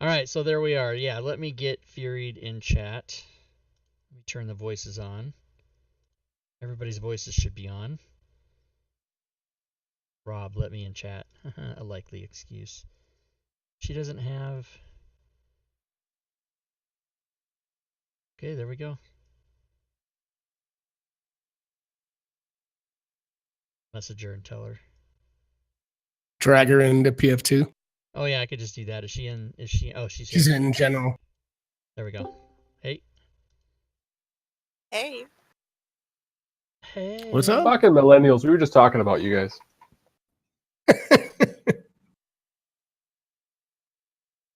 All right, so there we are. Yeah, let me get Furied in chat. Let me turn the voices on. Everybody's voices should be on. Rob, let me in chat. A likely excuse. She doesn't have... Okay, there we go. Message her and tell her. Drag her into PF2. Oh yeah, I could just do that. Is she in? Is she? Oh, she's She's here. in general. There we go. Hey. Hey. Hey. What's up? Fucking millennials. We were just talking about you guys.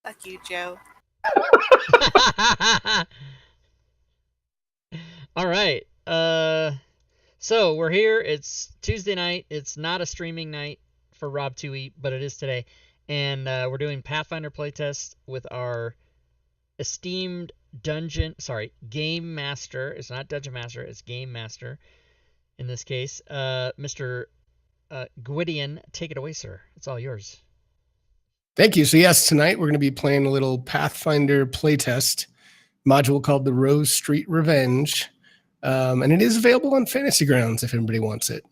Fuck you, Joe. All right. So we're here. It's Tuesday night. It's not a streaming night for Rob 2E, but it is today. And we're doing Pathfinder playtest with our esteemed game master. It's not dungeon master, it's game master in this case. Mr. Gwydion, take it away, sir. It's all yours. Thank you. So yes, tonight we're going to be playing a little Pathfinder playtest module called the Rose Street Revenge. And it is available on Fantasy Grounds if anybody wants it.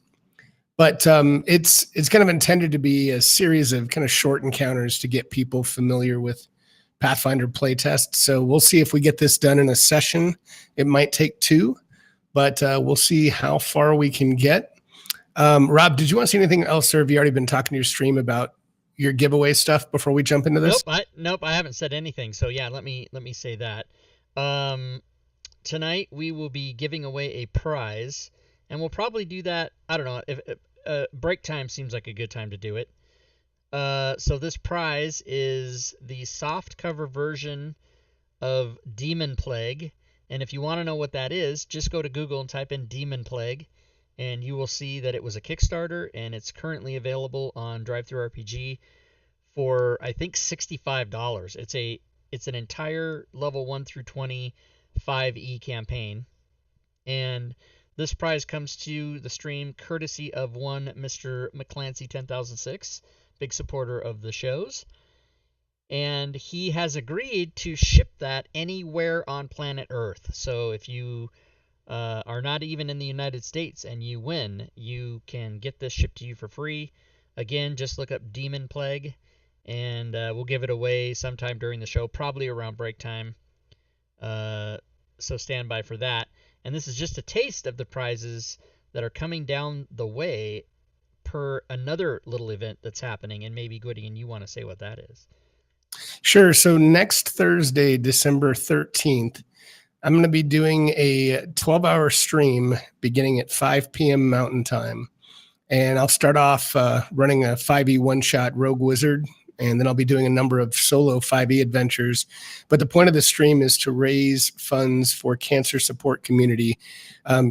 But it's kind of intended to be a series of kind of short encounters to get people familiar with Pathfinder playtest. So we'll see if we get this done in a session. It might take 2, but we'll see how far we can get. Rob, did you want to say anything else, or have you already been talking to your stream about your giveaway stuff before we jump into this? Nope, I haven't said anything. So yeah, let me say that. Tonight we will be giving away a prize, and we'll probably do that. I don't know if break time seems like a good time to do it. So this prize is the soft cover version of Demon Plague, and if you want to know what that is, just go to Google and type in Demon Plague, and you will see that it was a Kickstarter, and it's currently available on DriveThruRPG for I think $65. It's an entire level 1 through 20 5e campaign, and this prize comes to the stream courtesy of one Mr. McClancy 10006, big supporter of the shows, and he has agreed to ship that anywhere on planet Earth. So if you are not even in the United States and you win, you can get this shipped to you for free. Again, just look up Demon Plague, and we'll give it away sometime during the show, probably around break time. So stand by for that. And this is just a taste of the prizes that are coming down the way per another little event that's happening. And maybe, Gwydion, you want to say what that is? Sure. So next Thursday, December 13th, I'm going to be doing a 12-hour stream beginning at 5 p.m. Mountain Time. And I'll start off running a 5e one-shot Rogue Wizard, and then I'll be doing a number of solo 5e adventures. But the point of the stream is to raise funds for Cancer Support Community.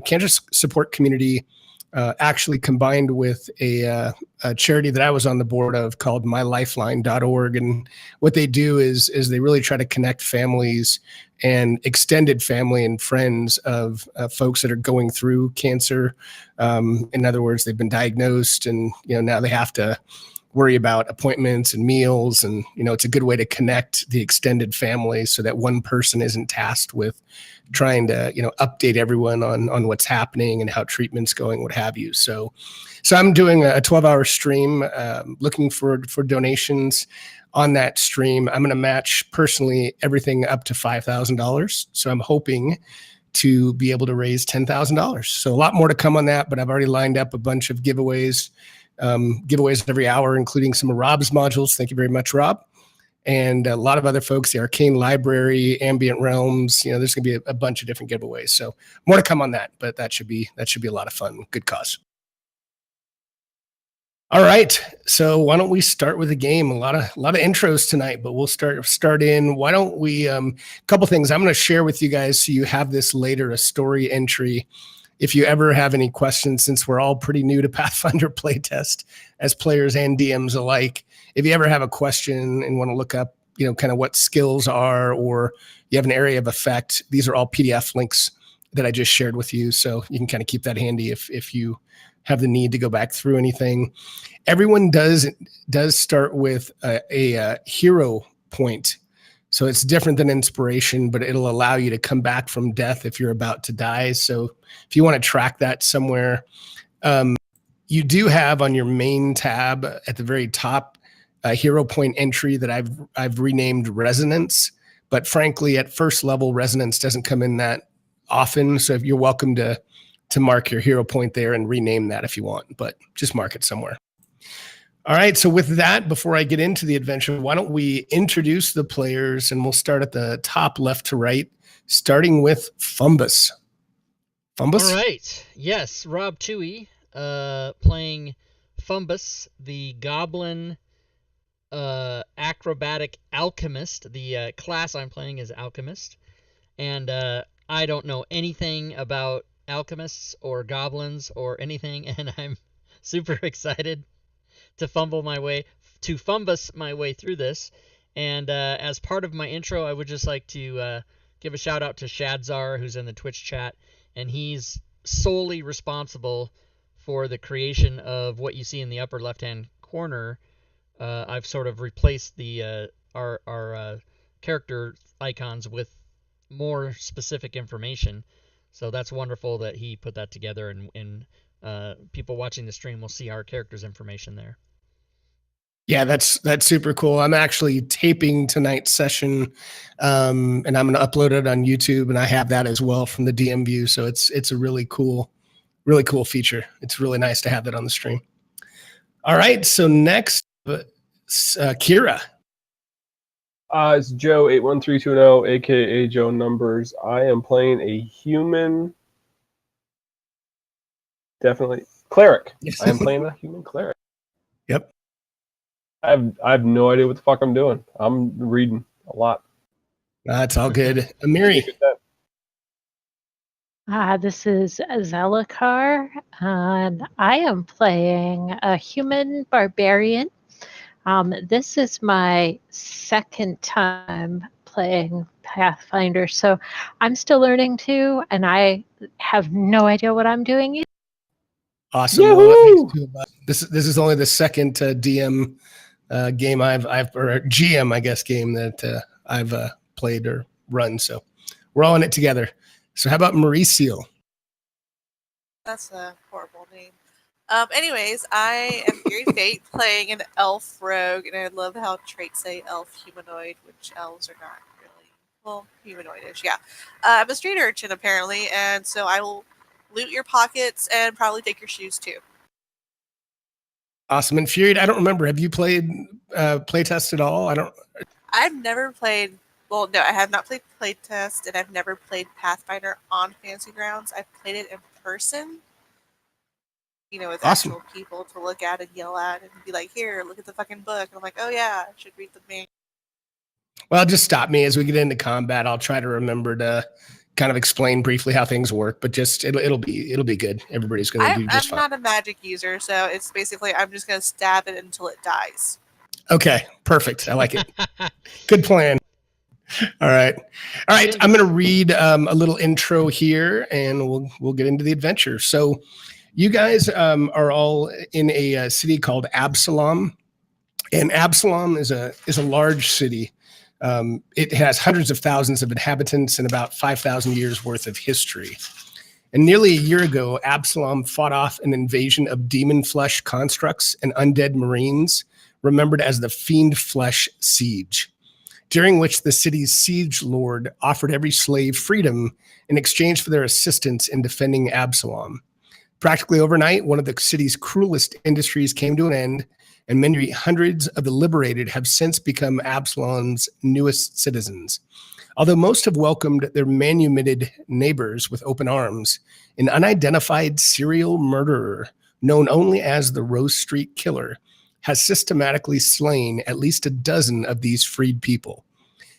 Cancer Support Community actually combined with a charity that I was on the board of called mylifeline.org. And what they do is they really try to connect families and extended family and friends of folks that are going through cancer. In other words, they've been diagnosed, and now they have to worry about appointments and meals, and it's a good way to connect the extended family so that one person isn't tasked with trying to update everyone on what's happening and how treatment's going, what have you. So I'm doing a 12-hour stream, looking for donations on that stream. I'm going to match personally everything up to $5,000. So I'm hoping to be able to raise $10,000. So a lot more to come on that, but I've already lined up a bunch of giveaways every hour, including some of Rob's modules. Thank you very much, Rob. And a lot of other folks, the Arcane Library, Ambient Realms, there's going to be a bunch of different giveaways. So more to come on that, but that should be a lot of fun. Good cause. All right. So why don't we start with the game? A lot of intros tonight, but we'll start in. Why don't we, a couple things I'm going to share with you guys so you have this later, a story entry. If you ever have any questions, since we're all pretty new to Pathfinder playtest as players and DMs alike, if you ever have a question and want to look up, kind of what skills are, or you have an area of effect, these are all PDF links that I just shared with you. So you can kind of keep that handy if you have the need to go back through anything. Everyone does start with a hero point So it's different than inspiration, but it'll allow you to come back from death if you're about to die. So if you want to track that somewhere, you do have on your main tab at the very top a hero point entry that I've renamed Resonance. But frankly, at first level, Resonance doesn't come in that often. So if you're welcome to mark your hero point there and rename that if you want, but just mark it somewhere. All right. So with that, before I get into the adventure, why don't we introduce the players, and we'll start at the top left to right, starting with Fumbus. Fumbus? All right. Yes, Rob Toohey, playing Fumbus, the goblin acrobatic alchemist. The class I'm playing is alchemist, and I don't know anything about alchemists or goblins or anything, and I'm super excited to Fumbus my way through this. And as part of my intro, I would just like to give a shout out to Shadzar, who's in the Twitch chat, and he's solely responsible for the creation of what you see in the upper left-hand corner. I've sort of replaced the our character icons with more specific information, so that's wonderful that he put that together, and people watching the stream will see our characters' information there. Yeah, that's super cool. I'm actually taping tonight's session, and I'm going to upload it on YouTube, and I have that as well from the DM view. So it's a really cool feature. It's really nice to have that on the stream. All right, so next, Kira. It's Joe81320, aka Joe Numbers. I am playing a human, definitely cleric. Yes. I am playing a human cleric. Yep. I have no idea what the fuck I'm doing. I'm reading a lot. That's all good. Amiri. This is Zelakar, and I am playing a human barbarian. This is my second time playing Pathfinder, so I'm still learning too, and I have no idea what I'm doing either. Awesome. Well, this is only the second DM game or GM, I guess, game that I've played or run. So we're all in it together. So how about Mauricio? That's a horrible name. Anyways, I am Gary Fate playing an elf rogue, and I love how traits say elf humanoid, which elves are not really, well, humanoidish, yeah. I'm a street urchin, apparently, and so I will loot your pockets and probably take your shoes, too. Awesome. And Fury, I don't remember. Have you played playtest at all? I've never played, well, no, I have not played playtest, and I've never played Pathfinder on Fantasy Grounds. I've played it in person, with awesome. actual people to look at and yell at and be like, here, look at the fucking book. And I'm like, oh yeah, I should read the manual. Well, just stop me as we get into combat. I'll try to remember to kind of explain briefly how things work, but just it'll be good. Everybody's going to do just fine. I'm not a magic user, so it's basically I'm just going to stab it until it dies. Okay, perfect. I like it. Good plan. All right. I'm going to read a little intro here, and we'll get into the adventure. So, you guys are all in a city called Absalom, and Absalom is a large city. It has hundreds of thousands of inhabitants and about 5,000 years worth of history. And nearly a year ago, Absalom fought off an invasion of demon flesh constructs and undead marines, remembered as the Fiend Flesh Siege, during which the city's siege lord offered every slave freedom in exchange for their assistance in defending Absalom. Practically overnight, one of the city's cruelest industries came to an end, and many hundreds of the liberated have since become Absalom's newest citizens. Although most have welcomed their manumitted neighbors with open arms, an unidentified serial murderer, known only as the Rose Street Killer, has systematically slain at least a dozen of these freed people.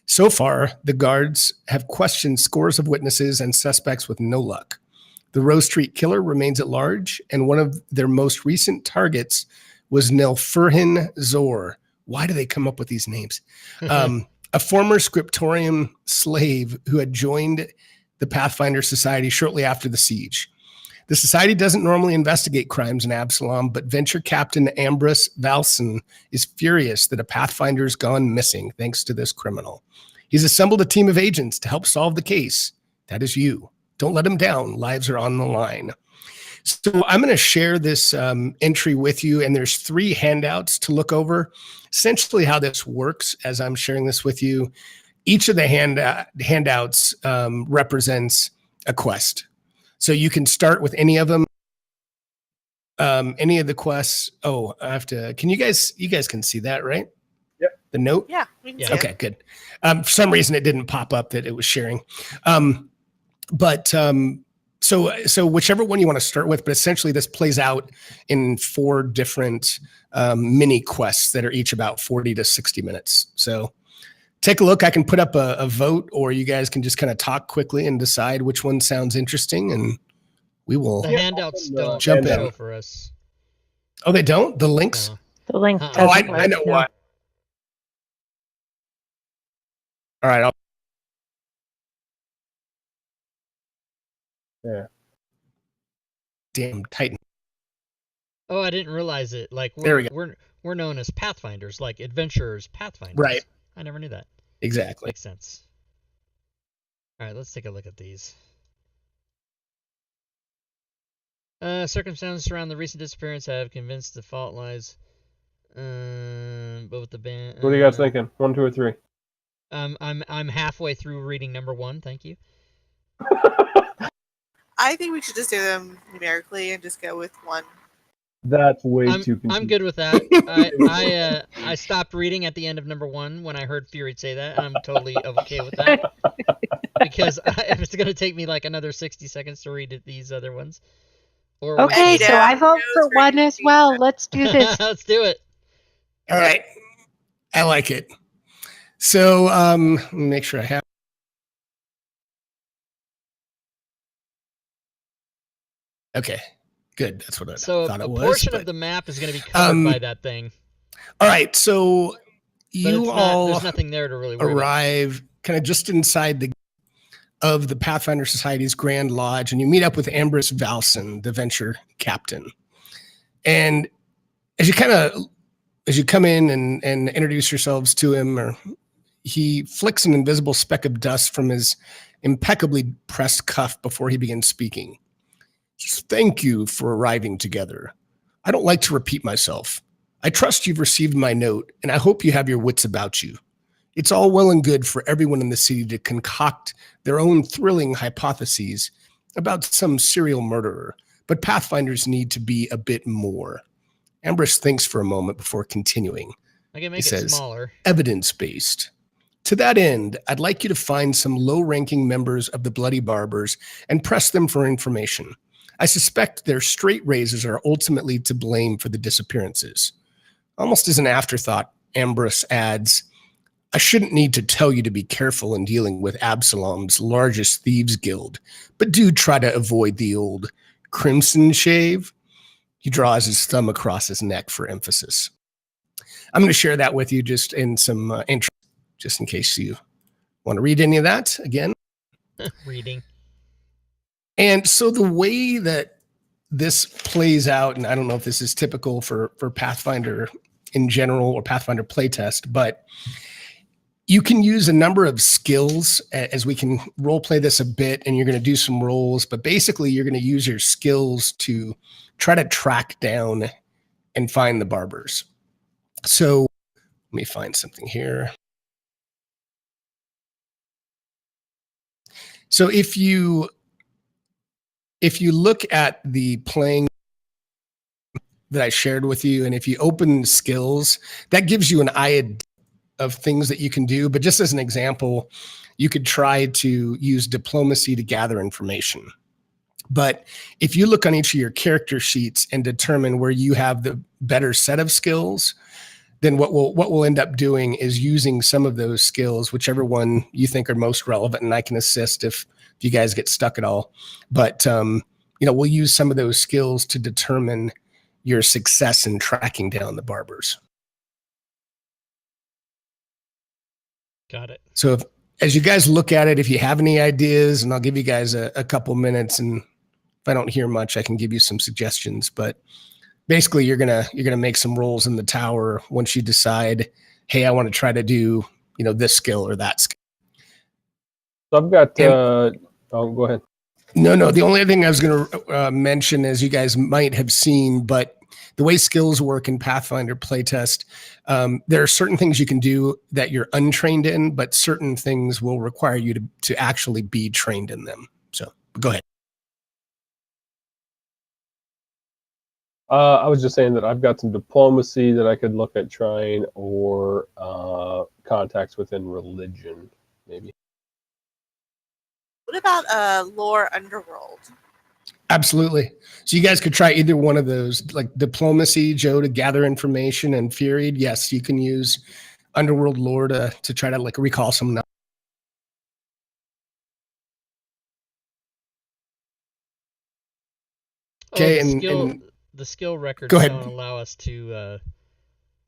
So far, the guards have questioned scores of witnesses and suspects with no luck. The Rose Street Killer remains at large, and one of their most recent targets was Nelfurhin Zor. Why do they come up with these names? A former scriptorium slave who had joined the Pathfinder Society shortly after the siege. The society doesn't normally investigate crimes in Absalom, but venture captain Ambrose Valson is furious that a Pathfinder's gone missing thanks to this criminal. He's assembled a team of agents to help solve the case. That is you. Don't let him down. Lives are on the line. So I'm going to share this entry with you, and there's 3 handouts to look over. Essentially how this works as I'm sharing this with you, each of the handouts represents a quest. So you can start with any of them. Any of the quests. Oh, I have to, you guys can see that, right? Yep. The note? Yeah, we can see Okay, it. good. For some reason it didn't pop up that it was sharing. So whichever one you want to start with, but essentially this plays out in 4 different mini quests that are each about 40 to 60 minutes. So take a look. I can put up a vote, or you guys can just kind of talk quickly and decide which one sounds interesting, and we will The handouts don't jump show in. for us. Oh, they don't? The links? No. The link Oh, doesn't I know work, why. All right. Yeah. Damn Titan. Oh, I didn't realize it. Like There we go. we're known as Pathfinders, like adventurers, Pathfinders. Right. I never knew that. Exactly. Makes sense. All right, let's take a look at these. Circumstances around the recent disappearance have convinced the fault lies. Both the band. What are you guys thinking? 1, 2, or 3? I'm halfway through reading number 1. Thank you. I think we should just do them numerically and just go with 1. That's way too confusing. I'm good with that. I stopped reading at the end of number 1 when I heard Fury say that, and I'm totally okay with that because if it's gonna take me like another 60 seconds to read these other ones. Or Okay, Yeah, so I vote for those 1 as well. Let's do this. let's do it. All right. I like it. So let me make sure I have. Okay, good. That's what I thought it was. So a portion of the map is going to be covered by that thing. All right, so But you all there's nothing there to really worry about. arrive kind of just inside the Pathfinder Society's Grand Lodge, and you meet up with Ambrose Valson, the venture captain. And as you come in and introduce yourselves to him, he flicks an invisible speck of dust from his impeccably pressed cuff before he begins speaking. Just thank you for arriving together. I don't like to repeat myself. I trust you've received my note, and I hope you have your wits about you. It's all well and good for everyone in the city to concoct their own thrilling hypotheses about some serial murderer, but Pathfinders need to be a bit more. Ambrose thinks for a moment before continuing. I can make He it says, smaller. Evidence-based. To that end, I'd like you to find some low-ranking members of the Bloody Barbers and press them for information. I suspect their straight razors are ultimately to blame for the disappearances. Almost as an afterthought, Ambrose adds, I shouldn't need to tell you to be careful in dealing with Absalom's largest thieves guild, but do try to avoid the old crimson shave. He draws his thumb across his neck for emphasis. I'm going to share that with you just in some intro, just in case you want to read any of that again. Reading. And so the way that this plays out, and I don't know if this is typical for Pathfinder in general or Pathfinder playtest, but you can use a number of skills as we can role play this a bit, and you're going to do some rolls, but basically you're going to use your skills to try to track down and find the barbers. So let me find something here. So if you look at the playing that I shared with you, and if you open skills, that gives you an idea of things that you can do. But just as an example, you could try to use diplomacy to gather information. But if you look on each of your character sheets and determine where you have the better set of skills, then what we'll end up doing is using some of those skills, whichever one you think are most relevant, and I can assist if you guys get stuck at all. But we'll use some of those skills to determine your success in tracking down the barbers. Got it. So as you guys look at it, if you have any ideas, and I'll give you guys a couple minutes, and if I don't hear much, I can give you some suggestions. But basically, you're gonna make some rolls in the tower once you decide, hey, I want to try to do this skill or that skill. So I've got. And- Oh, go ahead. No. The only thing I was going to mention, as you guys might have seen, but the way skills work in Pathfinder playtest, there are certain things you can do that you're untrained in, but certain things will require you to actually be trained in them. So go ahead. I was just saying that I've got some diplomacy that I could look at trying, or contacts within religion, maybe. What about lore underworld? Absolutely. So you guys could try either one of those, like diplomacy, Joe, to gather information, and Fury. Yes, you can use underworld lore to try to like recall some. Okay, the skill records go ahead. don't allow us to.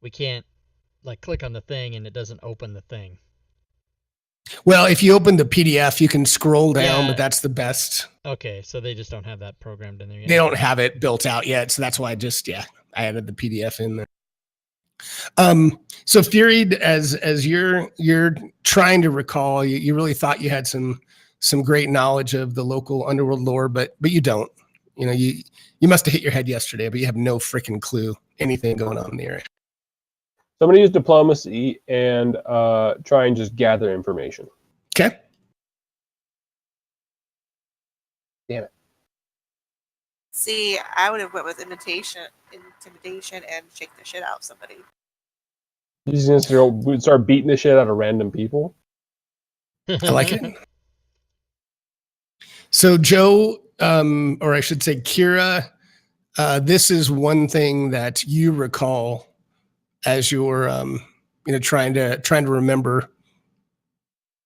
We can't like click on the thing and it doesn't open the thing. Well, if you open the PDF, you can scroll down, Yeah. but that's the best. Okay, so they just don't have that programmed in there yet. They don't have it built out yet, so that's why I added the PDF in there. So Fury, as you're trying to recall, you really thought you had some great knowledge of the local underworld lore, but you don't. You know, you must have hit your head yesterday, but you have no freaking clue anything going on in the area. So I'm going to use diplomacy and try and just gather information. Okay. Damn it. See, I would have went with intimidation, and shake the shit out of somebody. You're just going to start beating the shit out of random people? I like it. So Joe, or I should say Kira, this is one thing that you recall as you're trying to remember,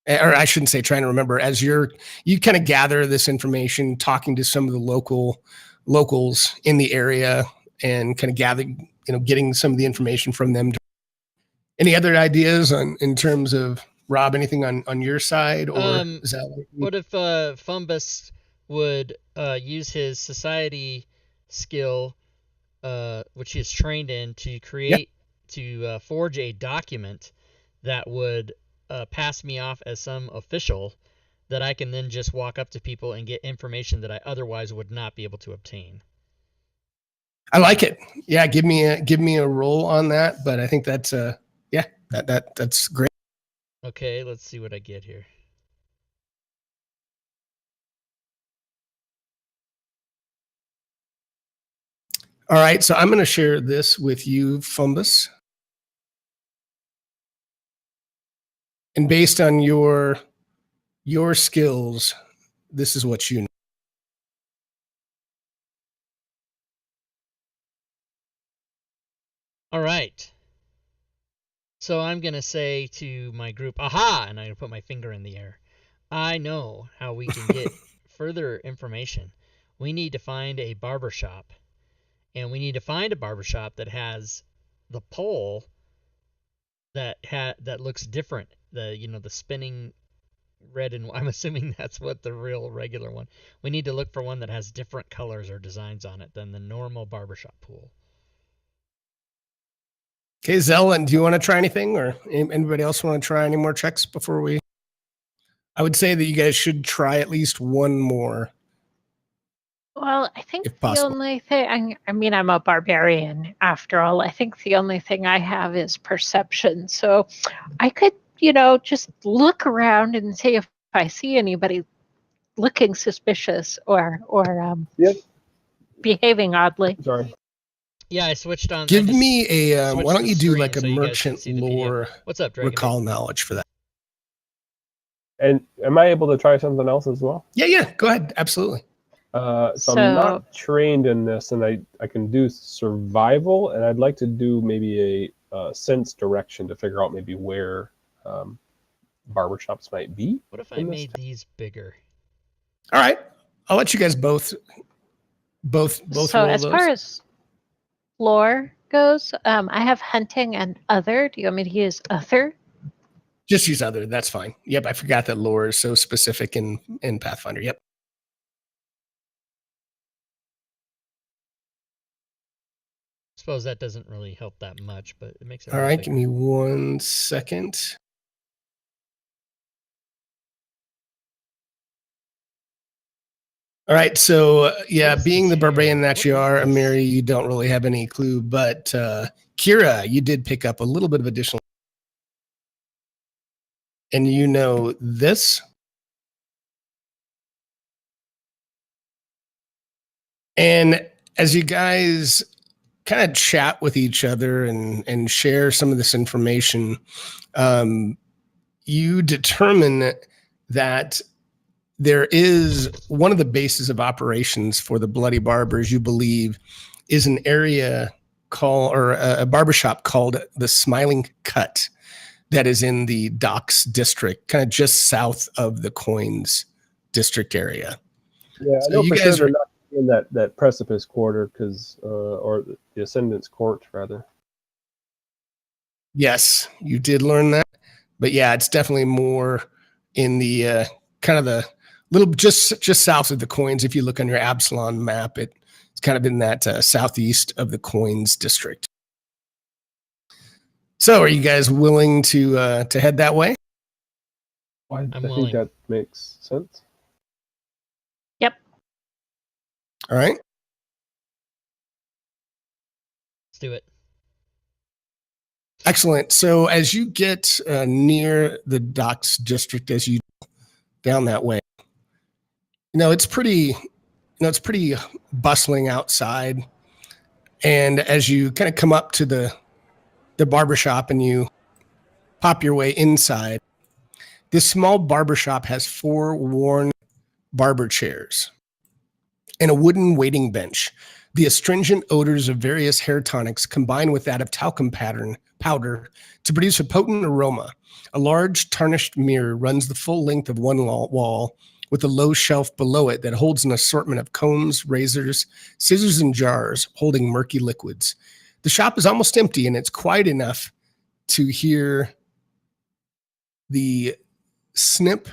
or I shouldn't say trying to remember, as you kind of gather this information, talking to some of the locals in the area, and kind of getting some of the information from them. Any other ideas in terms of Rob, anything on your side, or is that what if Fumbus would use his society skill, which he is trained in, to create to forge a document that would pass me off as some official that I can then just walk up to people and get information that I otherwise would not be able to obtain. I like it. Yeah, give me a roll on that, but I think that's that's great. Okay, let's see what I get here. All right, so I'm going to share this with you, Fumbus. And based on your skills, this is what you know. All right. So I'm going to say to my group, aha, and I'm going to put my finger in the air. I know how we can get further information. We need to find a barbershop. And we need to find a barbershop that has the pole that looks different. The spinning red and I'm assuming that's what the real regular one. We need to look for one that has different colors or designs on it than the normal barbershop pool. Okay, Zellen, do you want to try anything, or anybody else want to try any more checks before we? I would say that you guys should try at least one more. Well, I think if the possible. only thing, I mean, I'm a barbarian after all. I think the only thing I have is perception. So I could, just look around and see if I see anybody looking suspicious or Yep. behaving oddly. Sorry. Yeah, I switched on. Give me a. Why don't the you do screen like a so you guys can merchant see the PDF. lore What's up, Dragon? recall knowledge for that? And am I able to try something else as well? Yeah. Go ahead. Absolutely. So I'm not trained in this, and I can do survival, and I'd like to do maybe a sense direction to figure out maybe where barbershops might be. What if I made these bigger? All right, I'll let you guys both. So roll as those. far as lore goes, I have hunting and other. Do you want me to use other? Just use other. That's fine. Yep, I forgot that lore is so specific in Pathfinder. Yep. Suppose that doesn't really help that much, but it makes it. All right, give me 1 second. All right, so What is being this the barbarian hair? that you What is are, this? Amiri, you don't really have any clue. But Kira, you did pick up a little bit of additional, and you know this. And as you guys kind of chat with each other and share some of this information, you determine that there is one of the bases of operations for the Bloody Barbers, you believe, is an area called, or a barbershop called the Smiling Cut, that is in the Docks district, kind of just south of the Coins district area. Yeah, I So know you for guys sure are, they're not in that precipice quarter, because or the Ascendant's Court rather. yes, you did learn that. But yeah, it's definitely more in the kind of the little just south of the Coins. If you look on your Absalon map, it's kind of in that southeast of the Coins district. So, are you guys willing to head that way? I I'm think willing. that makes sense. Yep. All right. Let's do it. Excellent. So, as you get near the Docks district, as you down that way, it's pretty bustling outside. And as you kind of come up to the barbershop and you pop your way inside, this small barbershop has 4 worn barber chairs and a wooden waiting bench. The astringent odors of various hair tonics combine with that of talcum powder to produce a potent aroma. A large tarnished mirror runs the full length of one wall, with a low shelf below it that holds an assortment of combs, razors, scissors, and jars holding murky liquids. The shop is almost empty, and it's quiet enough to hear the snip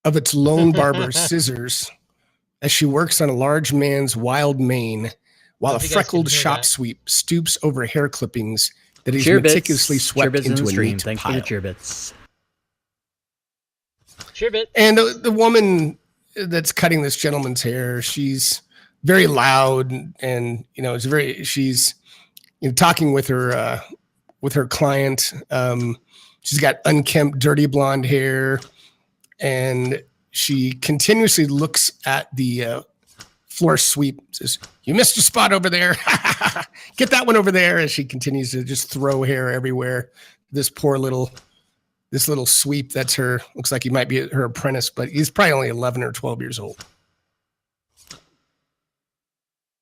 of its lone barber's scissors as she works on a large man's wild mane, while a freckled shop sweep stoops over hair clippings that he's meticulously swept into a neat Thanks pile. for the cheer bits. Cheer bit. And the woman that's cutting this gentleman's hair, she's very loud, and she's talking with her client. She's got unkempt, dirty blonde hair, and she continuously looks at the floor sweep, says, "You missed a spot over there. Get that one over there," as she continues to just throw hair everywhere. This little sweep, that's her, looks like he might be her apprentice, but he's probably only 11 or 12 years old.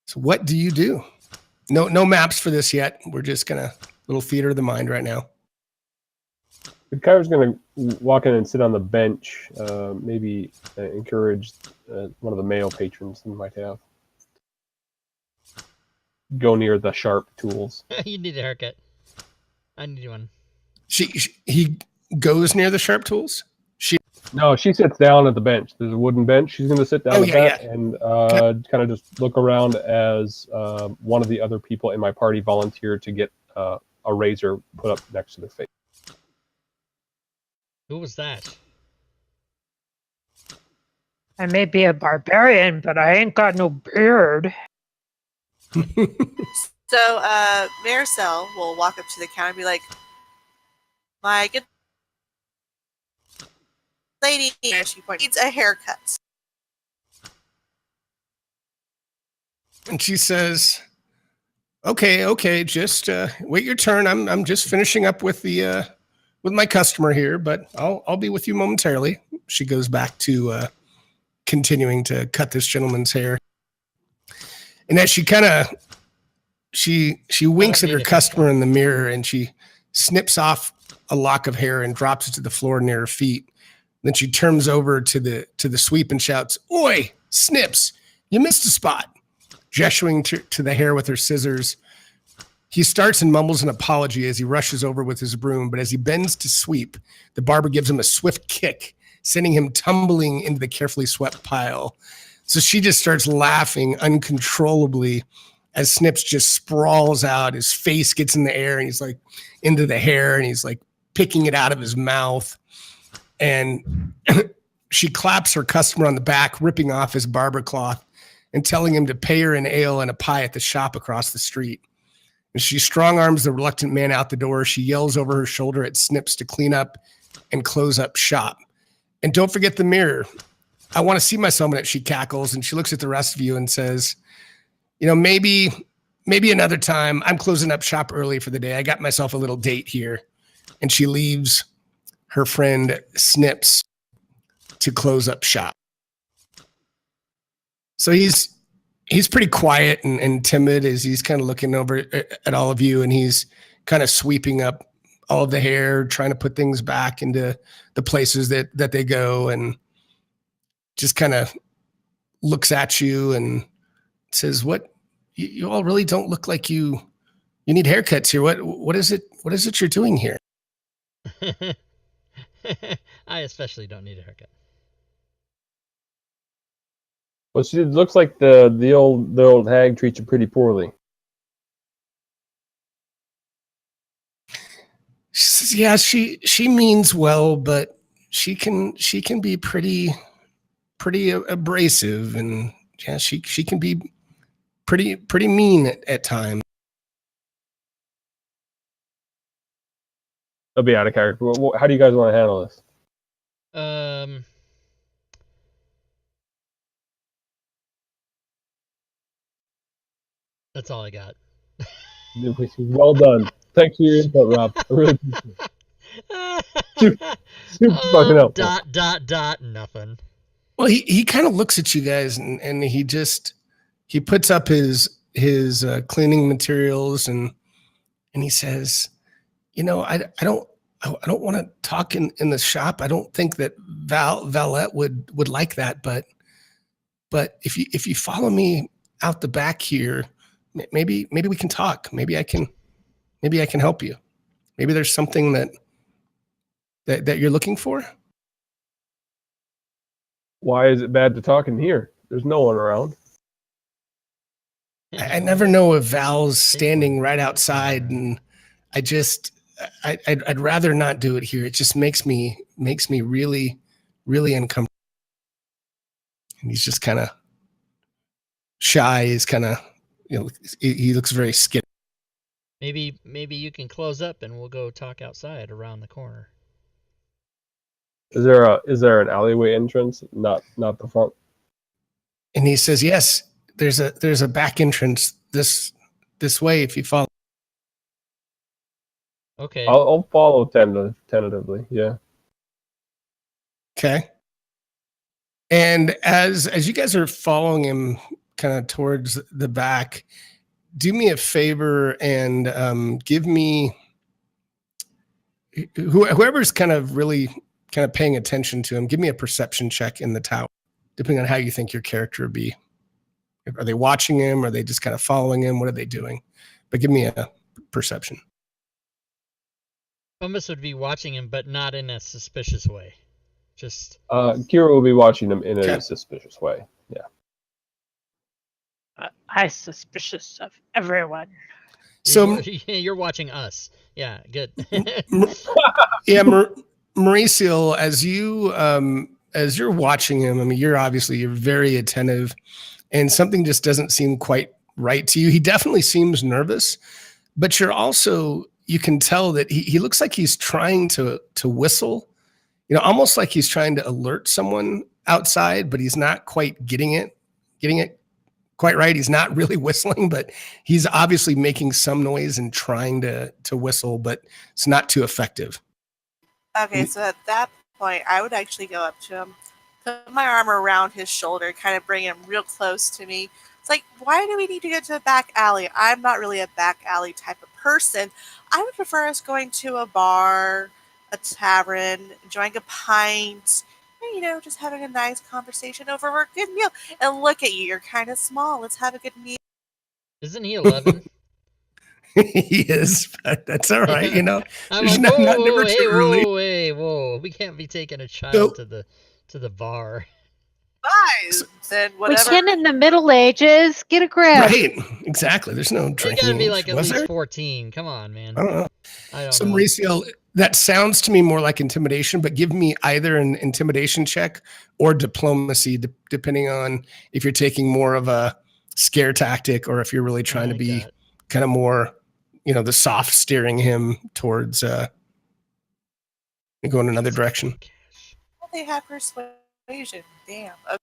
So what do you do? No maps for this yet. We're just gonna little theater of the mind right now. Kyra's going to walk in and sit on the bench, maybe encourage one of the male patrons who might have. Go near the sharp tools. You need a haircut. I need one. He goes near the sharp tools? No, she sits down at the bench. There's a wooden bench. She's going to sit down and kind of just look around as one of the other people in my party volunteered to get a razor put up next to their face. Who was that? I may be a barbarian, but I ain't got no beard. So, Maricel will walk up to the counter and be like, "My good lady," and she points, "needs a haircut." And she says, "Okay, just wait your turn. I'm just finishing up with the with my customer here, but I'll be with you momentarily." She goes back to continuing to cut this gentleman's hair, and as she kind of she winks at her customer in the mirror, and she snips off a lock of hair and drops it to the floor near her feet. Then she turns over to the sweep and shouts, "Oi, Snips, you missed a spot," gesturing to the hair with her scissors. He starts and mumbles an apology as he rushes over with his broom, but as he bends to sweep, the barber gives him a swift kick, sending him tumbling into the carefully swept pile. So she just starts laughing uncontrollably as Snips just sprawls out. His face gets in the air, and he's like into the hair, and he's like picking it out of his mouth. And she claps her customer on the back, ripping off his barber cloth and telling him to pay her an ale and a pie at the shop across the street. And she strong arms the reluctant man out the door. She yells over her shoulder at Snips to clean up and close up shop. And don't forget the mirror. I want to see myself in it, she cackles. And she looks at the rest of you and says, maybe another time. I'm closing up shop early for the day. I got myself a little date here. And she leaves her friend Snips to close up shop. So he's pretty quiet and timid as he's kind of looking over at all of you, and he's kind of sweeping up all of the hair, trying to put things back into the places that they go, and just kind of looks at you and says, "What? You all really don't look like you need haircuts here. What is it? What is it you're doing here?" I especially don't need a haircut. Well, she looks like the old hag treats you pretty poorly. She says, "Yeah, she means well, but she can be pretty abrasive, and yeah, she can be pretty mean at times." I'll be out of character. How do you guys want to handle this? That's all I got. Well done. Thanks for your input, Rob. I really appreciate it. Super fucking helpful. Nothing. Well, he kind of looks at you guys and he puts up his cleaning materials and he says, I don't want to talk in the shop. I don't think that Valette would like that, but if you follow me out the back here, maybe we can talk. Maybe I can help you. Maybe there's something that you're looking for. Why is it bad to talk in here? There's no one around. I never know if Val's standing right outside, and I'd rather not do it here. It just makes me really, really uncomfortable. And he's just kind of shy. He's kind of, he looks very scared. Maybe you can close up and we'll go talk outside around the corner. Is there an alleyway entrance? Not the front. And he says, "Yes, there's a back entrance this way if you follow." Okay. I'll follow tentatively. Yeah. Okay. And as you guys are following him kind of towards the back, do me a favor and give me whoever's kind of really kind of paying attention to him, give me a perception check in the tower, depending on how you think your character would be. Are they watching him? Are they just kind of following him? What are they doing? But give me a perception. Thomas would be watching him, but not in a suspicious way. Just Kira will be watching him in a suspicious way. Yeah. I'm suspicious of everyone. So you're watching us. Yeah, good. Yeah, Mauricio, as you're watching him, I mean, you're very attentive, and something just doesn't seem quite right to you. He definitely seems nervous, but you can tell that he looks like he's trying to whistle, almost like he's trying to alert someone outside, but he's not quite getting it quite right. He's not really whistling, but he's obviously making some noise and trying to whistle, but it's not too effective. Okay, so at that point, I would actually go up to him, put my arm around his shoulder, kind of bring him real close to me. It's like, why do we need to go to a back alley? I'm not really a back alley type of person. I would prefer us going to a bar, a tavern, enjoying a pint, and, just having a nice conversation over a good meal. And look at you, you're kind of small. Let's have a good meal. Isn't he 11? He is, but that's all right. I'm like, whoa, we can't be taking a child to the bar. Fine, then whatever. We can in the Middle Ages. Get a grip. Right, exactly. There's no drinking. You gotta be like at least 14. Come on, man. I don't know. I don't So know. Mauricio, That sounds to me more like intimidation, but give me either an intimidation check or diplomacy, depending on if you're taking more of a scare tactic or if you're really trying to be kind of more, the soft steering him towards going another direction. Well, they have persuasion. Damn. Okay.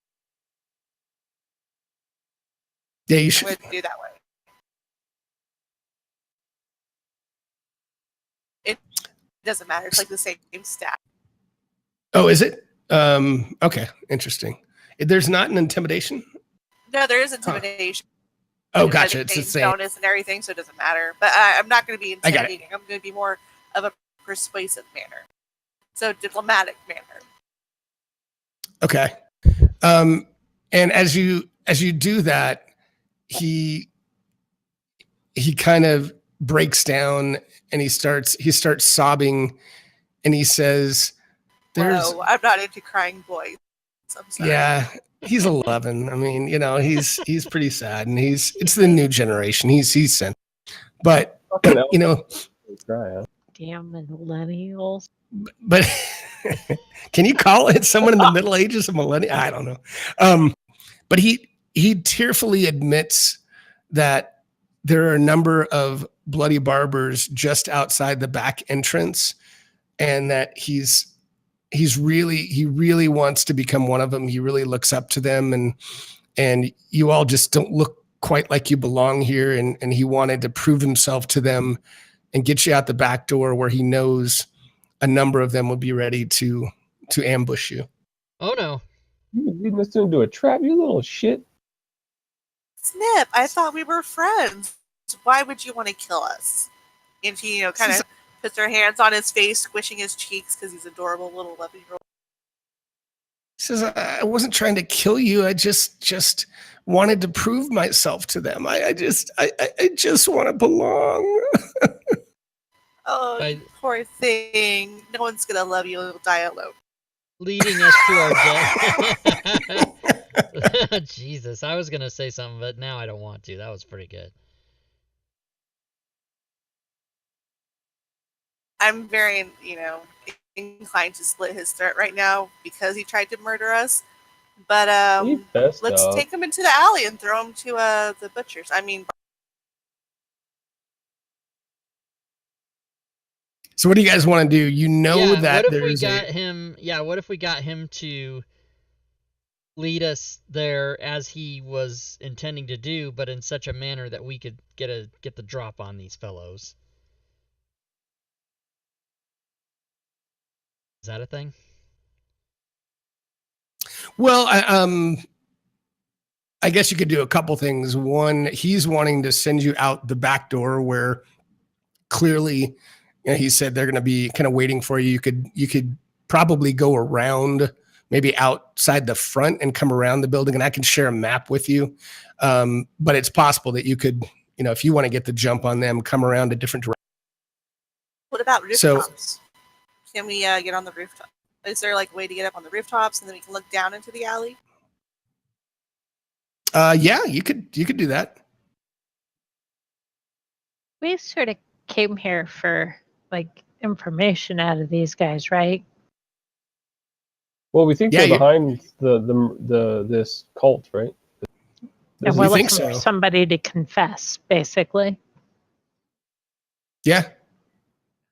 Yeah, you should I'm going to do that way. It doesn't matter. It's like the same stat. Oh, is it? Okay, interesting. There's not an intimidation? No, there is intimidation. Oh, gotcha. It's the same bonus and everything, so it doesn't matter. But I'm not going to be intimidating. I'm going to be more of a persuasive manner. So diplomatic manner. Okay. And as you do that, he kind of breaks down and he starts sobbing and he says, I'm not into crying boys. I'm sorry. Yeah, he's 11. I mean, he's pretty sad and it's the new generation. He's sent. But damn millennials. But can you call it someone in the Middle Ages a millennial? I don't know. But he tearfully admits that there are a number of bloody barbers just outside the back entrance, and that he really wants to become one of them. He really looks up to them, and you all just don't look quite like you belong here. And he wanted to prove himself to them and get you out the back door where he knows a number of them will be ready to ambush you. Oh no. You leading us into a trap, you little shit. Snip, I thought we were friends. Why would you want to kill us? And she, kind of puts her hands on his face, squishing his cheeks because he's adorable little 11-year-old. He says, I wasn't trying to kill you. I just wanted to prove myself to them. I just want to belong. Oh, poor thing. No one's going to love you. You'll die alone. Leading us to our death. Jesus, I was going to say something, but now I don't want to. That was pretty good. I'm very, inclined to split his throat right now because he tried to murder us. But let's take him into the alley and throw him to the butchers. I mean... So what do you guys want to do? That what if we got him? Yeah, what if we got him to lead us there as he was intending to do, but in such a manner that we could get the drop on these fellows? Is that a thing? Well, I guess you could do a couple things. One, he's wanting to send you out the back door where clearly he said they're going to be kind of waiting for you. You could probably go around, maybe outside the front and come around the building, and I can share a map with you. But it's possible that you could, if you want to get the jump on them, come around a different direction. What about rooftops? Can we get on the rooftop? Is there a way to get up on the rooftops and then we can look down into the alley? Yeah, you could do that. We sort of came here for information out of these guys, right? Well, we think they're behind this cult, right? And we're looking for somebody to confess, basically. Yeah.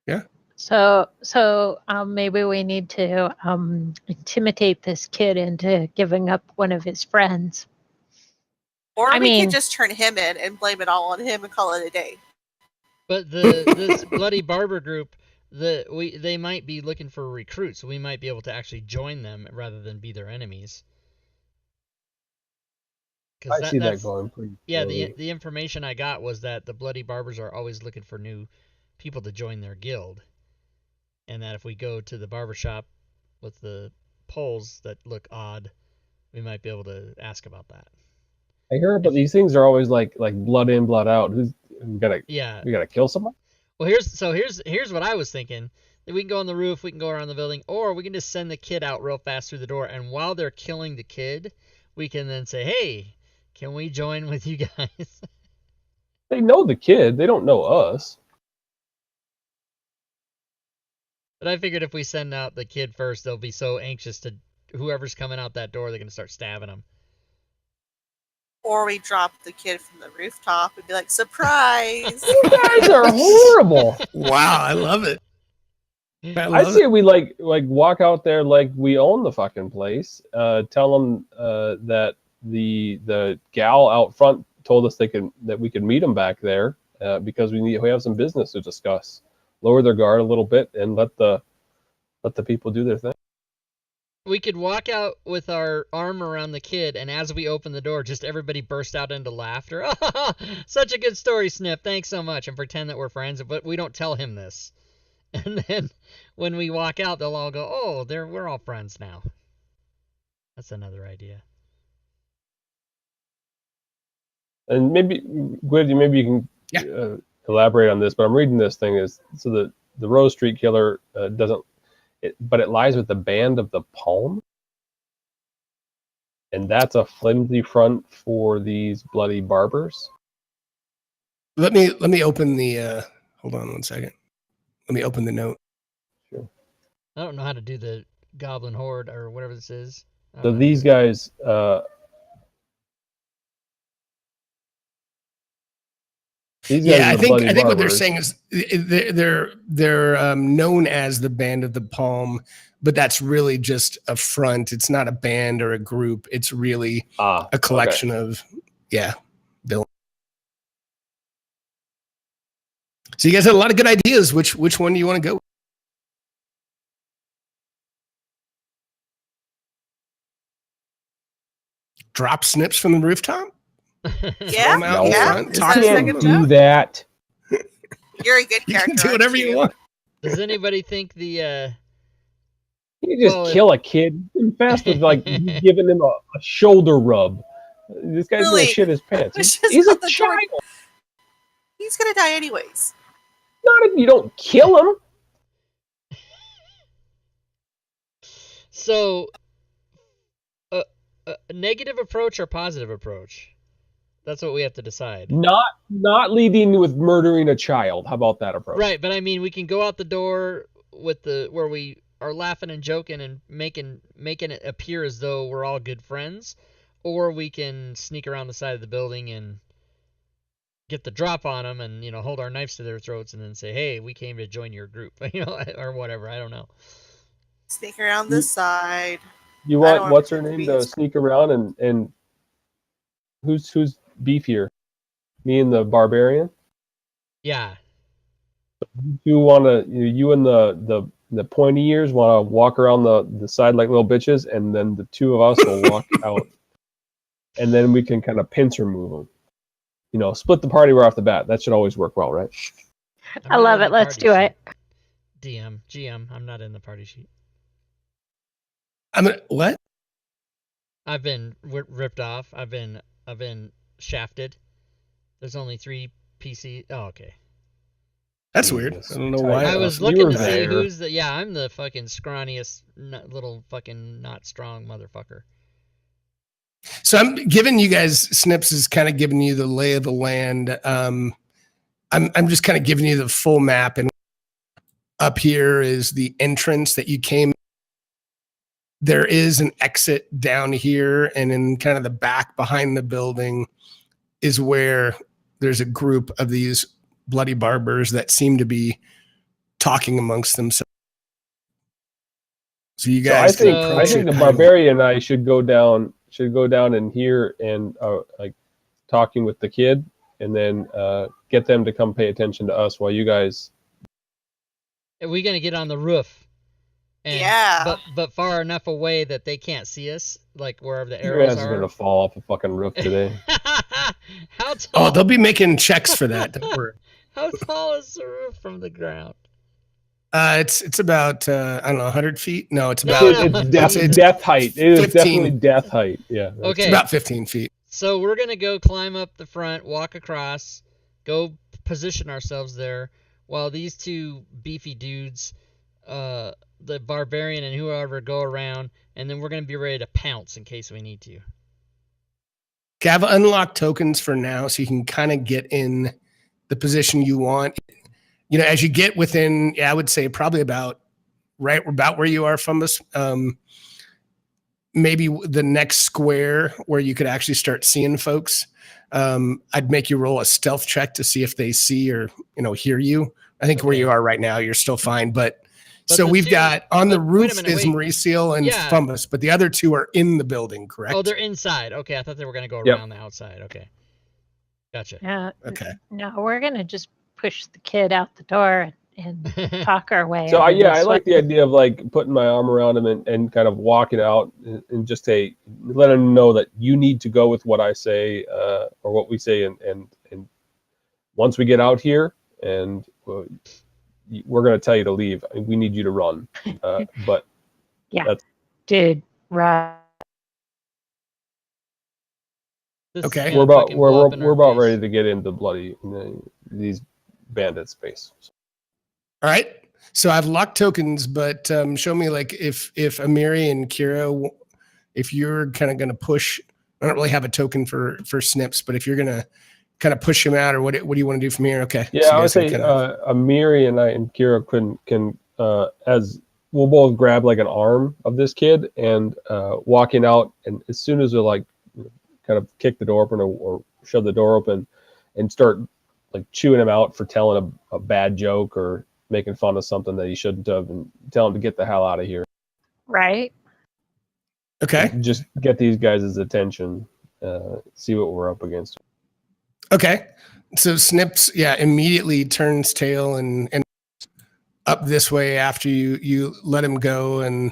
Yeah. So maybe we need to intimidate this kid into giving up one of his friends. Or we could just turn him in and blame it all on him and call it a day. But this bloody barber group, they might be looking for recruits, so we might be able to actually join them rather than be their enemies. I see that going pretty slowly. Yeah, the information I got was that the bloody barbers are always looking for new people to join their guild. And that if we go to the barbershop with the poles that look odd, we might be able to ask about that. I hear, but these things are always like blood in, blood out. We gotta kill someone? Well, here's what I was thinking. We can go on the roof, we can go around the building, or we can just send the kid out real fast through the door, and while they're killing the kid, we can then say, hey, can we join with you guys? They know the kid. They don't know us. But I figured if we send out the kid first, they'll be so anxious to whoever's coming out that door, they're gonna start stabbing them. Or we drop the kid from the rooftop and be like, surprise! You guys are horrible. Wow, I love it. I say we like walk out there like we own the fucking place. Tell them that the gal out front told us that we could meet them back there because we have some business to discuss. Lower their guard a little bit and let the people do their thing. We could walk out with our arm around the kid, and as we open the door, just everybody burst out into laughter. Such a good story, Snip. Thanks so much. And pretend that we're friends, but we don't tell him this. And then when we walk out, they'll all go, "Oh, we're all friends now." That's another idea. And maybe, Gwyd, maybe you can elaborate on this. But I'm reading this thing so the Rose Street Killer doesn't. But it lies with the Band of the Palm, and that's a flimsy front for these bloody barbers. Let me open the. Hold on 1 second. Let me open the note. Sure. I don't know how to do the Goblin Horde or whatever this is. So these guys. I think what they're saying is they're known as the Band of the Palm, but that's really just a front. It's not a band or a group. It's really a collection of villains. So you guys had a lot of good ideas. Which one do you want to go with? Drop Snips from the rooftop? Yeah, No, yeah. Is Is that a second do joke? that. You're a good You character. can do whatever you want. Does anybody think the You just kill a kid fast with like giving him a shoulder rub. This guy's Really? gonna shit his pants. It's just He's a not the child. He's gonna die anyways. Not if you don't kill him. so a negative approach or positive approach? That's what we have to decide. Not leading with murdering a child. How about that approach? Right, but I mean, we can go out the door with where we are laughing and joking and making it appear as though we're all good friends, or we can sneak around the side of the building and get the drop on them and hold our knives to their throats and then say, "Hey, we came to join your group," or whatever. I don't know. Sneak around this side. You want what's her name to sneak around and who's beefier? Me and the barbarian? Yeah. You and the pointy ears want to walk around the side like little bitches, and then the two of us will walk out, and then we can kind of pincer move them. Split the party right off the bat. That should always work well, right? I love it. Let's do it. GM, I'm not in the party sheet. What? I've been ripped off. I've been shafted. There's only 3 PC. Oh, okay. That's weird. I don't know why. I was looking to see who's the. Yeah, I'm the fucking scrawniest, little fucking not strong motherfucker. So I'm giving you guys Snips is kind of giving you the lay of the land. I'm just kind of giving you the full map, and up here is the entrance that you came. There is an exit down here, and in kind of the back behind the building is where there's a group of these bloody barbers that seem to be talking amongst themselves. So you guys, I think the barbarian and I should go down in here and like talking with the kid, and then get them to come pay attention to us while you guys. Are we gonna get on the roof? Yeah. But far enough away that they can't see us, like wherever the Your arrows ass is gonna fall off a fucking roof today. How tall? Oh, they'll be making checks for that. Don't worry. How tall is the roof from the ground? It's about I don't know, 100 feet. No, it's about it's death height. It is definitely death height. Yeah. Okay. It's about 15 feet. So we're gonna go climb up the front, walk across, go position ourselves there, while these 2 beefy dudes, the barbarian and whoever, go around, and then we're gonna be ready to pounce in case we need to. Have unlocked tokens for now, so you can kind of get in the position you want. As you get within, I would say probably about right about where you are, Fumbus. Maybe the next square where you could actually start seeing folks. I'd make you roll a stealth check to see if they see or hear you. I think where Okay. you are right now, you're still fine. But But so the we've two- got on the but wait a roof minute, is wait. Mauricio and Yeah. Fumbus, but the other two are in the building, correct? Oh, they're inside. Okay, I thought they were going to go Yep. around the outside. Okay. Gotcha. Okay. No, we're going to just push the kid out the door and talk our way So out of I this like one. the idea of like putting my arm around him and kind of walking out and just let him know that you need to go with what I say or what we say, and once we get out here and we're going to tell you to leave. We need you to run. But Yeah. that's Dude, right. This Okay. is we're gonna about fucking blow up in we're our about face. ready to get into bloody these bandit space. All right. So I've locked tokens, but show me like if Amiri and Kira, if you're kind of going to push. I don't really have a token for Snips, but if you're going to kind of push him out, or what do you want to do from here? Okay. Yeah, So you I would guys can say kinda- Amiri and I and Kira can as we'll both grab like an arm of this kid and walking out, and as soon as they're like kind of kick the door open or shove the door open and start like chewing him out for telling a bad joke or making fun of something that he shouldn't have, and tell him to get the hell out of here. Right? Okay. Just get these guys' attention, see what we're up against. Okay. So Snips, immediately turns tail and up this way after you let him go, and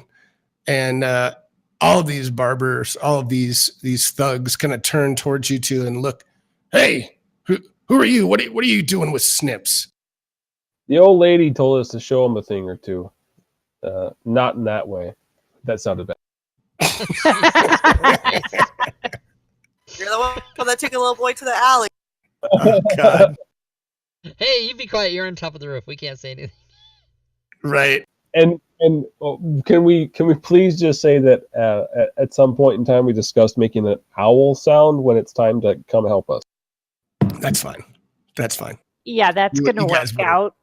all of these barbers, all of these thugs kind of turn towards you two and look. Hey, who are you? What are you doing with Snips? The old lady told us to show him a thing or two. Not in that way. That sounded bad. You're the one that took a little boy to the alley. Oh God. Hey, you be quiet. You're on top of the roof. We can't say anything. Right. And can we please just say that at some point in time we discussed making an owl sound when it's time to come help us. That's fine. That's fine. Yeah, that's You going to guys work would- out.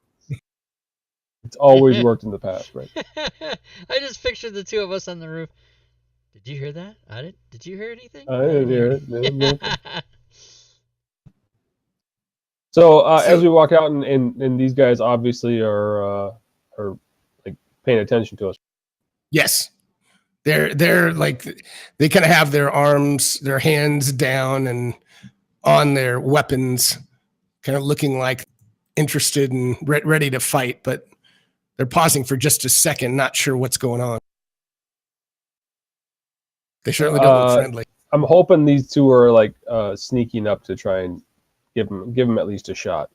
It's always worked in the past, right? I just pictured the two of us on the roof. Did you hear that? I did. Did you hear anything? I didn't hear it. No. So as we walk out, and these guys obviously are like paying attention to us. Yes. They're like, they kind of have their arms, their hands down and on their weapons, kind of looking like interested and ready to fight, but they're pausing for just a second, not sure what's going on. They certainly don't look friendly. I'm hoping these two are like sneaking up to try and give them at least a shot.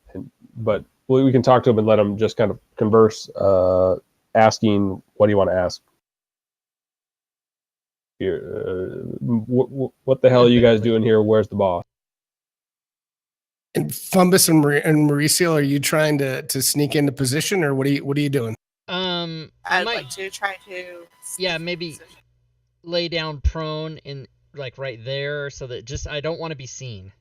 But we can talk to them and let them just kind of converse, asking, what do you want to ask? Here, what the hell are you guys doing here? Where's the boss? And Fumbus and Mauricio, are you trying to sneak into position, or what are you doing? I I'd might like to try to. Yeah, maybe lay down prone in like right there so that just I don't want to be seen.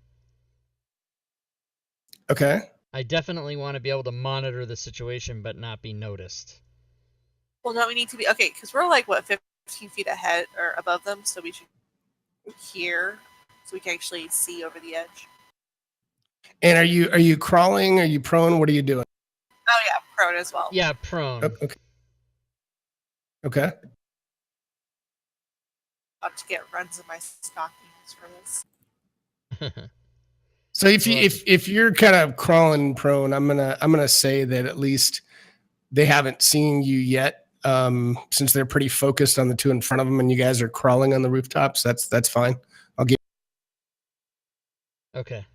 Okay. I definitely want to be able to monitor the situation but not be noticed. Well, no, we need to be okay because we're like what 15 feet ahead or above them, so we should hear so we can actually see over the edge. And are you crawling? Are you prone? What are you doing? Oh yeah, prone as well. Yeah, prone. Oh, okay. Okay. About to get runs in my stockings for this. So if you're kind of crawling prone, I'm gonna say that at least they haven't seen you yet, since they're pretty focused on the two in front of them, and you guys are crawling on the rooftops. That's fine. I'll give. Okay.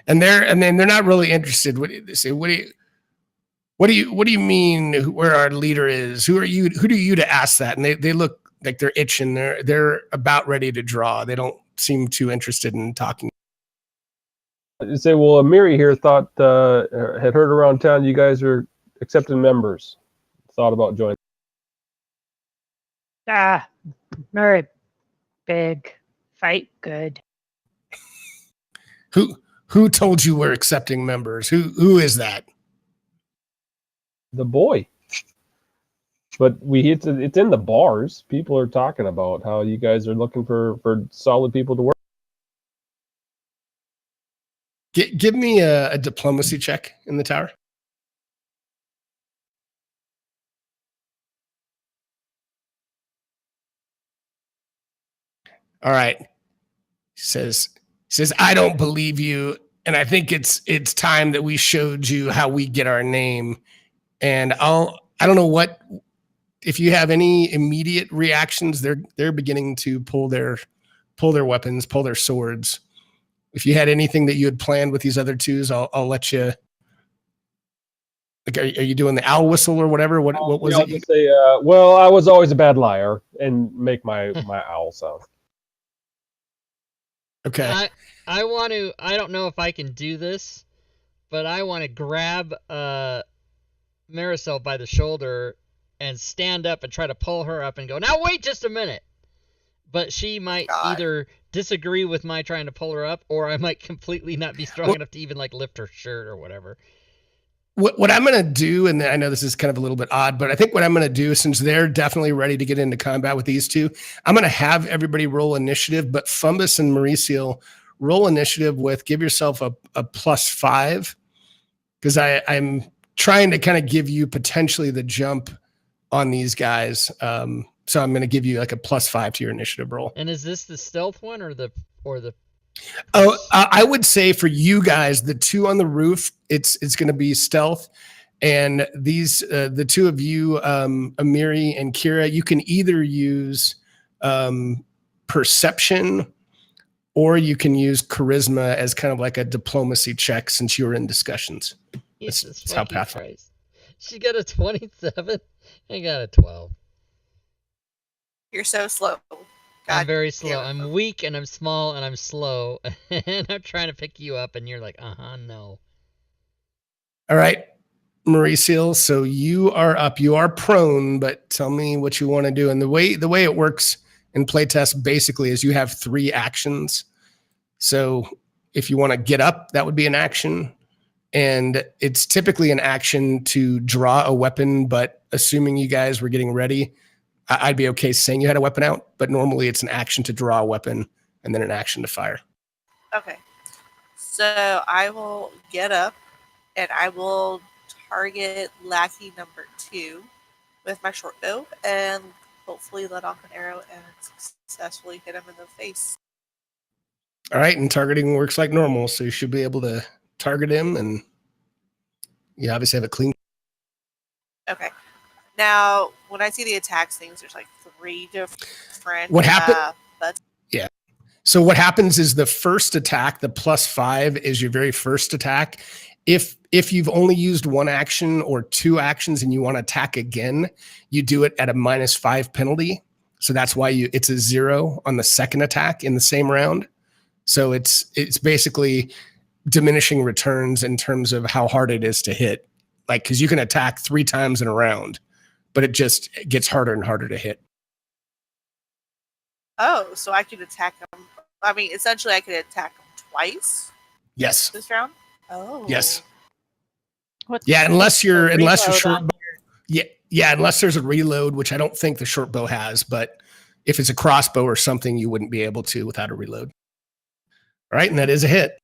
And they're not really interested. What do they say? What do you mean? Where our leader is? Who are you? Who do you to ask that? And they look like they're itching. They're about ready to draw. They don't seem too interested in talking. You say, well, Amiri here had heard around town you guys are accepting members. Thought about joining. Very big. Fight good. Who told you we're accepting members? Who is that? The boy. But it's in the bars. People are talking about how you guys are looking for solid people to work. Give me a diplomacy check in the tower. All right. He says, I don't believe you. And I think it's time that we showed you how we get our name. And I don't know what, if you have any immediate reactions, they're beginning to pull their weapons, pull their swords. If you had anything that you had planned with these other twos, I'll let you. Like, are you doing the owl whistle or whatever? What was I'll it? Just say, well, I was always a bad liar, and make my owl sound. Okay. I want to. I don't know if I can do this, but I want to grab Marisol by the shoulder and stand up and try to pull her up and go, now wait just a minute. But she might either disagree with my trying to pull her up, or I might completely not be strong enough to even like lift her shirt or whatever. What I'm going to do, and I know this is kind of a little bit odd, but I think what I'm going to do, since they're definitely ready to get into combat with these two, I'm going to have everybody roll initiative, but Fumbus and Mauricio roll initiative with, give yourself a +5, because I'm trying to kind of give you potentially the jump on these guys. So I'm going to give you like a +5 to your initiative roll. And is this the stealth one or the? Oh, I would say for you guys, the two on the roof, it's going to be stealth. And these, the two of you, Amiri and Kira, you can either use perception or you can use charisma as kind of like a diplomacy check since you were in discussions. That's how Pathfinder. She got a 27. I got a 12. You're so slow. I'm very slow. I'm weak and I'm small and I'm slow. And I'm trying to pick you up and you're like, no. All right, Mauricio. So you are up. You are prone, but tell me what you want to do. And the way it works in playtest basically is you have 3 actions. So if you want to get up, that would be an action. And it's typically an action to draw a weapon, but assuming you guys were getting ready, I'd be okay saying you had a weapon out, but normally it's an action to draw a weapon and then an action to fire. Okay. So I will get up and I will target lackey number 2 with my short bow and hopefully let off an arrow and successfully hit him in the face. All right, and targeting works like normal, so you should be able to target him, and you obviously have a clean. Okay. Now, when I see the attacks things, there's like 3 different. What happened? Yeah. So what happens is the first attack, the +5, is your very first attack. If you've only used 1 action or 2 actions and you want to attack again, you do it at a -5 penalty. So that's why it's a 0 on the second attack in the same round. So it's basically diminishing returns in terms of how hard it is to hit. Like, because you can attack 3 times in a round, but it just gets harder and harder to hit. Oh, so I could attack him. I mean, essentially, I could attack him twice. Yes. This round. Oh. Yes. Yeah, unless you're short. Yeah, unless there's a reload, which I don't think the short bow has. But if it's a crossbow or something, you wouldn't be able to without a reload. All right, and that is a hit.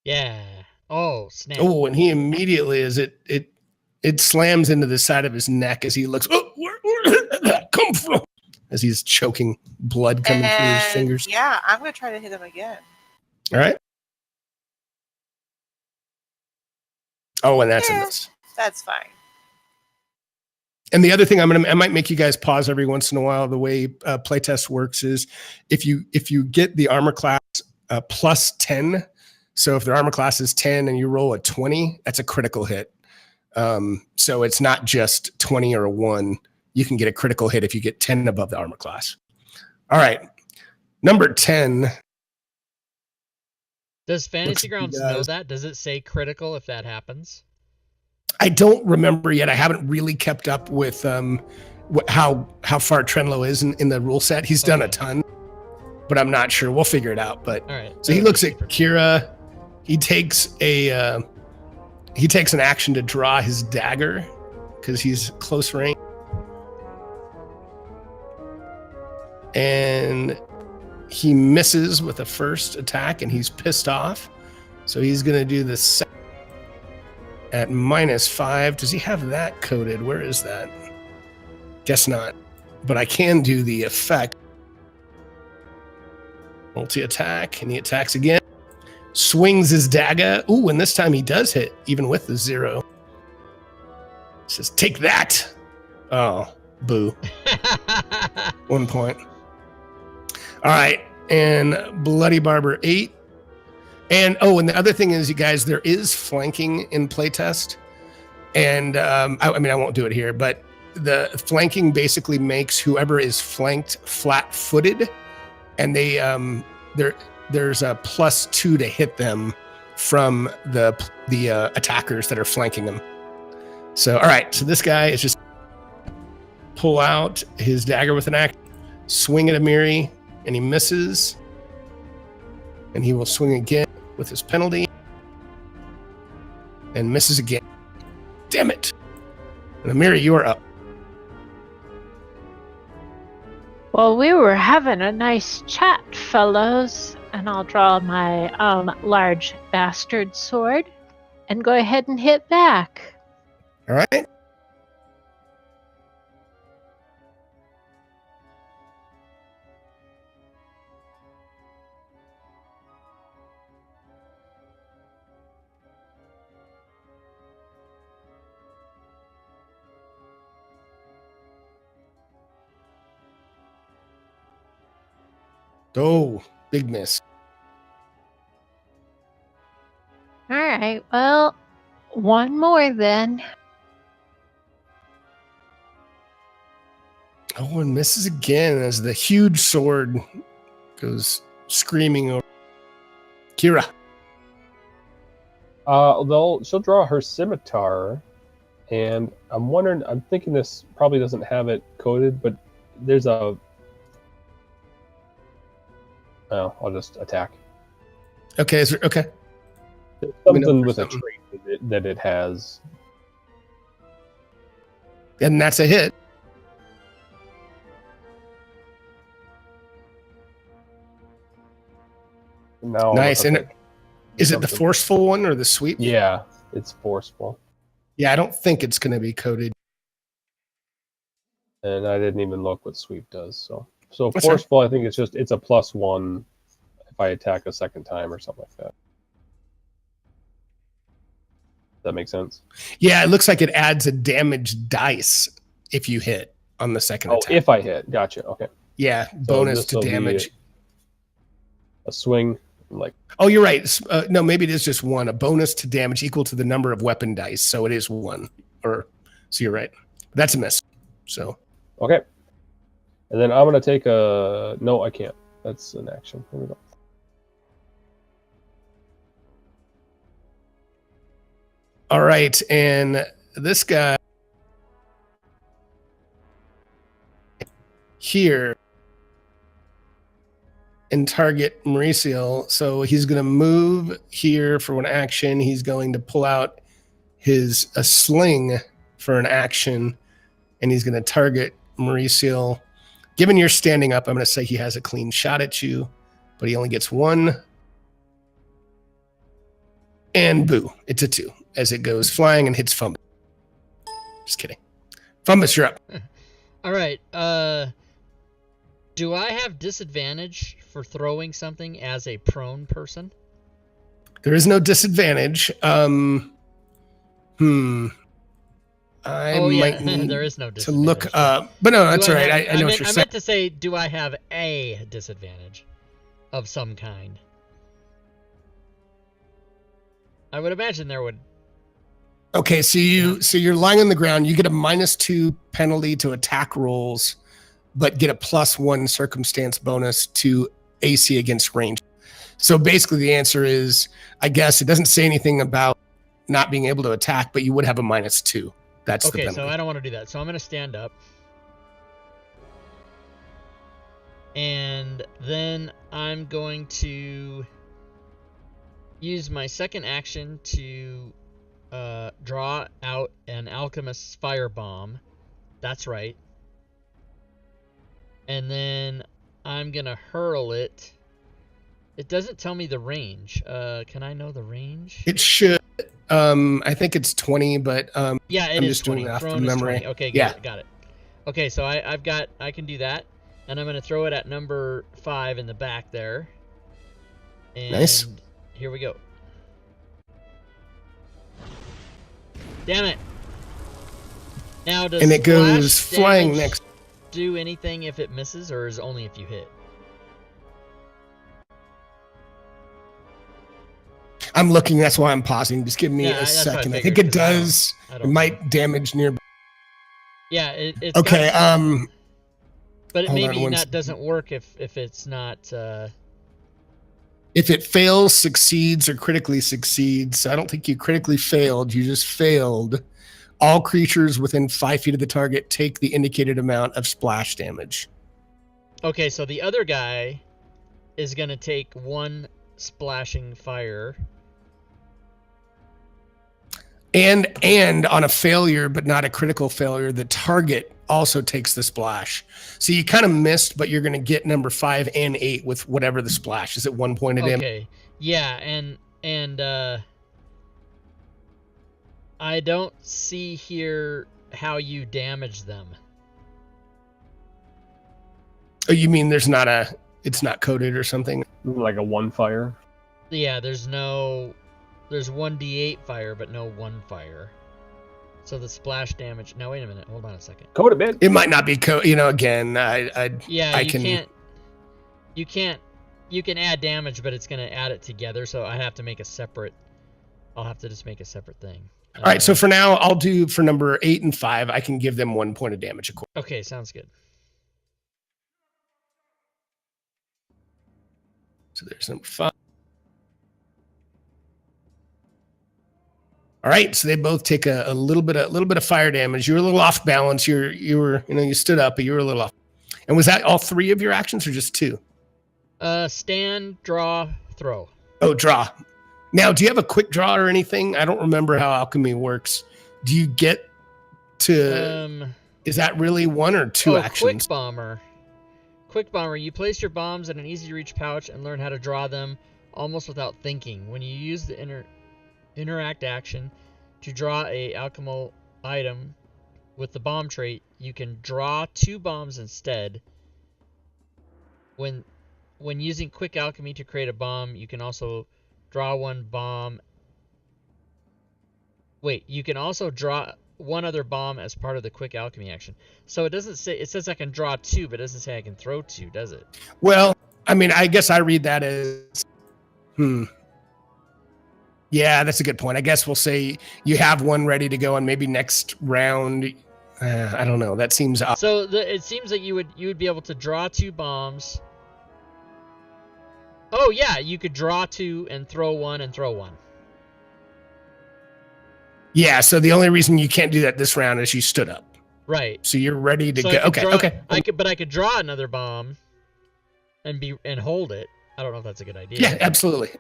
Yeah. Oh, snap. Oh, and he immediately it slams into the side of his neck as he looks. Oh, where did that come from? As he's choking, blood coming through his fingers. Yeah, I'm gonna try to hit him again. All right. Oh, and that's a miss. That's fine. And the other thing I might make you guys pause every once in a while. The way playtest works is if you get the armor class +10. So if their armor class is 10 and you roll a 20, that's a critical hit. So it's not just 20 or a 1. You can get a critical hit if you get 10 above the armor class. All right. Number 10. Does Fantasy Grounds know that? Does it say critical if that happens? I don't remember yet. I haven't really kept up with how far Trenlow is in the rule set. He's done a ton, but I'm not sure. We'll figure it out. But all right. So he looks at Kira. He takes an action to draw his dagger because he's close range. And he misses with the first attack, and he's pissed off. So he's going to do the second at -5. Does he have that coded? Where is that? Guess not. But I can do the effect. Multi-attack, and he attacks again. Swings his dagger. Ooh, and this time he does hit, even with the 0. Says, take that. Oh, boo. 1 point. All right, and Bloody Barber 8. And and the other thing is, you guys, there is flanking in playtest. And I won't do it here, but the flanking basically makes whoever is flanked flat-footed, and they there's a +2 to hit them from the attackers that are flanking them. So, all right, so this guy is just pull out his dagger with an axe, swing at Amiri, and he misses. And he will swing again with his penalty. And misses again. Damn it. And Amiri, you are up. Well, we were having a nice chat, fellows. And I'll draw my large bastard sword and go ahead and hit back. All right. Oh, big miss. All right, well, one more then. Oh, and misses again as the huge sword goes screaming over. Kira. She'll draw her scimitar, and I'm thinking this probably doesn't have it coded, but there's a... Oh, I'll just attack. Okay, okay. There's something with a trait that it has. And that's a hit. Now, nice. Okay. And is it the forceful one or the sweep? Yeah, it's forceful. Yeah, I don't think it's going to be coded. And I didn't even look what sweep does. So That's forceful, I think it's a +1 if I attack a second time or something like that. Does that make sense? Yeah, it looks like it adds a damage dice if you hit on the second attack. If I hit. Gotcha. Okay. Yeah, bonus to damage. A swing, like... Oh, you're right. No, maybe it is just 1. A bonus to damage equal to the number of weapon dice. So it is 1. So you're right. That's a miss. So... Okay. And then I'm going to take a... No, I can't. That's an action. Here we go. All right, and this guy here and target Mauricio. So he's going to move here for an action. He's going to pull out a sling for an action, and he's going to target Mauricio. Given you're standing up, I'm going to say he has a clean shot at you, but he only gets 1. And boo, it's a 2 as it goes flying and hits Fumbus. Just kidding. Fumbus, you're up. All right. Do I have disadvantage for throwing something as a prone person? There is no disadvantage. I might need there is no disadvantage to look up. But no, that's all right. I know what you're saying. I meant to say, do I have a disadvantage of some kind? I would imagine there would. Okay, so you're lying on the ground. You get a -2 penalty to attack rolls, but get a +1 circumstance bonus to AC against range. So basically, the answer is, I guess it doesn't say anything about not being able to attack, but you would have a -2. That's the penalty. So I don't want to do that. So I'm going to stand up. And then I'm going to use my second action to draw out an alchemist's firebomb. That's right. And then I'm gonna hurl it. It doesn't tell me the range. Can I know the range? It should. I think it's 20, but yeah, I'm is just 20. doing it off Thrown the is memory. 20. Okay, Yeah. got it. Okay, so I can do that, and I'm gonna throw it at number 5 in the back there. And Nice. here we go. Damn it! Now does And it goes splash flying damage next. do anything if it misses, or is it only if you hit? I'm looking. That's why I'm pausing. Just give me Yeah, a that's what I second. I figured, think it 'cause I don't- does. I It don't know. might damage nearby. Yeah, it's Okay. got, but it hold on maybe one not second. doesn't work if it's not. If it fails, succeeds, or critically succeeds, I don't think you critically failed. You just failed. All creatures within 5 feet of the target take the indicated amount of splash damage. Okay, so the other guy is gonna take 1 splashing fire. And on a failure, but not a critical failure, the target also takes the splash. So you kind of missed, but you're going to get number 5 and 8 with whatever the splash is at 1 point of damage. Okay, yeah, and I don't see here how you damage them. Oh, you mean it's not coded or something? Like a 1 fire. Yeah, there's 1d8 fire, but no 1 fire. So the splash damage. Now wait a minute. Hold on a second. Code a bit. It might not be code. Again, Yeah, I you can. can't. You can add damage, but it's gonna add it together. So I have to make a separate. I'll have to just make a separate thing. All right. So for now, I'll do for number 8 and 5. I can give them 1 point of damage. Okay, sounds good. So there's number 5. All right, so they both take a little bit of fire damage. You were a little off balance. You stood up, but you were a little off. And was that all 3 of your actions or just 2? Stand, draw, throw. Oh, draw. Now, do you have a quick draw or anything? I don't remember how alchemy works. Do you get to? Is that really 1 or 2 actions? Quick bomber. Quick bomber. You place your bombs in an easy-to-reach pouch and learn how to draw them almost without thinking. When you use the interact action to draw a alchemical item with the bomb trait, you can draw 2 bombs instead. When using quick alchemy to create a bomb, you can also draw 1 bomb. Wait, you can also draw 1 other bomb as part of the quick alchemy action. So it doesn't say, it says I can draw 2, but it doesn't say I can throw 2, does it? Well, I mean, I guess I read that as Yeah, that's a good point. I guess we'll say you have 1 ready to go, and maybe next round. I don't know. That seems odd. So it seems that you would be able to draw 2 bombs. Oh yeah, you could draw 2 and throw 1 and throw 1. Yeah. So the only reason you can't do that this round is you stood up. Right. So you're ready to So go. I Okay. But I could draw another bomb and hold it. I don't know if that's a good idea. Yeah, absolutely.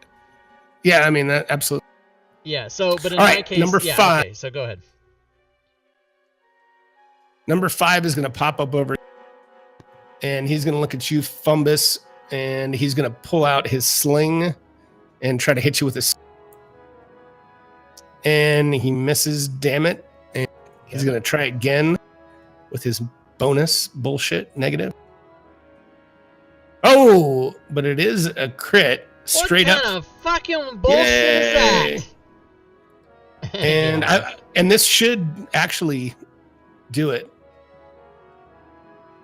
Yeah, I mean that absolutely. Yeah. So, but in All my right, case, number 5. Okay, so go ahead. Number 5 is going to pop up over, and he's going to look at you, Fumbus, and he's going to pull out his sling and try to hit you with his. And he misses. Damn it! And he's going to try again with his bonus bullshit negative. Oh, but it is a crit. Straight what up. kind of fucking bullshit Yay. is that? And and this should actually do it.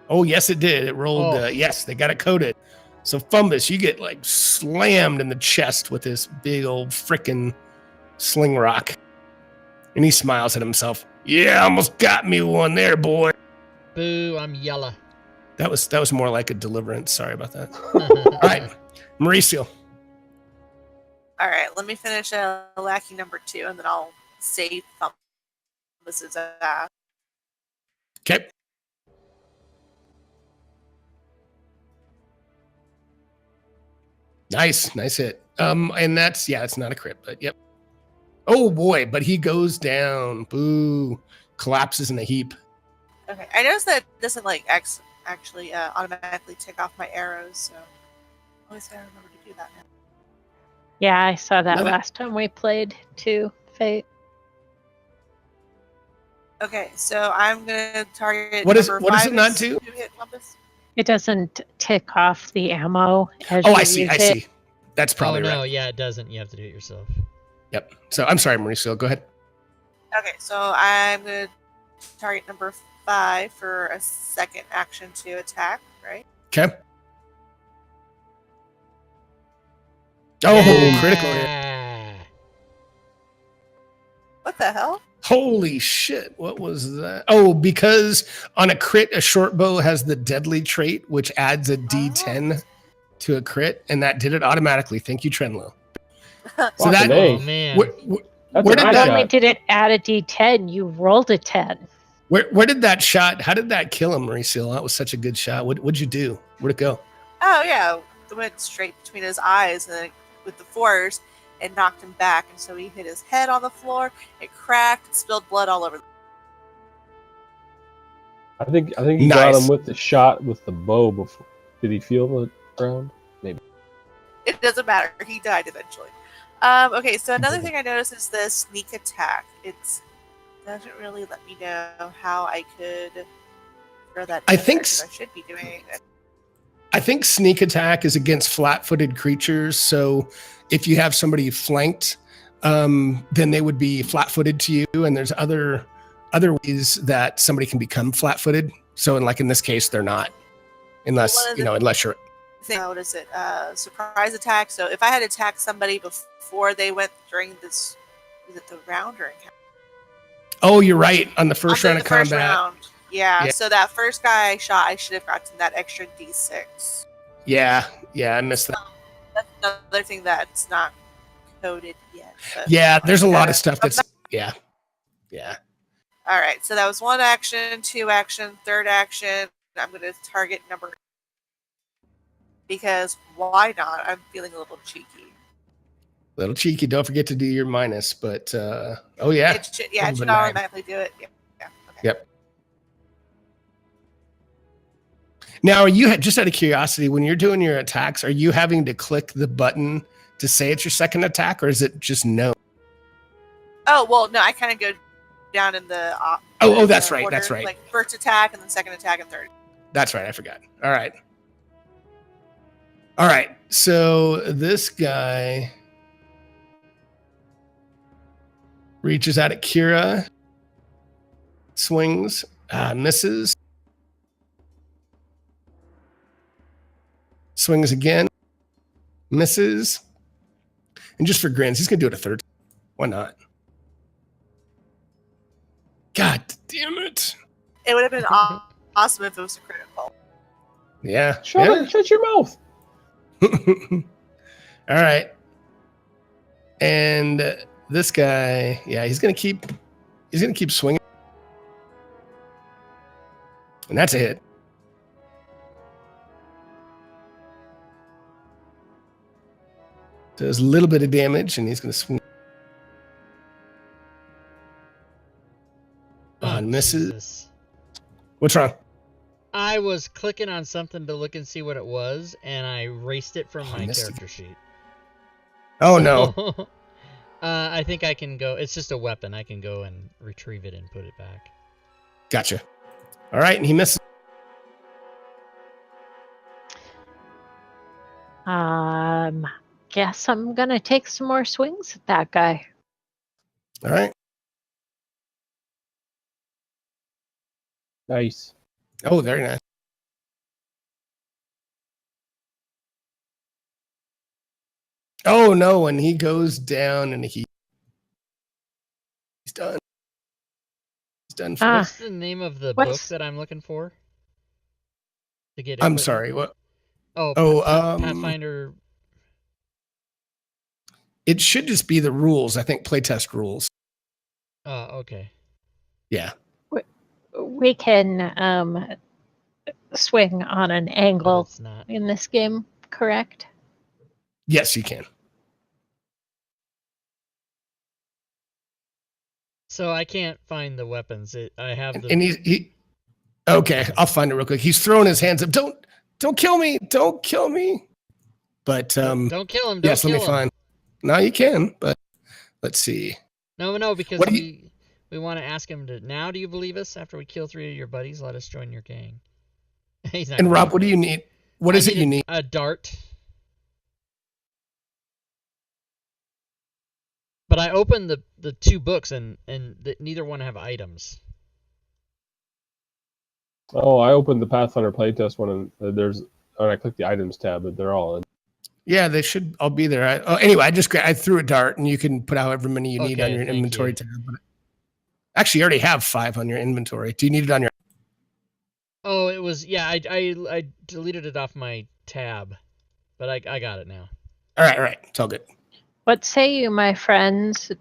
Oh, yes, it did. It rolled. Oh. Yes, they got it coded. So Fumbus, you get like slammed in the chest with this big old frickin' sling rock. And he smiles at himself. Yeah, almost got me one there, boy. Boo, I'm yellow. That was more like a deliverance. Sorry about that. All right, Mauricio. All right, let me finish lackey number 2, and then I'll save Fumbus's ass. Okay. Nice hit. And that's it's not a crit, but yep. Oh boy, but he goes down. Boo. Collapses in a heap. Okay, I noticed that it doesn't like actually automatically tick off my arrows, so always gotta remember to do that now. Yeah, I saw that Another- last time we played too, Fate. Okay, so I'm gonna target What is number what does 5 it not is do? who hit Columbus. It doesn't tick off the ammo as Oh, you I see. use I it. see. That's probably oh no, right. yeah, it doesn't. You have to do it yourself. Yep. So I'm sorry, Mauricio. Go ahead. Okay, so I'm gonna target number 5 for a second action to attack, right? Okay. Oh, critical hit. Yeah. What the hell? Holy shit. What was that? Oh, because on a crit, a short bow has the deadly trait, which adds a D10 to a crit, and that did it automatically. Thank you, Trenlo. So Fucking that A. Oh man. That's where a did Not good that only shot. did it add a D10, you rolled a 10. where did that shot? How did that kill him, Mauricio? That was such a good shot. What'd you do? Where'd it go? Oh yeah, it went straight between his eyes and with the force and knocked him back, and so he hit his head on the floor. It cracked, and spilled blood all over. I think he got Nice. him with the shot with the bow before. Did he feel the ground? It doesn't matter. He died eventually. Okay, so another thing I noticed is the sneak attack. It doesn't really let me know how I could throw that. I in think there, 'cause I should be doing it. I think sneak attack is against flat-footed creatures. So if you have somebody flanked, then they would be flat-footed to you. And there's other ways that somebody can become flat-footed. So in this case, they're not, unless One of the unless you're. What is it? Surprise attack. So if I had attacked somebody before they went during this, is it the round or encounter? Oh, you're right. On the first On round the of first combat. round. Yeah, Yeah. so that first guy I shot, I should have gotten that extra D6. Yeah, I missed that. That's another thing that's not coded yet. But Yeah, there's a lot gotta- of stuff that's yeah. All right, so that was 1 action, 2 action, 3rd action. I'm going to target number, because why not? I'm feeling a little cheeky. Little cheeky. Don't forget to do your minus. But oh yeah, It should Number 9. automatically do it. Yeah. Okay. Yep. Now, you just out of curiosity, when you're doing your attacks, are you having to click the button to say it's your second attack, or is it just no? Oh well, no, I kind of go down in the. Oh, that's the right. order, That's right. Like first attack, and then second attack, and third. That's right. I forgot. All right. All right. So this guy reaches out at Kira, swings, misses, swings again, misses, and just for grins, he's gonna do it a third. Why not? God damn it! It would have been awesome if it was a critical. Yeah. Shut your mouth. All right. And this guy, yeah, he's gonna keep swinging, and that's a hit. Does a little bit of damage, and he's gonna swing. Misses. Jesus. What's wrong? I was clicking on something to look and see what it was, and I erased it from my missed character sheet. Oh no! I think I can go. It's just a weapon. I can go and retrieve it and put it back. Gotcha. All right, and he misses. Guess I'm gonna take some more swings at that guy. All right. Nice. Oh, very nice. Oh no! And he goes down, and he's done. He's done for. What's the name of the book What's- that I'm looking for? To get. I'm equipment? sorry. What? Oh, Pathfinder. It should just be the rules. I think playtest rules. Okay. Yeah. We can swing on an But angle it's not. in this game, correct? Yes, you can. So I can't find the weapons. I have the. And he okay, I'll find it real quick. He's throwing his hands up. Don't kill me. Don't kill me. But Don't kill him. Don't yes, kill let me him. find. No, you can, but let's see. No, because What do we want to ask him to. Now, do you believe us? After we kill 3 of your buddies, let us join your gang. He's not. And gonna Rob, believe what do us. you need? What is it you need? A dart. But I opened the 2 books and neither one have items. Oh, I opened the Pathfinder playtest one, and I clicked the items tab, but they're all in. Yeah, they should all be there. Anyway, I threw a dart, and you can put however many you need Okay, on your thank inventory you. tab. But actually, you already have 5 on your inventory. Do you need it on your? Oh, it was I deleted it off my tab, but I got it now. All right, it's all good. What say you, my friends?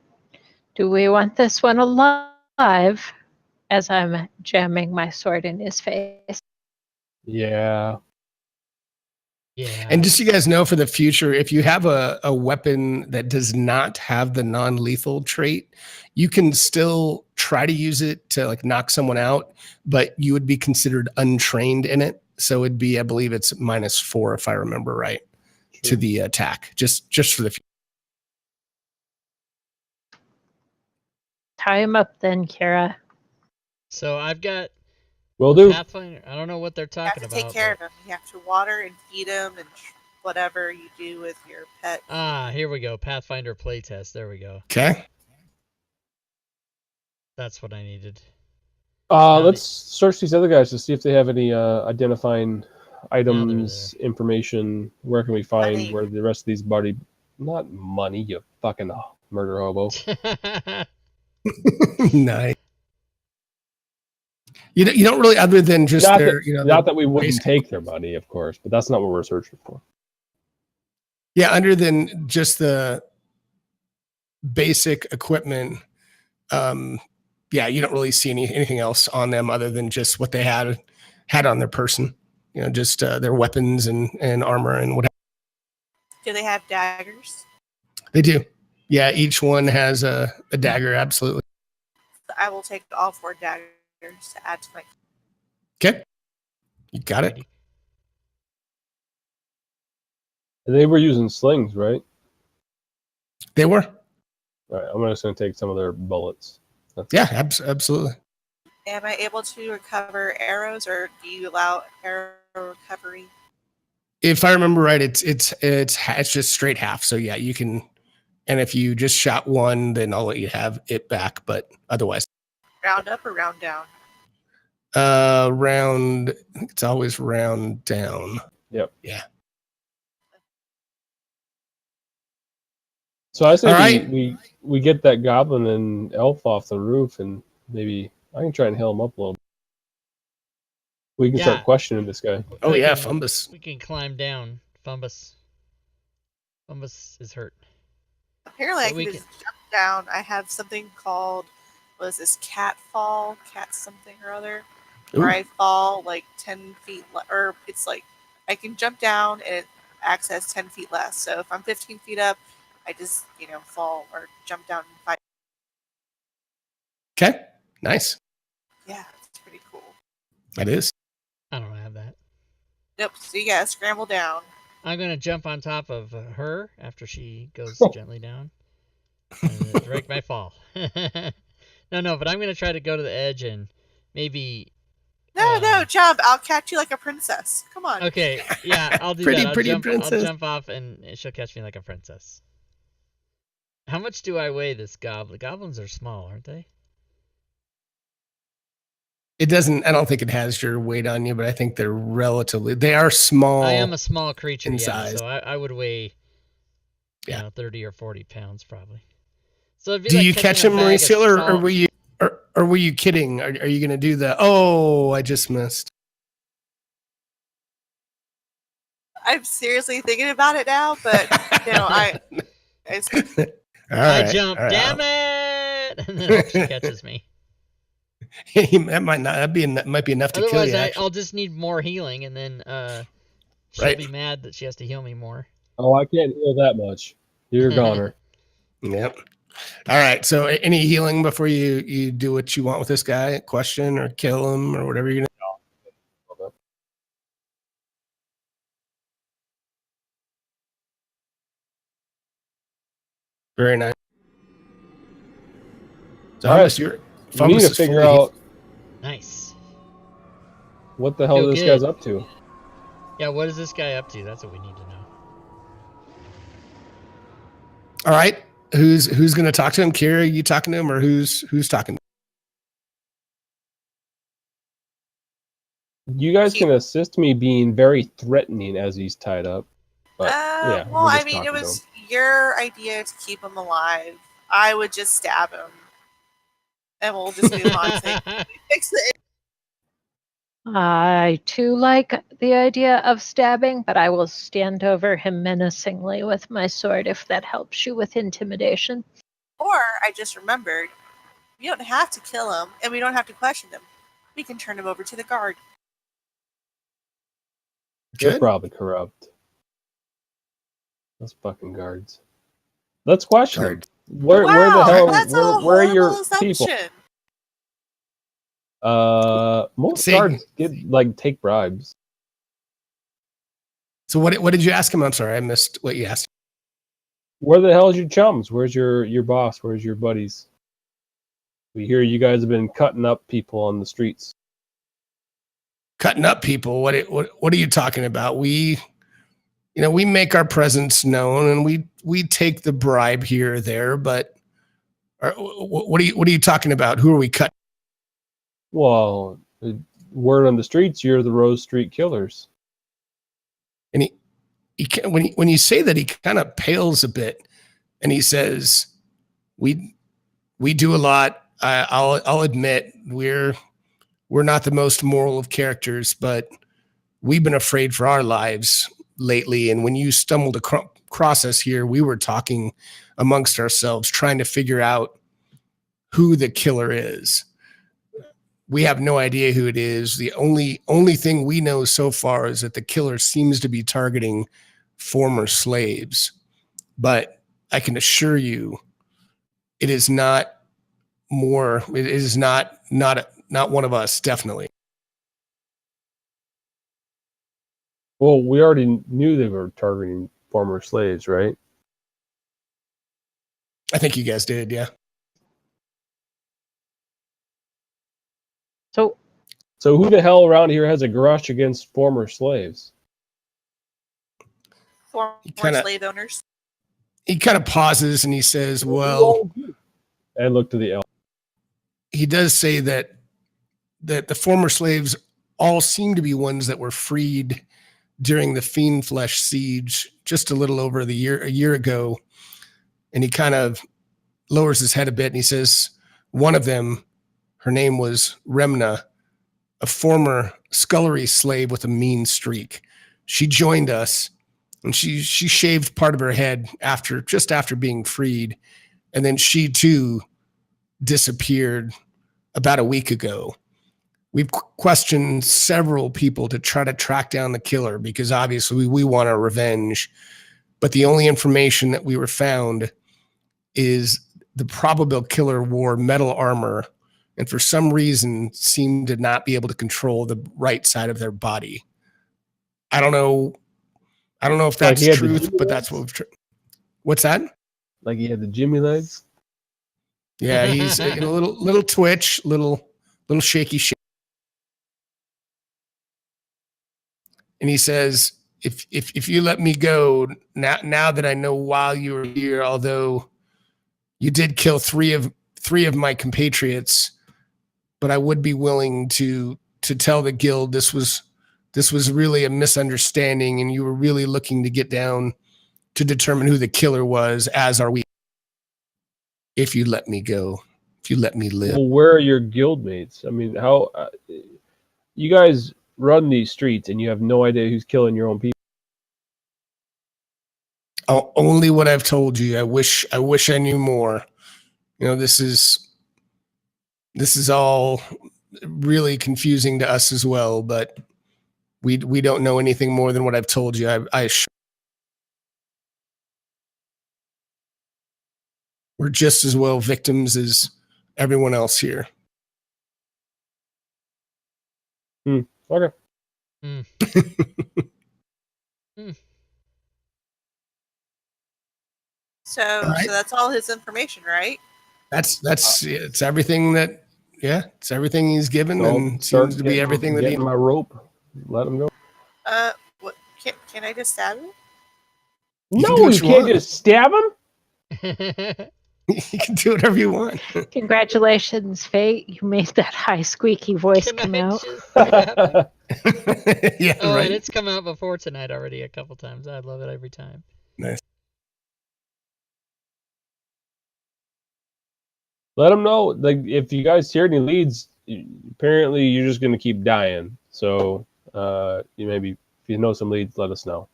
Do we want this one alive? As I'm jamming my sword in his face. Yeah. Yeah. And just so you guys know for the future, if you have a weapon that does not have the non-lethal trait, you can still try to use it to like knock someone out, but you would be considered untrained in it. So it'd be, I believe it's -4 if I remember right, to the attack. Just for the future. Tie him up then, Kira. So I've got Will do. Pathfinder. I don't know what they're You have talking to about. take care of them. You have to water and feed them and whatever you do with your pet. Here we go. Pathfinder playtest. There we go. Okay. That's what I needed. Let's search these other guys to see if they have any identifying items, information. Where can we find Money. where the rest of these body? Not money, you fucking murder hobo. Nice. You don't really, other than just Not their, that, not that we wouldn't take their money, of course, but that's not what we're searching for. Yeah, other than just the basic equipment, yeah, you don't really see anything else on them other than just what they had on their person. You know, just their weapons and armor and whatever. Do they have daggers? They do. Yeah, each one has a dagger. Absolutely. I will take all 4 daggers to add to my. Okay, you got it. They were using slings, right? They were. All right, I'm just going to take some of their bullets. Yeah, absolutely. Am I able to recover arrows, or do you allow arrow recovery? If I remember right, it's just straight half. So yeah, you can. And if you just shot one, then I'll let you have it back. But otherwise, Round up or round down? Round. I think it's always round down. Yep. Yeah. So I say right. we get that goblin and elf off the roof, and maybe I can try and heal him up a little bit. We can start questioning this guy. Oh yeah, Fumbus. We can climb down. Fumbus is hurt. Apparently, I can just jump down. I have something called, what is this, cat something or other, where I fall like 10 feet, or it's like I can jump down and it access 10 feet less. So if I'm 15 feet up, I just, fall or jump down 5. Okay, nice. Yeah, it's pretty cool. That is. I don't have that. Nope, so you gotta scramble down. I'm going to jump on top of her after she goes gently down. And direct my fall. No, but I'm going to try to go to the edge and maybe... No, jump. I'll catch you like a princess. Come on. Okay, yeah, I'll do pretty, that. Princess. I'll jump off and she'll catch me like a princess. How much do I weigh this goblin? Goblins are small, aren't they? It doesn't. I don't think it has your weight on you, but I think they are small. I am a small creature, in yeah, size. so I would weigh 30 or 40 pounds probably. So it'd be do you catch him, Mauricio, or were you kidding? Are you going to do the? Oh, I just missed. I'm seriously thinking about it now, but I jump. Damn it! And then she catches me. That might be enough to kill you. Otherwise, I'll just need more healing, and then she'll be mad that she has to heal me more. Oh, I can't heal that much. You're a goner. Yep. All right. So any healing before you do what you want with this guy? Question or kill him or whatever you're gonna. Very nice. So All right. We need to is figure fully out Nice. what the hell Feel this good. guy's up to. Yeah, what is this guy up to? That's what we need to know. All right. Who's going to talk to him? Kira, you talking to him, or who's talking? You guys can assist me being very threatening as he's tied up. But yeah, well, we're I just mean, it talking to was him. your idea to keep him alive. I would just stab him, and we'll just move on. Fix it. I too like the idea of stabbing, but I will stand over him menacingly with my sword if that helps you with intimidation. Or I just remembered, we don't have to kill him, and we don't have to question him. We can turn him over to the guard. They're probably corrupt. Those fucking guards. Let's question them. Where the hell? That's where are your assumption. people? Most guards take bribes. So what did you ask him? I'm sorry, I missed what you asked. Where the hell is your chums? Where's your boss? Where's your buddies? We hear you guys have been cutting up people on the streets. Cutting up people? What are you talking about? We make our presence known, and we take the bribe here or there. But what are you talking about? Who are we cutting? Well, word on the streets, you're the Rose Street Killers. And when you say that, he kind of pales a bit, and he says, "We do a lot. I'll admit we're not the most moral of characters, but we've been afraid for our lives lately. And when you stumbled across us here, we were talking amongst ourselves, trying to figure out who the killer is. We have no idea who it is. The only thing we know so far is that the killer seems to be targeting former slaves. But I can assure you, it is not more. It is not one of us. Definitely." Well, we already knew they were targeting former slaves, right? I think you guys did, yeah. So who the hell around here has a grudge against former slaves? Former slave owners. He kind of pauses and he says, "Well," and look to the elf. He does say that the former slaves all seem to be ones that were freed during the Fiend Flesh siege just a little over a year ago. And he kind of lowers his head a bit and he says, one of them, her name was Remna, a former scullery slave with a mean streak. She joined us and she shaved part of her head after being freed. And then she too disappeared about a week ago. We've questioned several people to try to track down the killer because obviously we want our revenge. But the only information that we were found is the probable killer wore metal armor and for some reason seemed to not be able to control the right side of their body. I don't know if that's truth, but that's what we've What's that? Like he had the Jimmy legs? Yeah, he's a little twitch, little shaky shake. And he says, if you let me go now that I know while you were here, although you did kill three of my compatriots, but I would be willing to tell the guild this was really a misunderstanding and you were really looking to get down to determine who the killer was, as are we. If you let me go, if you let me live. Well, where are your guildmates? I mean, how you guys run these streets and you have no idea who's killing your own people? Oh, only what I've told you. I wish I knew more. This is all really confusing to us as well, but we don't know anything more than what I've told you. I assure we're just as well victims as everyone else here. Okay. Mm. Mm. So, All right. so that's all his information, right? It's everything that, it's everything he's given, So and seems to be everything that he. getting my rope. Let him go. What? Can I just stab him? You can do No, what you you can't want. just stab him. You can do whatever you want. Congratulations, Fate. You made that high squeaky voice Can come I out. just stab him? Yeah, Oh, right. and it's come out before tonight already a couple times. I love it every time. Nice. Let him know. Like, if you guys hear any leads, apparently you're just going to keep dying. So, you maybe if you know some leads, let us know.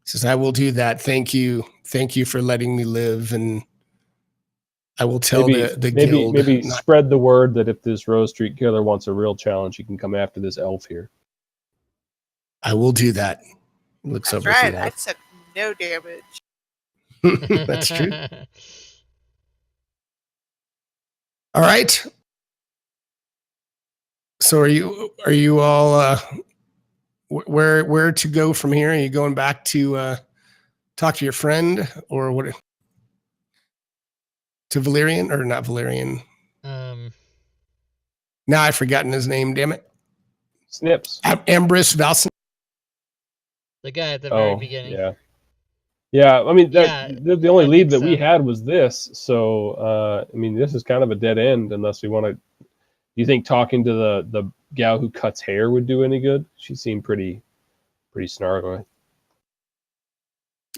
Says, I will do that. Thank you for letting me live, and I will tell the guild. Maybe spread the word that if this Rose Street killer wants a real challenge, he can come after this elf here. I will do that. Looks That's over at right. the I elf. took no damage. That's true. All right. So are you all where to go from here? Are you going back to talk to your friend, or what? To Valerian, or not Valerian? Now I've forgotten his name. Damn it. Snips. Ambrose Valson. The guy at the very beginning. Yeah. Yeah, I mean, the only lead that we so. had was this. So, I mean, this is kind of a dead end unless we want to. Do you think talking to the gal who cuts hair would do any good? She seemed pretty snarly.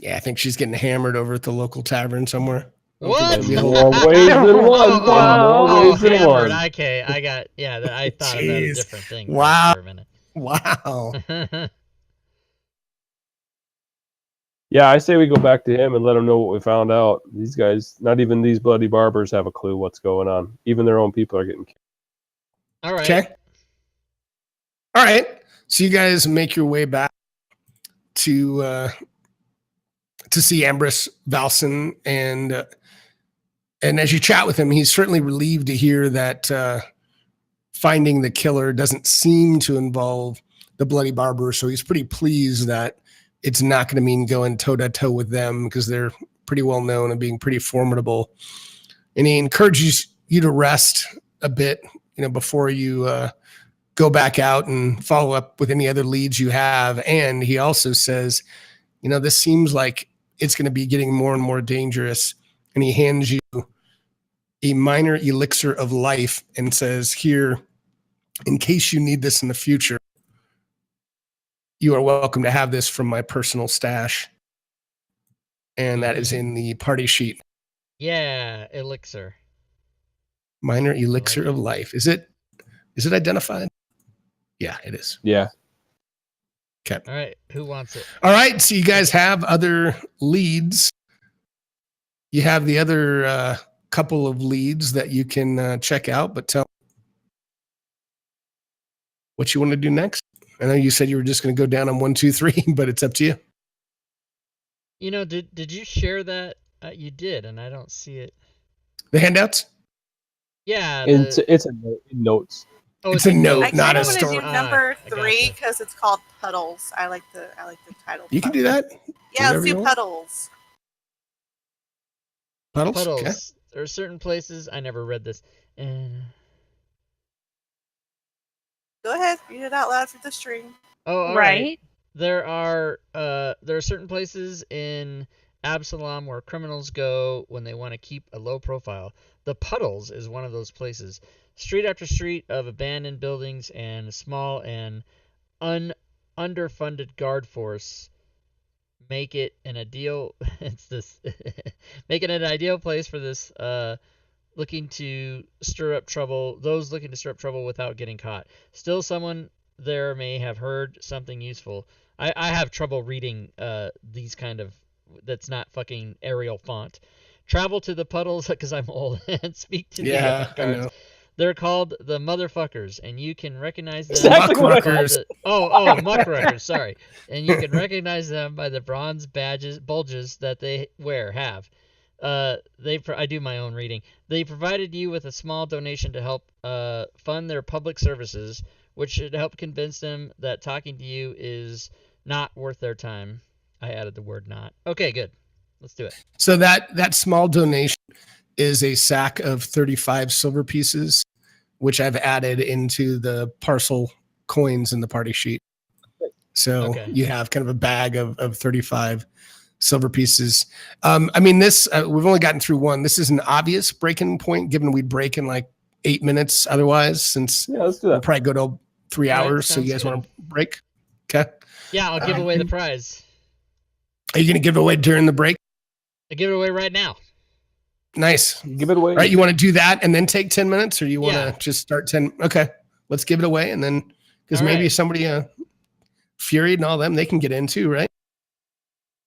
Yeah, I think she's getting hammered over at the local tavern somewhere. What? In more ways than one. In more ways than hammered. one. Okay, I got. Yeah, I thought about a different thing. Wow. For a minute. Wow. Yeah, I say we go back to him and let him know what we found out. These guys, not even these bloody barbers, have a clue what's going on. Even their own people are getting killed. All right. Okay. All right. So you guys make your way back to see Ambrose Valson, and as you chat with him, he's certainly relieved to hear that finding the killer doesn't seem to involve the bloody barber. So he's pretty pleased that it's not going to mean going toe to toe with them, because they're pretty well known and being pretty formidable. And he encourages you to rest a bit, before you go back out and follow up with any other leads you have. And he also says, this seems like it's going to be getting more and more dangerous. And he hands you a minor elixir of life and says, here, in case you need this in the future, you are welcome to have this from my personal stash. And that is in the party sheet. Yeah, elixir. Minor elixir of life. Is it identified? Yeah, it is. Yeah. Okay. All right. Who wants it? All right. So you guys have other leads. You have the other couple of leads that you can check out, but tell what you want to do next. I know you said you were just going to go down on 1, 2, 3, but it's up to you. Did you share that? You did, and I don't see it. The handouts? Yeah. It's a note in notes. Oh, it's a note, I not a want to story. do number 3 because it's called Puddles. I like the title. You can do that. Yeah, let's do Puddles. Puddles. Okay. There are certain places. I never read this. Go ahead, read it out loud for the stream. Oh, all right. There are certain places in Absalom where criminals go when they want to keep a low profile. The Puddles is one of those places. Street after street of abandoned buildings and small and underfunded guard force make it an ideal. Make it an ideal place for this looking to stir up trouble. Those looking to stir up trouble without getting caught. Still, someone there may have heard something useful. I have trouble reading these kind of. That's not fucking Arial font. Travel to the Puddles because I'm old and speak to the guards. They're called the Motherfuckers, and you can recognize them Exactly what I by Muckruckers. the Muckruckers. Sorry, and you can recognize them by the bronze bulges that they have. I do my own reading. They provided you with a small donation to help fund their public services, which should help convince them that talking to you is not worth their time. I added the word "not." Okay, good. Let's do it. So that small donation is a sack of 35 silver pieces, which I've added into the parcel coins in the party sheet. So Okay. you have kind of a bag of 35 silver pieces. I mean, this we've only gotten through one. This is an obvious break-in point, given we'd break in like 8 minutes otherwise, since let's do we'll that. probably go to 3 All right, hours. So you guys sounds want to break? Okay. Yeah, I'll give away the prize. Are you going to give it away during the break? I give it away right now. Nice. Give it away. All right, you want to do that and then take 10 minutes, or you want to Yeah. just start 10? Okay, let's give it away, and then because All maybe right. somebody, Fury and all them, they can get in too, right?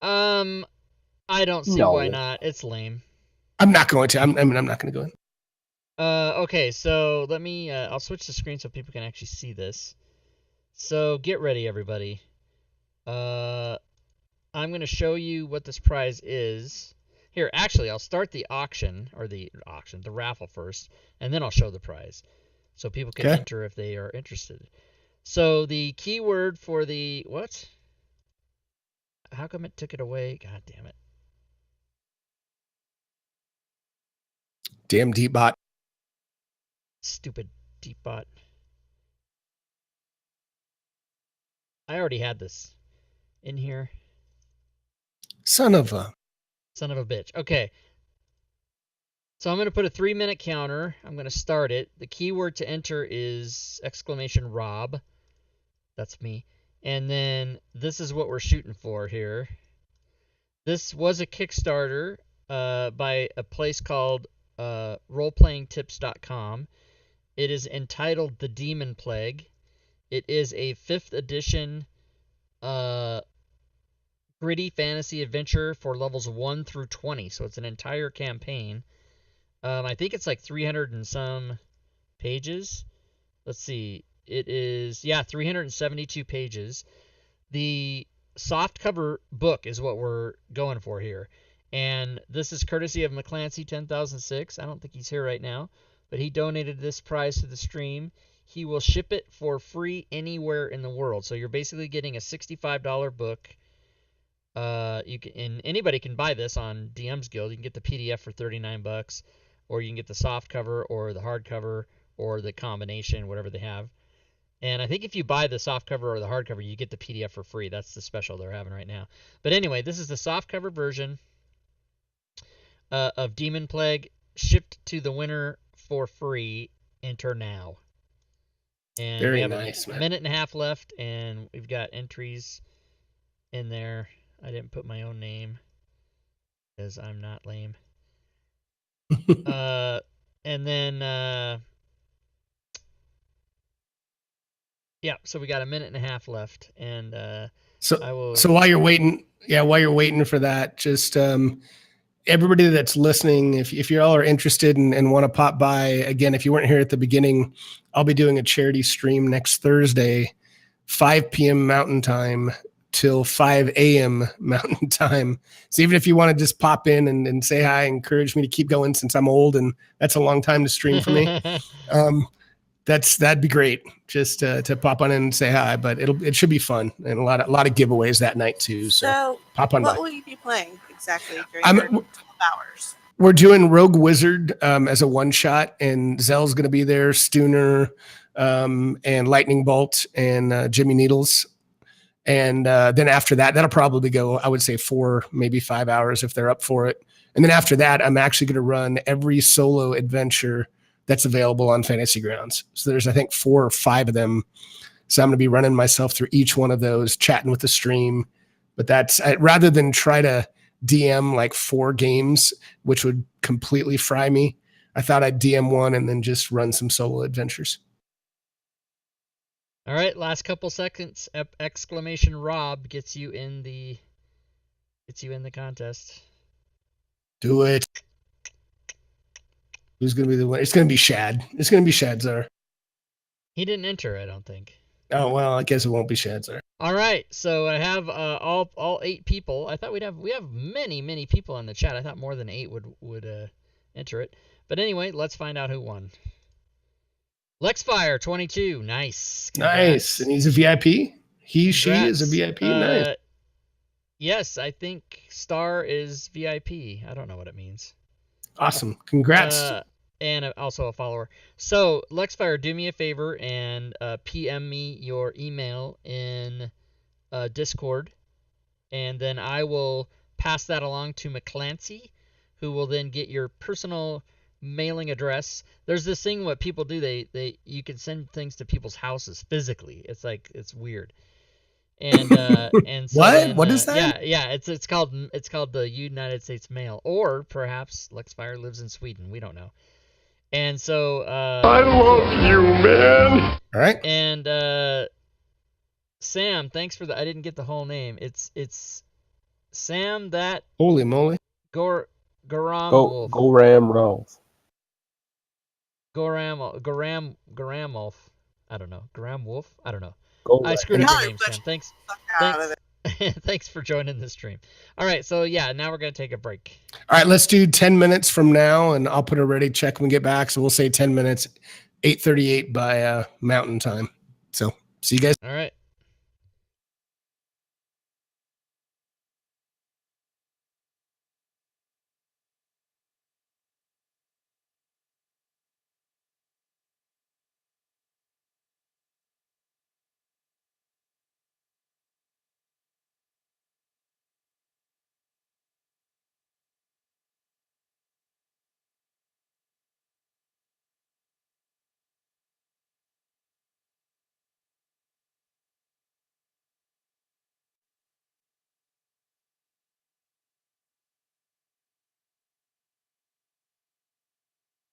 I don't see No. why not. It's lame. I'm not going to. I'm not going to go in. Okay, so let me. I'll switch the screen so people can actually see this. So get ready, everybody. I'm going to show you what this prize is. Here, actually, I'll start the the raffle first, and then I'll show the prize, so people can Okay. enter if they are interested. So the keyword for the what? How come it took it away? God damn it! Damn deep bot. Stupid deep bot. I already had this in here. Son of a. Son of a bitch. Okay. So I'm going to put a 3-minute counter. I'm going to start it. The keyword to enter is !Rob. That's me. And then this is what we're shooting for here. This was a Kickstarter by a place called roleplayingtips.com. It is entitled The Demon Plague. It is a 5th edition gritty fantasy adventure for levels 1 through 20. So it's an entire campaign. I think it's like 300 and some pages. Let's see. It is, 372 pages. The softcover book is what we're going for here. And this is courtesy of McClancy 10006. I don't think he's here right now, but he donated this prize to the stream. He will ship it for free anywhere in the world. So you're basically getting a $65 book. Anybody can buy this on DM's Guild. You can get the PDF for $39, or you can get the soft cover or the hardcover or the combination, whatever they have. And I think if you buy the soft cover or the hardcover, you get the PDF for free. That's the special they're having right now. But anyway, this is the soft cover version of Demon Plague, shipped to the winner for free. Enter now. And Very we have nice, a man. minute and a half left, and we've got entries in there. I didn't put my own name because I'm not lame. And then so we got a minute and a half left, and So while you're waiting for that, just everybody that's listening, if you all are interested and want to pop by, again, if you weren't here at the beginning, I'll be doing a charity stream next Thursday, 5 p.m. Mountain Time till 5 a.m. Mountain Time. So even if you want to just pop in and say hi, encourage me to keep going since I'm old and that's a long time to stream for me. That'd be great, just to pop on in and say hi. But it should be fun, and a lot of giveaways that night too. So pop on by. What will you be playing exactly during your 12 hours? We're doing Rogue Wizard as a one shot, and Zell's going to be there, Stooner, and Lightning Bolt, and Jimmy Needles. And then after that, that'll probably go, I would say 4, maybe 5 hours if they're up for it. And then after that, I'm actually going to run every solo adventure that's available on Fantasy Grounds. So there's, I think, 4 or 5 of them. So I'm going to be running myself through each one of those, chatting with the stream. But rather than try to DM like 4 games, which would completely fry me, I thought I'd DM one and then just run some solo adventures. All right, last couple seconds. !Rob gets you in the contest. Do it. Who's going to be the winner? It's going to be Shad. It's going to be Shadzar. He didn't enter, I don't think. Oh, well, I guess it won't be Shadzar. All right, so I have all 8 people. I thought we have many people in the chat. I thought more than 8 would enter it. But anyway, let's find out who won. Lexfire 22, nice. Congrats. Nice, and he's a VIP. She is a VIP. Nice. Yes, I think Star is VIP. I don't know what it means. Awesome. Congrats. And also a follower. So, Lexfire, do me a favor and PM me your email in Discord, and then I will pass that along to McClancy, who will then get your personal mailing address. There's this thing what people do. They you can send things to people's houses physically. It's weird. And and so what? Then, what is that? Yeah. It's called the United States Mail, or perhaps Lexfire lives in Sweden. We don't know. And so I love you, man. All right. And Sam, thanks for I didn't get the whole name. It's Sam that. Holy moly. Goram Go Ram Rolf. Goram Wolf. I don't know. Goram Wolf? I don't know. Go I screwed up No, your name, but Sam. Thanks. Out of it. Thanks for joining the stream. All right, so yeah, now we're going to take a break. All right, let's do 10 minutes from now, and I'll put a ready check when we get back. So we'll say 10 minutes, 8:38 by Mountain Time. So see you guys. All right.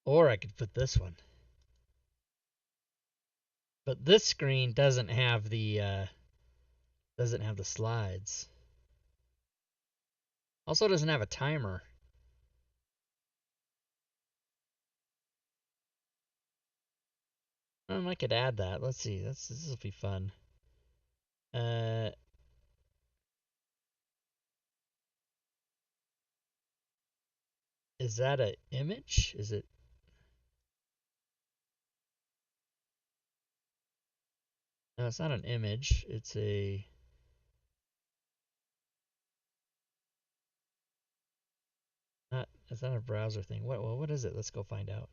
Or I could put this one. But this screen doesn't have the slides. Also doesn't have a timer. I could add that. Let's see. This will be fun. Is that an image? Is it? No, it's not an image. It's a. It's not a browser thing. What is it? Let's go find out.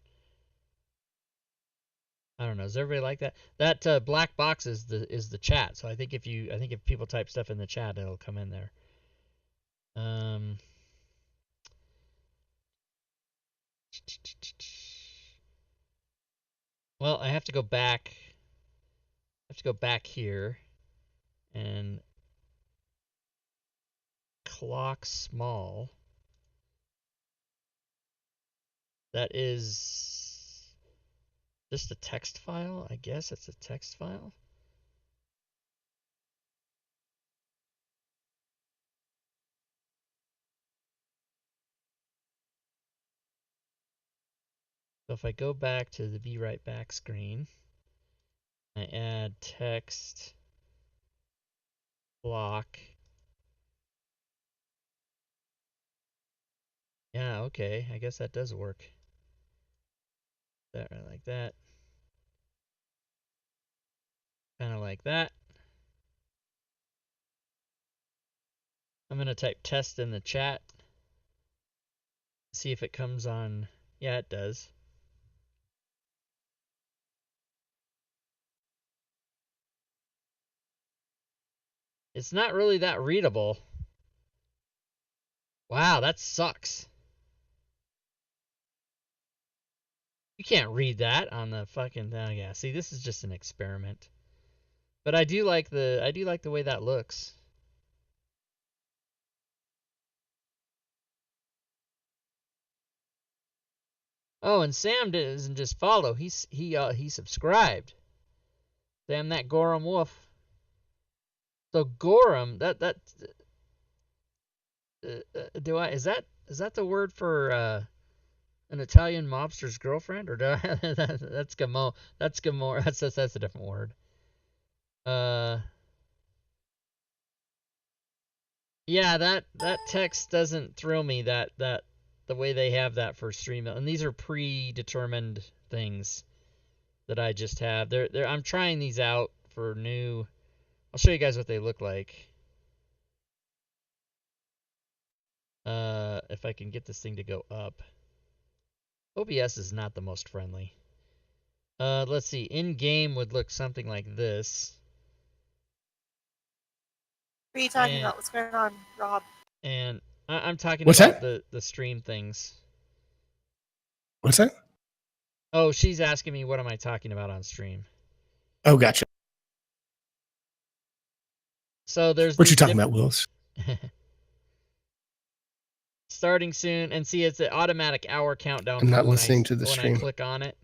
I don't know. Does everybody like that? That black box is the chat. So I think if people type stuff in the chat, it'll come in there. Well, I have to go back. I have to go back here and clock small. That is just a text file. I guess it's a text file. So if I go back to the Be Right Back screen, I add text block. Yeah, okay. I guess that does work. That right like that. Kind of like that. I'm going to type test in the chat. See if it comes on. Yeah, it does. It's not really that readable. Wow, that sucks. You can't read that on the fucking. Oh yeah, see, this is just an experiment. But I do like the way that looks. Oh, and Sam doesn't just follow. He subscribed. Sam, that Gorum Wolf. So Gorum, is that the word for An Italian mobster's girlfriend, or that's Gamo? That's Gamora. That's a different word. Yeah, that text doesn't thrill me. That the way they have that for stream, and these are predetermined things that I just have. I'm trying these out for new. I'll show you guys what they look like. If I can get this thing to go up. OBS is not the most friendly. Let's see. In game would look something like this. What are you talking about? What's going on, Rob? And I'm talking What's about that? the stream things. What's that? Oh, she's asking me what am I talking about on stream. Oh, gotcha. So there's what you talking about, Willis? Starting soon, and see it's an automatic hour countdown. I'm for not when listening to the when stream. I click on it.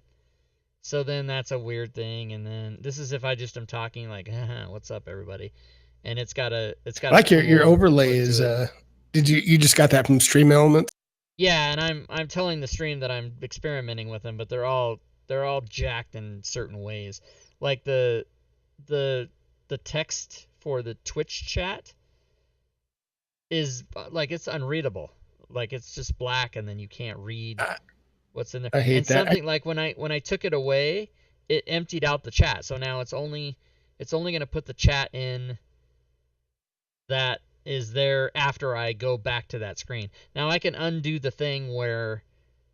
So then that's a weird thing, and then this is if I just am talking like, "What's up, everybody?" And it's got a I like your overlay is. Did you just got that from Stream Elements? Yeah, and I'm telling the stream that I'm experimenting with them, but they're all jacked in certain ways. Like the text for the Twitch chat is like it's unreadable. Like it's just black, and then you can't read what's in there. I hate and that. Something like when I took it away, it emptied out the chat. So now it's only going to put the chat in that is there after I go back to that screen. Now I can undo the thing where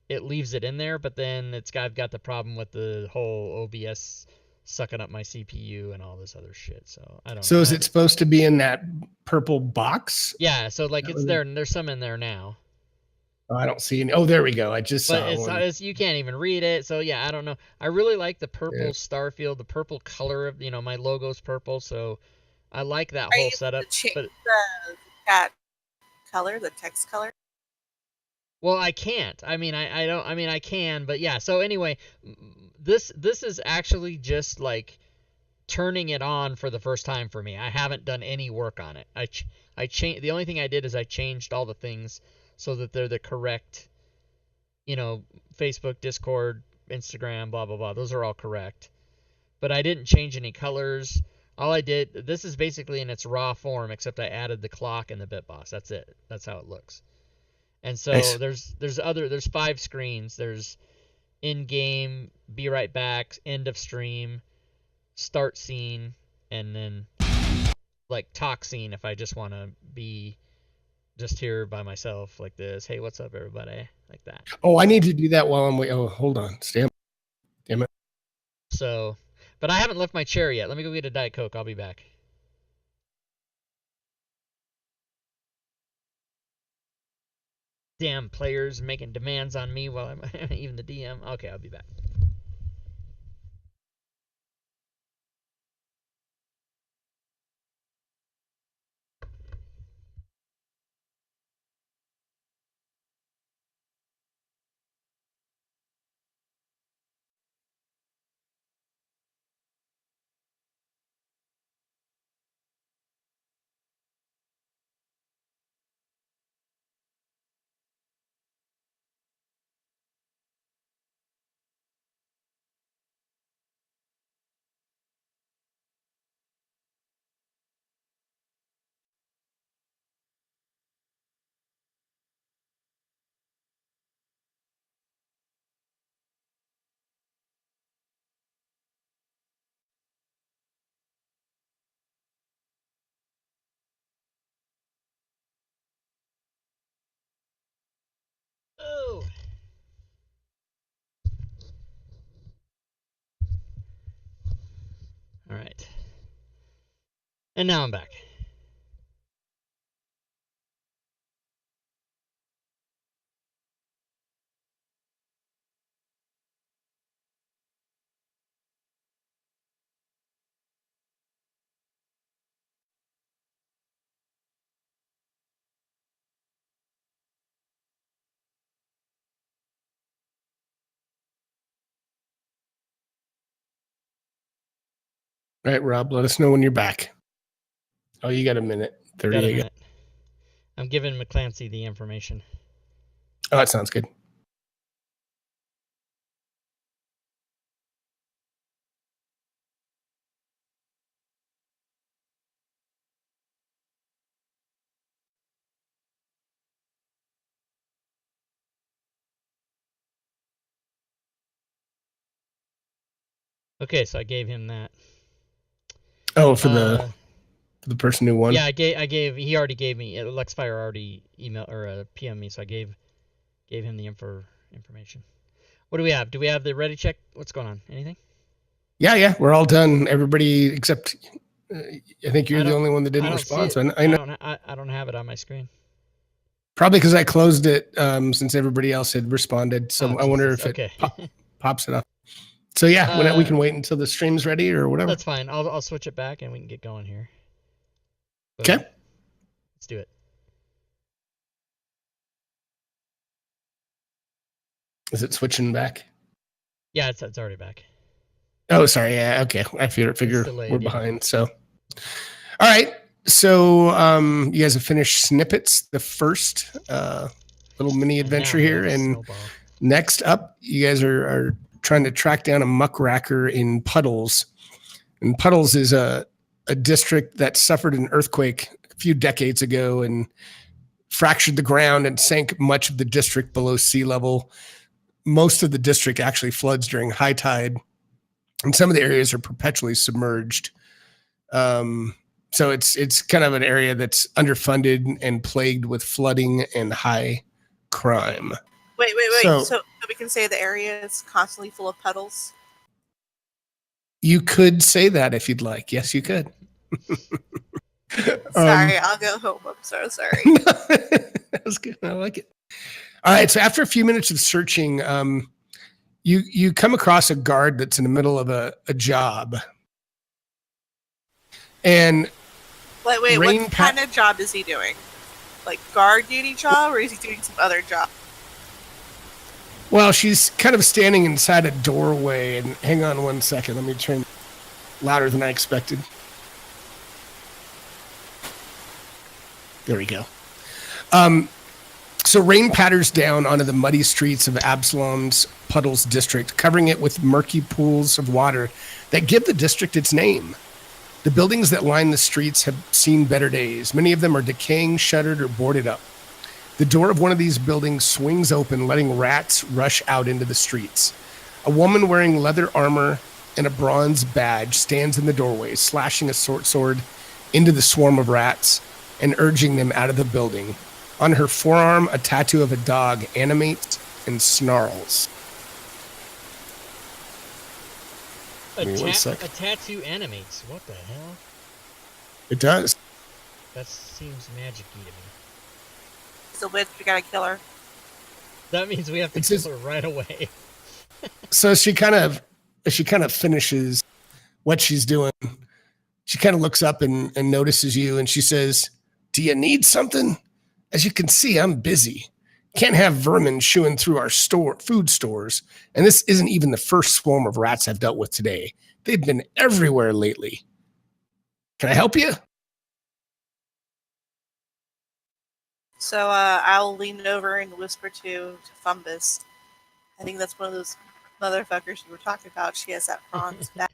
it leaves it in there, but then I've got the problem with the whole OBS sucking up my CPU and all this other shit. So I don't know. So is it supposed to be in that purple box? Yeah, so like it's there, and there's some in there now. Oh, I don't see any. Oh, there we go. I just saw one. But you can't even read it. So yeah, I don't know. I really like the purple Starfield, the purple color of my logo's purple, so I like that whole setup. But the cat color, the text color. Well, I can't. I mean, I don't. I mean, I can, but yeah. So anyway, this is actually just like turning it on for the first time for me. I haven't done any work on it. I changed. The only thing I did is I changed all the things so that they're the correct. Facebook, Discord, Instagram, blah blah blah. Those are all correct. But I didn't change any colors. All I did. This is basically in its raw form, except I added the clock and the bitbox. That's it. That's how it looks. And so nice. there's 5 screens. There's in-game, be right back, end of stream, start scene, and then like talk scene if I just want to be just here by myself like this. Hey, what's up, everybody? Like that. Oh, I need to do that while I'm waiting. Oh, hold on. Damn it. So, but I haven't left my chair yet. Let me go get a Diet Coke. I'll be back. Damn players making demands on me while I'm even the DM. Okay, I'll be back. Oh. All right. And now I'm back. All right, Rob, let us know when you're back. Oh, you got a minute. 30. Got a minute. I'm giving McClancy the information. Oh, that sounds good. Okay, so I gave him that. Oh, for the person who won. Yeah, I gave. He already gave me. Lexfire already emailed or PM me, so I gave him the information. What do we have? Do we have the ready check? What's going on? Anything? Yeah, we're all done. Everybody except I think you're the only one that didn't respond. So I know. I don't have it on my screen. Probably because I closed it since everybody else had responded. So I wonder if it pops it up. So yeah, we can wait until the stream's ready or whatever. That's fine. I'll switch it back and we can get going here. Okay. Let's do it. Is it switching back? Yeah, it's already back. Oh, sorry. Yeah. Okay. I figure delayed, we're behind. So, all right. So, you guys have finished snippets, the first little mini adventure here, and next up, you guys are trying to track down a muckracker in Puddles. And Puddles is a district that suffered an earthquake a few decades ago and fractured the ground and sank much of the district below sea level. Most of the district actually floods during high tide, and some of the areas are perpetually submerged. So it's kind of an area that's underfunded and plagued with flooding and high crime. Wait. So we can say the area is constantly full of puddles? You could say that if you'd like. Yes, you could. Sorry, I'll go home. I'm so sorry. That was good. I like it. All right. So after a few minutes of searching, you come across a guard that's in the middle of a job. And wait, what kind of job is he doing? Like guard duty job, or is he doing some other job? Well, she's kind of standing inside a doorway, and hang on one second. Let me turn louder than I expected. There we go. So rain patters down onto the muddy streets of Absalom's Puddles district, covering it with murky pools of water that give the district its name. The buildings that line the streets have seen better days. Many of them are decaying, shuttered, or boarded up. The door of one of these buildings swings open, letting rats rush out into the streets. A woman wearing leather armor and a bronze badge stands in the doorway, slashing a short sword into the swarm of rats and urging them out of the building. On her forearm, a tattoo of a dog animates and snarls. A tattoo animates. What the hell? It does. That seems magic-y to me. So we gotta kill her. That means we have to kill her right away. So she kind of finishes what she's doing. She kind of looks up and notices you, and she says, "Do you need something? As you can see, I'm busy. Can't have vermin chewing through our food stores. And this isn't even the first swarm of rats I've dealt with today. They've been everywhere lately. Can I help you?" So I'll lean over and whisper to Fumbus. I think that's one of those motherfuckers you were talking about. She has that bronze back.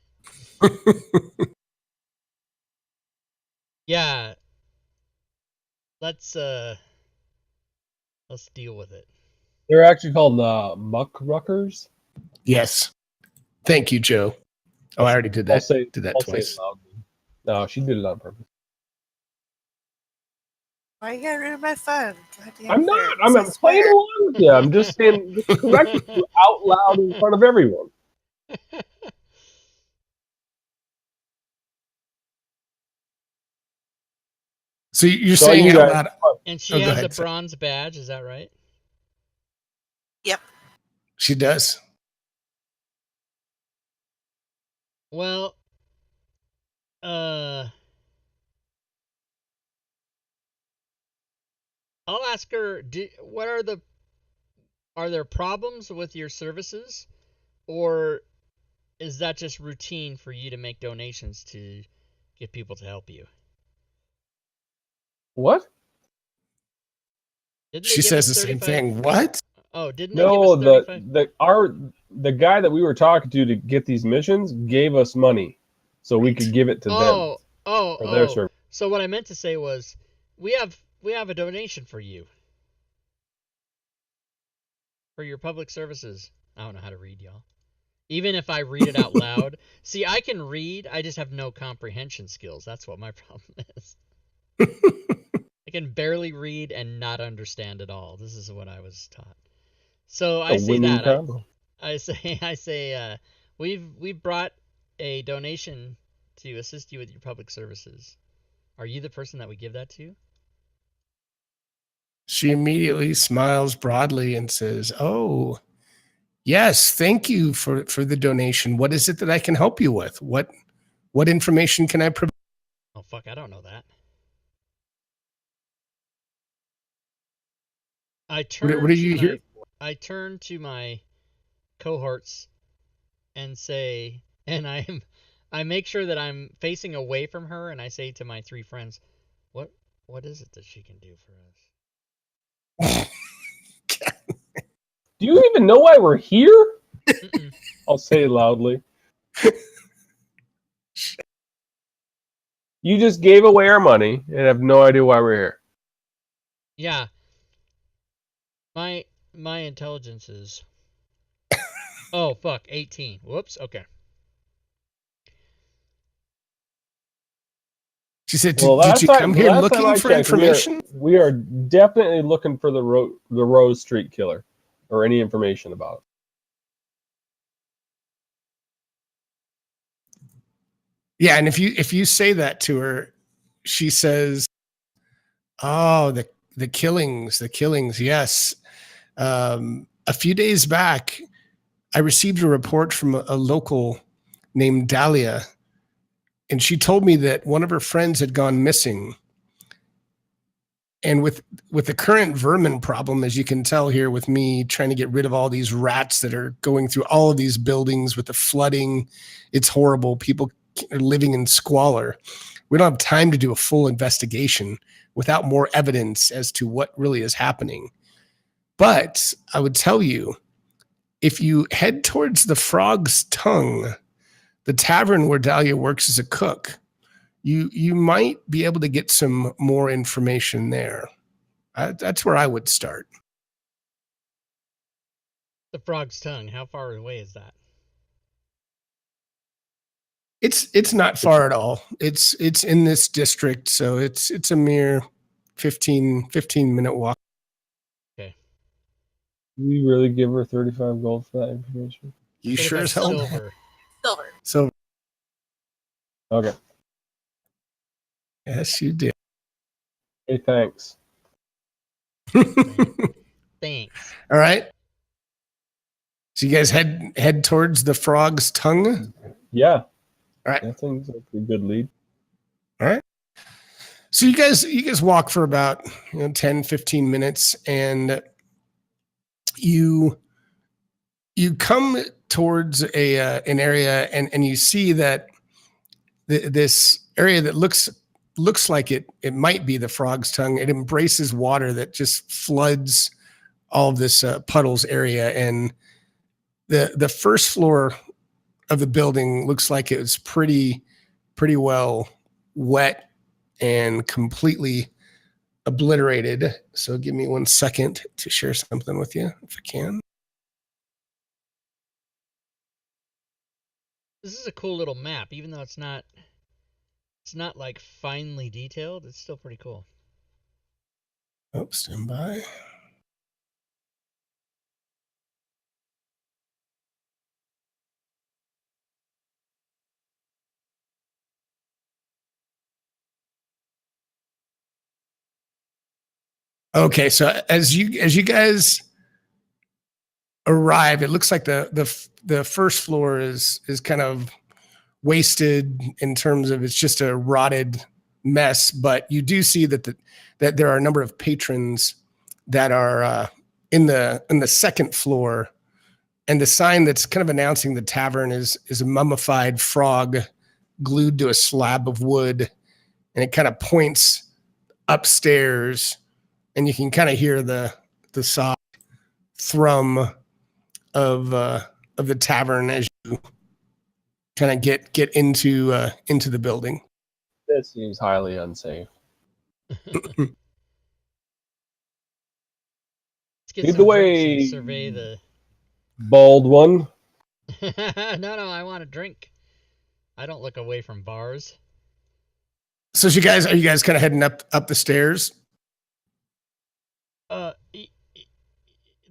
Yeah. Let's deal with it. They're actually called muckruckers. Yes. Thank you, Joe. Oh, I already did that. Did that twice. No, she did it on purpose. Why you gotta ruin my fun? Goddamn I'm not. I'm playing along with you. I'm just saying, correcting you out loud in front of everyone. So you're saying out loud. And she has a bronze badge, is that right? Yep. She does. Well, I'll ask her, are there problems with your services, or is that just routine for you to make donations to get people to help you? What? She says the same thing. What? Oh, didn't no, they give us the guy that we were talking to get these missions gave us money so we could give it to them. For their service. So what I meant to say was we have a donation for you. For your public services. I don't know how to read, y'all. Even if I read it out loud. See, I can read, I just have no comprehension skills. That's what my problem is. I can barely read and not understand at all. This is what I was taught. So I A say winning that. combo. I say we've brought a donation to assist you with your public services. Are you the person that we give that to? She immediately smiles broadly and says, "Oh, yes, thank you for the donation. What is it that I can help you with? What information can I provide?" Oh fuck, I don't know that. I turn What are to you here? I turn to my cohorts and say, and I make sure that I'm facing away from her, and I say to my three friends, what is it that she can do for us? Do you even know why we're here? Mm-mm. I'll say loudly. You just gave away our money and have no idea why we're here. Yeah. My intelligence is oh fuck, 18. Whoops, okay. She said, Well, did you come here last time looking I for checked, information? we are definitely looking for the Rose Street killer, or any information about it. Yeah, and if you say that to her, she says, "Oh, the killings, the killings. Yes. A few days back, I received a report from a local named Dahlia, and she told me that one of her friends had gone missing. And with the current vermin problem, as you can tell here, with me trying to get rid of all these rats that are going through all of these buildings with the flooding, it's horrible. People are living in squalor. We don't have time to do a full investigation without more evidence as to what really is happening. But I would tell you, if you head towards the Frog's Tongue, the tavern where Dahlia works as a cook, you might be able to get some more information there. That's where I would start." The Frog's Tongue, how far away is that? It's not far at all. It's in this district, so it's a mere 15-minute walk. Okay. Do we really give her 35 gold for that information? You sure as hell. Silver. Silver. So Okay. yes, you did. Hey, thanks. Thanks. All right. So you guys head towards the Frog's Tongue. Yeah. All right. That seems like a good lead. All right. So you guys walk for about 10-15 minutes, and you come towards an area, and you see that this area that looks like it might be the Frog's Tongue. It embraces water that just floods all of this puddles area, and the first floor of the building looks like it was pretty well wet and completely obliterated. So give me 1 second to share something with you if I can. This is a cool little map, even though it's not like finely detailed. It's still pretty cool. Oh, stand by. Okay, so as you guys arrive, it looks like the first floor is kind of wasted in terms of it's just a rotted mess, but you do see that that there are a number of patrons that are in the second floor, and the sign that's kind of announcing the tavern is a mummified frog glued to a slab of wood, and it kind of points upstairs, and you can kind of hear the soft thrum of the tavern as you kind of get into the building. This seems highly unsafe. Let's get Lead some the drinks and way. survey the. Bald one. No, I want a drink. I don't look away from bars. So are you guys kind of heading up the stairs The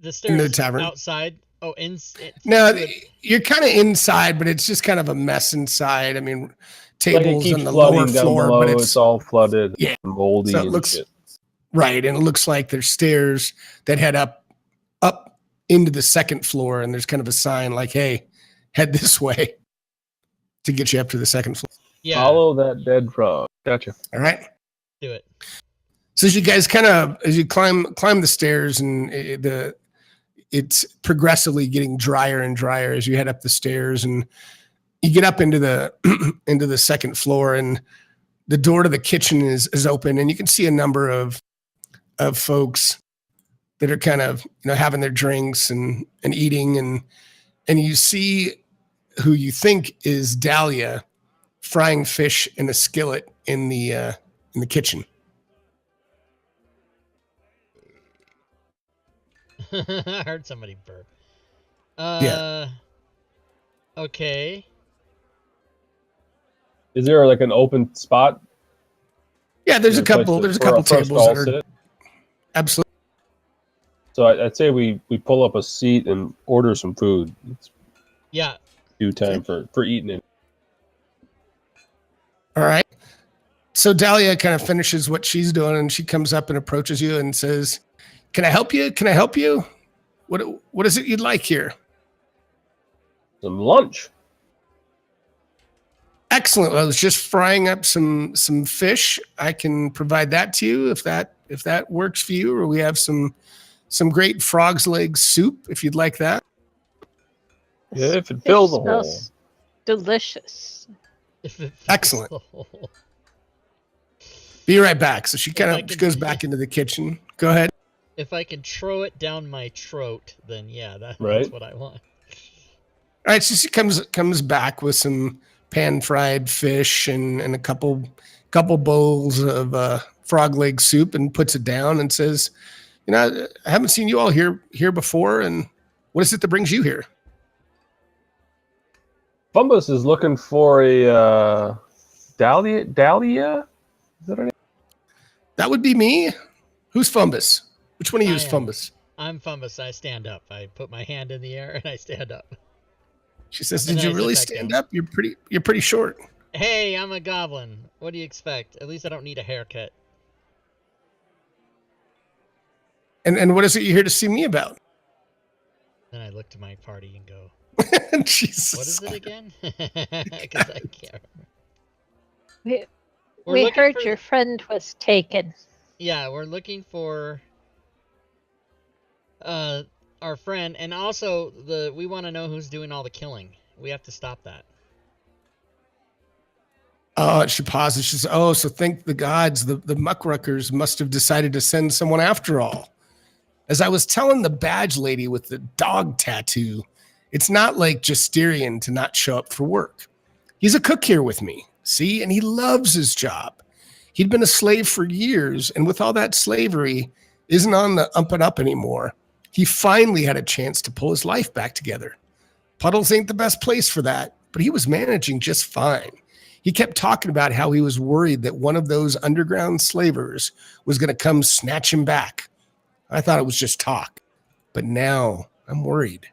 in stairs the tavern? outside. Oh, No, you're kind of inside, but it's just kind of a mess inside. I mean, Like it tables keeps on the lower flooding down floor, below. but It's all flooded, yeah. and moldy So it and looks shit. right, and it looks like there's stairs that head up into the second floor, and there's kind of a sign like, "Hey, head this way," to get you up to the second floor. Yeah. Follow that dead frog. Gotcha. All right. Do it. So as you guys as you climb the stairs, and it's progressively getting drier and drier as you head up the stairs, and you get up into the into the second floor, and the door to the kitchen is open, and you can see a number of folks that are kind of having their drinks and eating, and you see who you think is Dahlia frying fish in a skillet in the kitchen. I heard somebody burp. Yeah. Okay. Is there like an open spot? Yeah, there's a couple tables that are sit? absolutely. So I'd say we pull up a seat and order some food. It's Yeah. due time for eating it. All right. So Dahlia kind of finishes what she's doing, and she comes up and approaches you and says, "Can I help you? Can I help you? What is it you'd like here?" Some lunch. Excellent. Well, I was just frying up some fish. I can provide that to you if that works for you. Or we have some great frog's leg soup if you'd like that. Yeah, if it fills the hole. Smells delicious. Excellent. Be right back. So she goes back into the kitchen. Go ahead. If I can throw it down my throat, then yeah, that's what I want. All right. So she comes back with some pan-fried fish and a couple bowls of frog leg soup, and puts it down and says, I haven't seen you all here before, and what is it that brings you here? Fumbus is looking for a Dahlia. Is that her name? That would be me. Who's Fumbus? Which one of you is Fumbus? I'm Fumbus. I stand up. I put my hand in the air and I stand up. She says, "Did you really stand up? You're pretty short." Hey, I'm a goblin. What do you expect? At least I don't need a haircut. And what is it you're here to see me about? Then I look to my party and go, Jesus. What is it again? Because I can't remember. We heard your friend was taken. Yeah, we're looking for our friend, and also we want to know who's doing all the killing. We have to stop that. She pauses. She says, "Oh, so thank the gods, the muckruckers must have decided to send someone after all. As I was telling the badge lady with the dog tattoo, it's not like Justerian to not show up for work. He's a cook here with me, see, and he loves his job. He'd been a slave for years, and with all that slavery, isn't on the up and up anymore. He finally had a chance to pull his life back together. Puddles ain't the best place for that, but he was managing just fine. He kept talking about how he was worried that one of those underground slavers was going to come snatch him back. I thought it was just talk, but now I'm worried."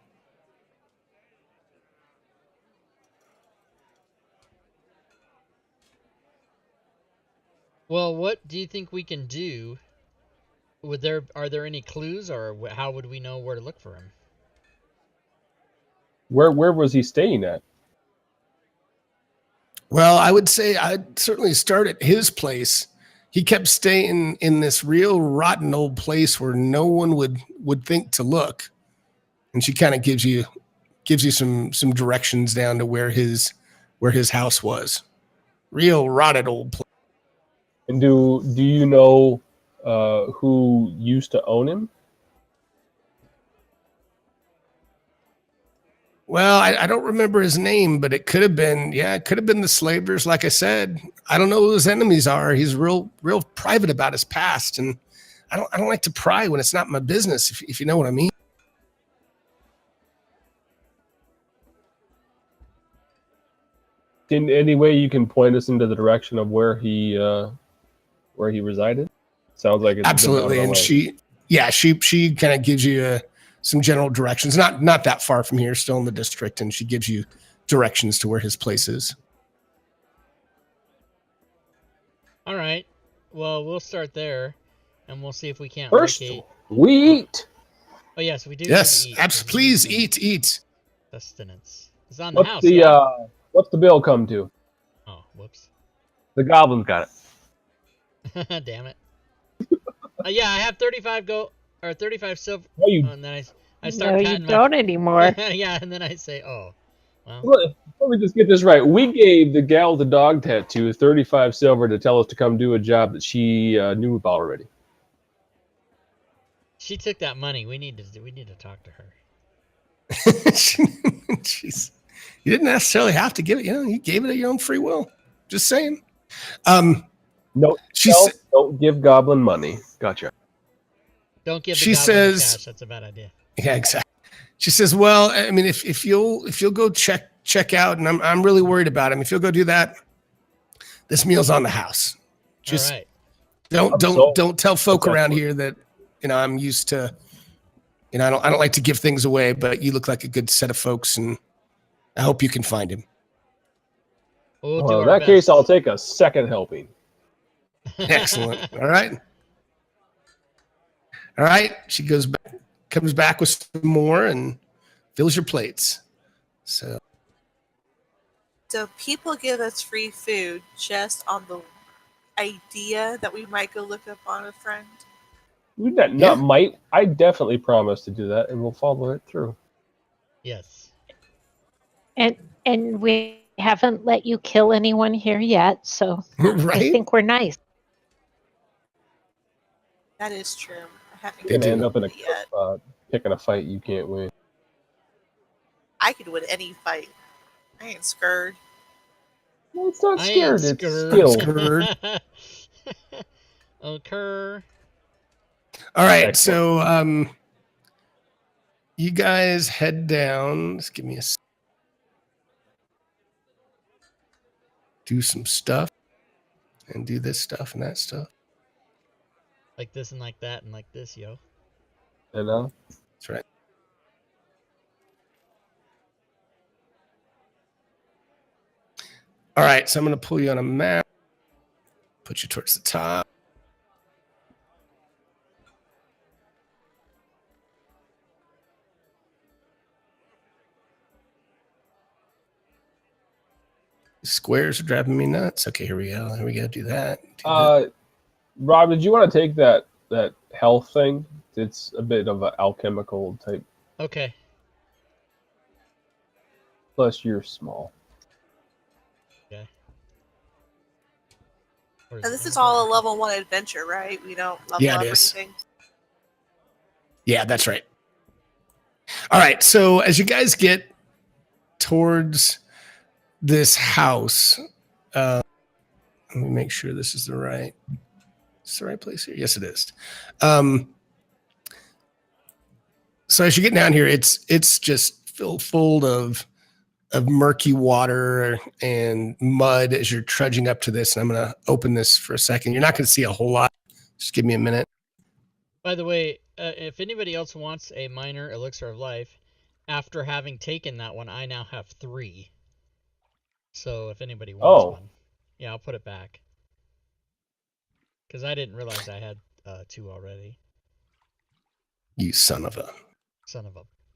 Well, what do you think we can do? Are there any clues, or how would we know where to look for him? Where was he staying at? Well, I would say I'd certainly start at his place. He kept staying in this real rotten old place where no one would think to look. And she kind of gives you some directions down to where his house was. Real rotted old place. And do you know who used to own him? Well, I don't remember his name, but it could have been the slavers. Like I said, I don't know who his enemies are. He's real private about his past, and I don't like to pry when it's not my business, if you know what I mean. In any way you can point us into the direction of where he resided? Sounds like it's Absolutely. a bit out of the And way. she kind of gives you some general directions. Not that far from here, still in the district, and she gives you directions to where his place is. All right. Well, we'll start there, and we'll see if we can't First, locate. we eat. Oh yes, we do. Yes, need to eat. please eat. Sustenance. It's on the house. What's the bill come to? Oh, whoops. The goblins got it. Damn it. Yeah, I have 35 gold or 35 silver. No, you, and then I start No, you patting don't anymore. yeah, and then I say, "Oh, well." let me just get this right. We gave the gal with the dog tattoo 35 silver to tell us to come do a job that she knew about already. She took that money. We need to talk to her. Jeez. You didn't necessarily have to give it. You gave it at your own free will. Just saying. No, don't give goblin money. Gotcha. Don't give the She goblin says, cash. That's a bad idea. Yeah, exactly. She says, "Well, I mean, if you'll go check out, and I'm really worried about him. If you'll go do that, this meal's on the house. Just all right. Don't tell folk around here that I'm used to. I don't like to give things away, but you look like a good set of folks, and I hope you can find him." Well, in that case, I'll take a second helping. Excellent. All right. She comes back with some more and fills your plates. So people give us free food just on the idea that we might go look up on a friend? Might. I definitely promise to do that, and we'll follow it through. Yes. And we haven't let you kill anyone here yet, so right? I think we're nice. That is true. I haven't You're gonna end up yet. Picking a fight you can't win. I could win any fight. I ain't scared. No, it's not scared. It's skill. Occur. All right. Excellent. So you guys head down. Just give me a do some stuff and do this stuff and that stuff. Like this and like that and like this, yo. I know. That's right. All right, so I'm going to pull you on a map, put you towards the top. Squares are driving me nuts. Okay, here we go. Here we go. Do that. Rob, did you want to take that health thing? It's a bit of an alchemical type. Okay. Plus, you're small. Okay. And this is all a level 1 adventure, right? We don't level up or anything. Yeah, that's right. All right, so as you guys get towards this house, let me make sure this is the right place here. Yes, it is. So as you get down here, it's just full of murky water and mud as you're trudging up to this. And I'm going to open this for a second. You're not going to see a whole lot. Just give me a minute. By the way, if anybody else wants a minor elixir of life, after having taken that one, I now have 3. So if anybody wants one, yeah, I'll put it back. Because I didn't realize I had 2 already. You son of a.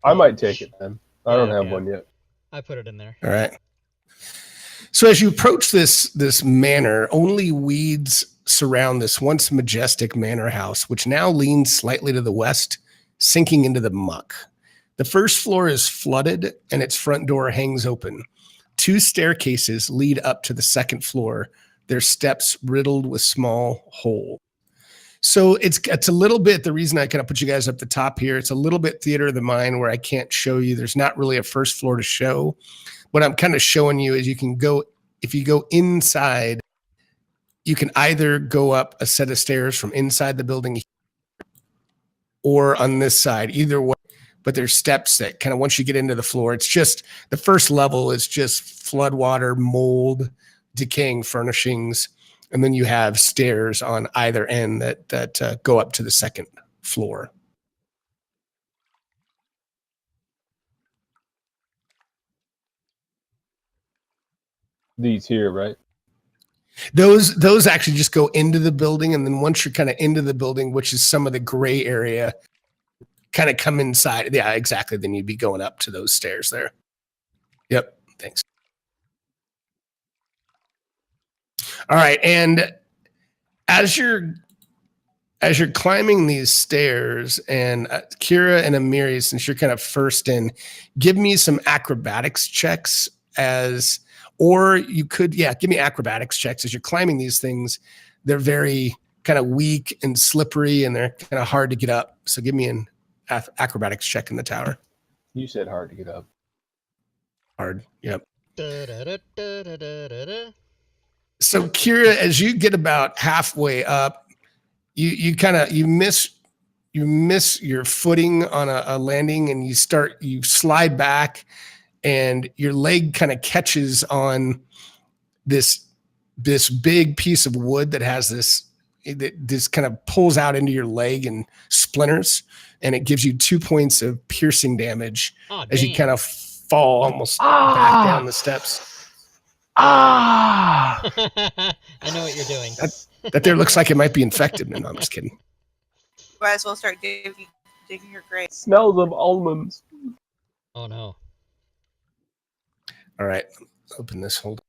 I might take it then. I don't have one yet. I put it in there. All right. So as you approach this manor, only weeds surround this once majestic manor house, which now leans slightly to the west, sinking into the muck. The first floor is flooded and its front door hangs open. 2 staircases lead up to the second floor, their steps riddled with small holes. So it's a little bit, the reason I kind of put you guys up the top here, it's a little bit theater of the mind where I can't show you. There's not really a first floor to show. What I'm kind of showing you is you can go, if you go inside, you can either go up a set of stairs from inside the building or on this side, either way. but there's steps that kind of once you get into the floor, it's just the first level is just floodwater, mold, decaying furnishings, and then you have stairs on either end that go up to the second floor. These here, right? Those actually just go into the building, and then once you're kind of into the building, which is some of the gray area, kind of come inside. Yeah, exactly. Then you'd be going up to those stairs there. Yep. Thanks. All right, and as you're climbing these stairs, and Kira and Amiri, since you're kind of first in, give me some acrobatics checks or you could, give me acrobatics checks as you're climbing these things. They're very kind of weak and slippery, and they're kind of hard to get up. So give me an acrobatics check in the tower. You said hard to get up. Hard, yep. Da-da-da-da-da-da-da. So Kira, as you get about halfway up, you miss your footing on a landing, and you slide back, and your leg kind of catches on this big piece of wood that has this kind of pulls out into your leg and splinters, and it gives you 2 points of piercing damage as you kind of fall almost back down the steps. I know what you're doing. That there looks like it might be infected. No, I'm just kidding. Might as well start digging your grave. Smells of almonds. Oh no. All right, open this. Hold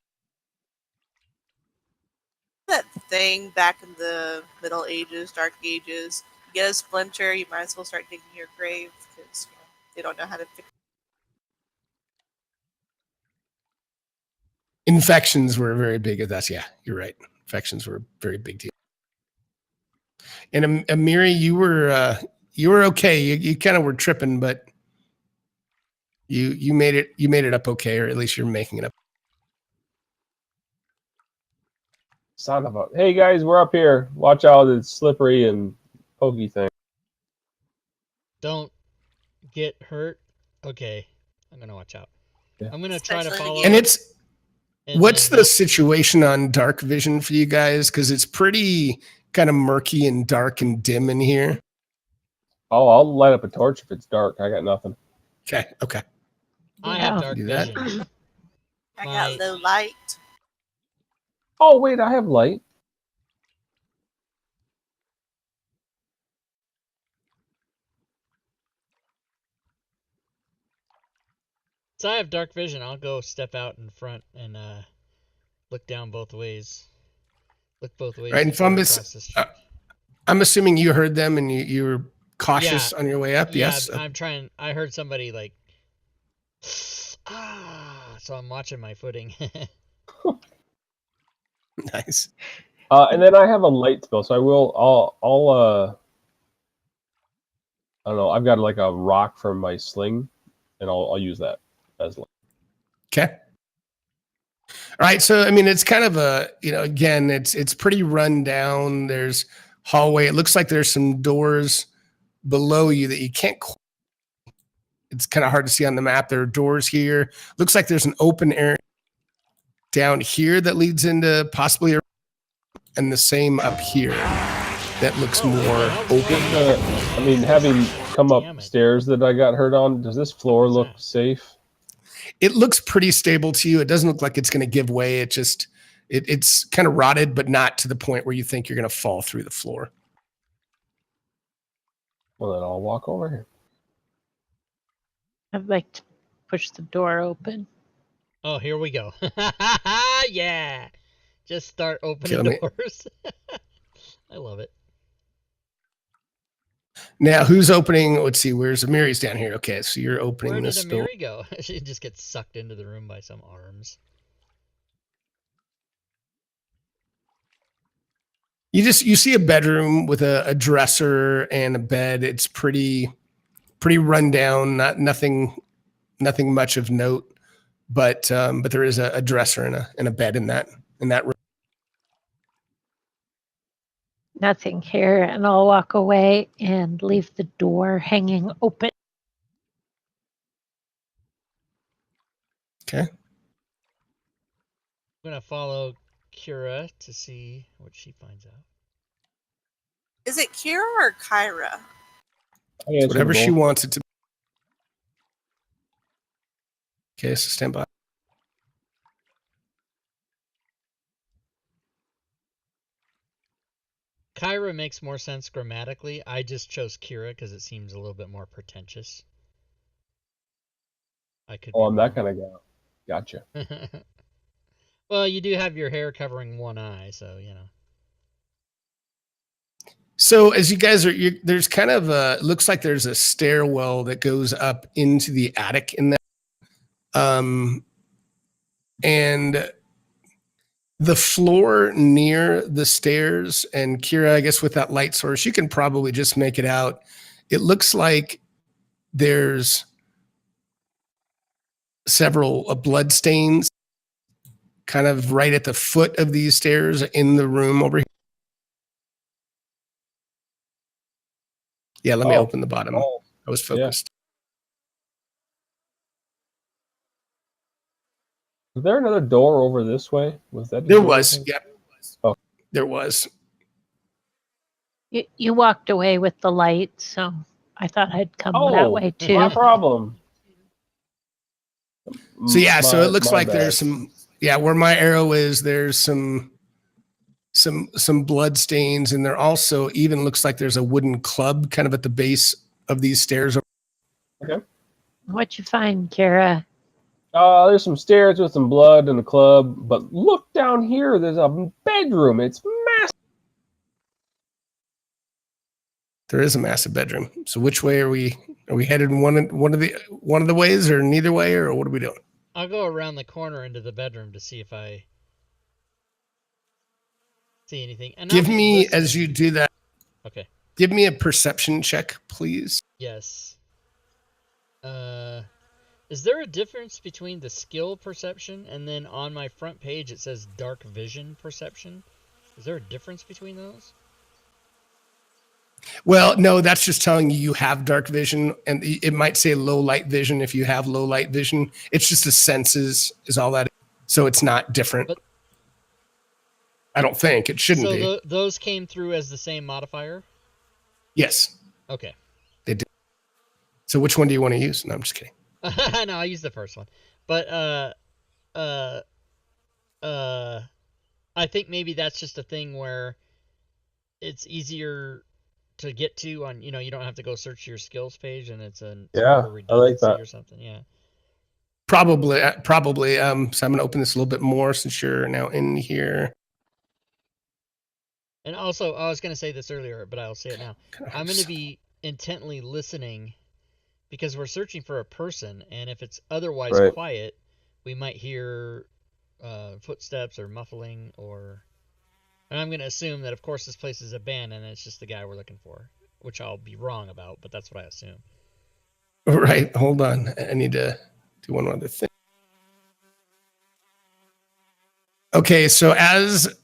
on. That thing back in the Middle Ages, Dark Ages, you get a splinter, you might as well start digging your grave because they don't know how to fix it. Infections were very big at that. Yeah, you're right. Infections were a very big deal. And Amiri, you were okay. You kind of were tripping, but you made it up okay, or at least you're making it up. Son of a... Hey guys, we're up here. Watch out, it's slippery and pokey thing. Don't get hurt. Okay, I'm gonna watch out. Yeah. I'm gonna try to follow. And it's what's the situation on dark vision for you guys? Because it's pretty kind of murky and dark and dim in here. Oh, I'll light up a torch if it's dark. I got nothing. Okay. I have dark vision. I got low light. Oh wait, I have light. So I have dark vision. I'll go step out in front and look down both ways. Look both ways. Right, and I'm assuming you heard them and you were cautious on your way up. Yeah, yes. I'm trying. I heard somebody like, so I'm watching my footing. Nice. And then I have a light spell, so I'll I don't know. I've got like a rock from my sling, and I'll use that as light. Okay. All right. So, I mean, it's kind of again, it's pretty run down. There's hallway. It looks like there's some doors below you that you can't. It's kind of hard to see on the map. There are doors here. Looks like there's an open area down here that leads into possibly and the same up here that looks more open. I mean, having come upstairs that I got hurt on, does this floor look safe? It looks pretty stable to you. It doesn't look like it's going to give way. It's kind of rotted, but not to the point where you think you're going to fall through the floor. Well, then I'll walk over here. I'd like to push the door open. Oh, here we go. Yeah. Just start opening doors. I love it. Now, who's opening? Let's see. Where's Amiri's down here? Okay, so you're opening this door. Where did Amiri go? She just gets sucked into the room by some arms. You see a bedroom with a dresser and a bed. It's pretty run down. Nothing much of note, but there is a dresser and a bed in that room. Nothing here, and I'll walk away and leave the door hanging open. Okay. I'm gonna follow Kira to see what she finds out. Is it Kira or Kyra? It's whatever she wants it to be. Okay, so stand by. Kyra makes more sense grammatically. I just chose Kira because it seems a little bit more pretentious. I could. Oh, I'm that kind of guy. Gotcha. Well, you do have your hair covering one eye, so you know. So as you guys are, there's kind of a, looks like there's a stairwell that goes up into the attic in that. And the floor near the stairs, and Kira, I guess with that light source, you can probably just make it out. It looks like there's several blood stains kind of right at the foot of these stairs in the room over here. Yeah, let me open the bottom. I was focused. Was there another door over this way? Was that? There was. Yep. Oh. There was. You walked away with the light, so I thought I'd come that way too. No problem. So yeah, so it looks like there's some, yeah, where my arrow is, there's some blood stains, and there also even looks like there's a wooden club kind of at the base of these stairs. Okay. What'd you find, Kara? There's some stairs with some blood and a club, but look down here. There's a bedroom. It's massive. There is a massive bedroom. So which way are we? Are we headed in one of the ways, or neither way, or what are we doing? I'll go around the corner into the bedroom to see if I see anything. And give me, as you do that. Okay. Give me a perception check, please. Yes. Is there a difference between the skill perception and then on my front page it says dark vision perception? Is there a difference between those? Well, no, that's just telling you have dark vision, and it might say low light vision if you have low light vision. It's just the senses is all that. So it's not different. But I don't think it shouldn't be. So those came through as the same modifier? Yes. Okay. They did. So which one do you want to use? No, I'm just kidding. No, I used the first one. But I think maybe that's just a thing where it's easier to get to on, you don't have to go search your skills page, and it's a I like that or something. Yeah. Probably. So I'm going to open this a little bit more since you're now in here. And also, I was going to say this earlier, but I'll say it now. I'm going to be intently listening because we're searching for a person, and if it's otherwise quiet, we might hear footsteps or muffling, and I'm going to assume that, of course, this place is abandoned and it's just the guy we're looking for, which I'll be wrong about, but that's what I assume. Right. Hold on. I need to do one other thing. Okay. So as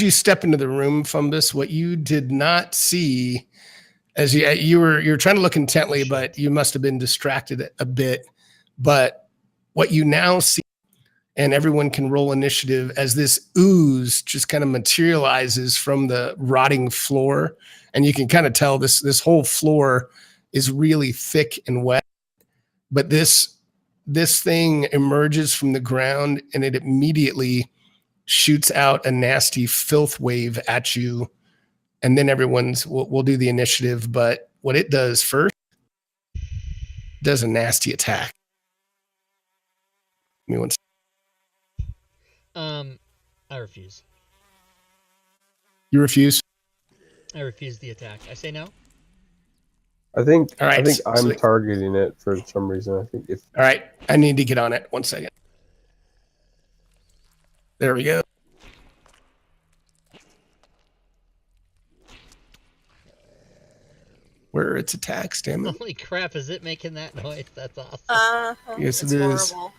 you step into the room, Fumbus, what you did not see as you're trying to look intently, but you must have been distracted a bit. But what you now see, and everyone can roll initiative, as this ooze just kind of materializes from the rotting floor. And you can kind of tell this whole floor is really thick and wet. But this thing emerges from the ground, and it immediately shoots out a nasty filth wave at you. And then we'll do the initiative. But what it does first, does a nasty attack. Give me one second. I refuse. You refuse? I refuse the attack. I say no. I think all right, I'm targeting it for some reason. I think if all right, I need to get on it. 1 second. There we go. Where are its attacks, damn it. Holy crap, is it making that noise? That's awesome. Yes, it is. Horrible.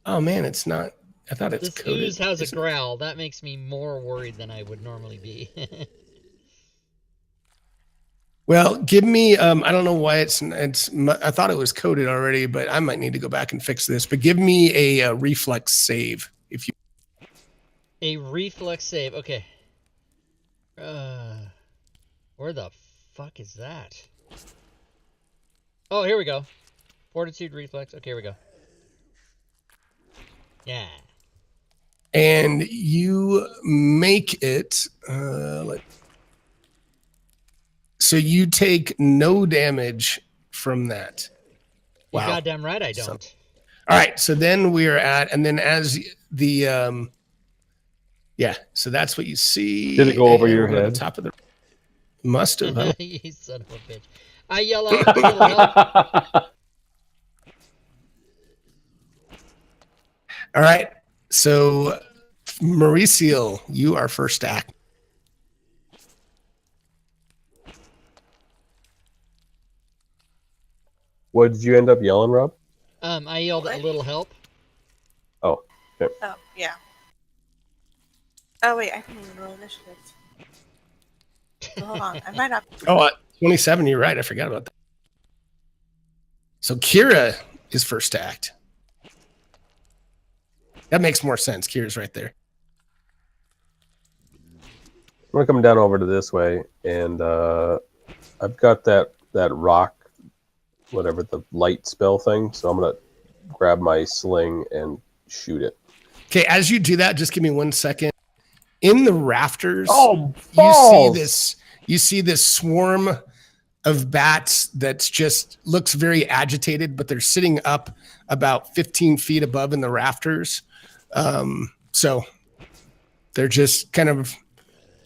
Oh man, it's not. I thought it's coded. This ooze has a growl. That makes me more worried than I would normally be. Well, give me. I don't know why it's. I thought it was coded already, but I might need to go back and fix this. But give me a reflex save if you. A reflex save. Okay. Where the fuck is that? Oh, here we go. Fortitude reflex. Okay, here we go. Yeah. And you make it. So you take no damage from that. You Wow. goddamn right I don't. All right. So then we're at, and then as the yeah. So that's what you see. Did it go over and your we're at head? the top of the. Must have. You son of a bitch. I yell out a little help. All right. So, Mauricio, you are first act. What did you end up yelling, Rob? I yelled a little help. Oh, okay. Oh, yeah. Oh, wait, I can even roll initiative. So hold on, I might not. Oh, 27. You're right. I forgot about that. So, Kira is first act. That makes more sense. Kira's right there. I'm gonna come down over to this way, and I've got that rock, whatever the light spell thing. So I'm gonna grab my sling and shoot it. Okay, as you do that, just give me 1 second. In the rafters, you see this swarm of bats that's just looks very agitated, but they're sitting up about 15 feet above in the rafters. So they're just kind of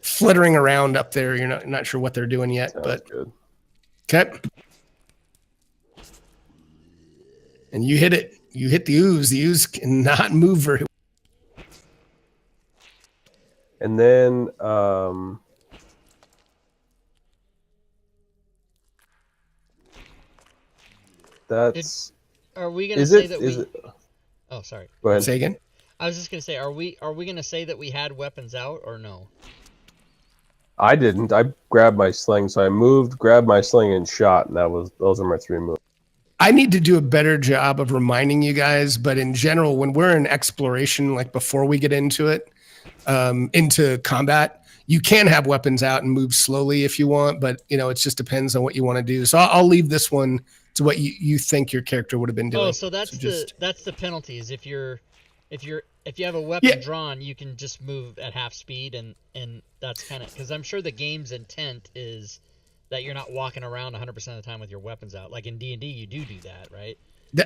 flittering around up there. You're not sure what they're doing yet. Sounds but good. Okay. And you hit it. You hit the ooze. The ooze cannot move very well. And then that's. Are we gonna say that we? It... Oh, sorry. Go ahead. Say again. I was just gonna say, are we gonna say that we had weapons out or no? I didn't. I grabbed my sling, so I moved, grabbed my sling, and shot, and those are my 3 moves. I need to do a better job of reminding you guys, but in general, when we're in exploration, like before we get into it, into combat, you can have weapons out and move slowly if you want, but it just depends on what you want to do. So I'll leave this one to what you think your character would have been doing. Oh, so that's the penalties. If you have a weapon drawn, you can just move at half speed, and that's kind of because I'm sure the game's intent is that you're not walking around 100% of the time with your weapons out. Like in D&D, you do that, right?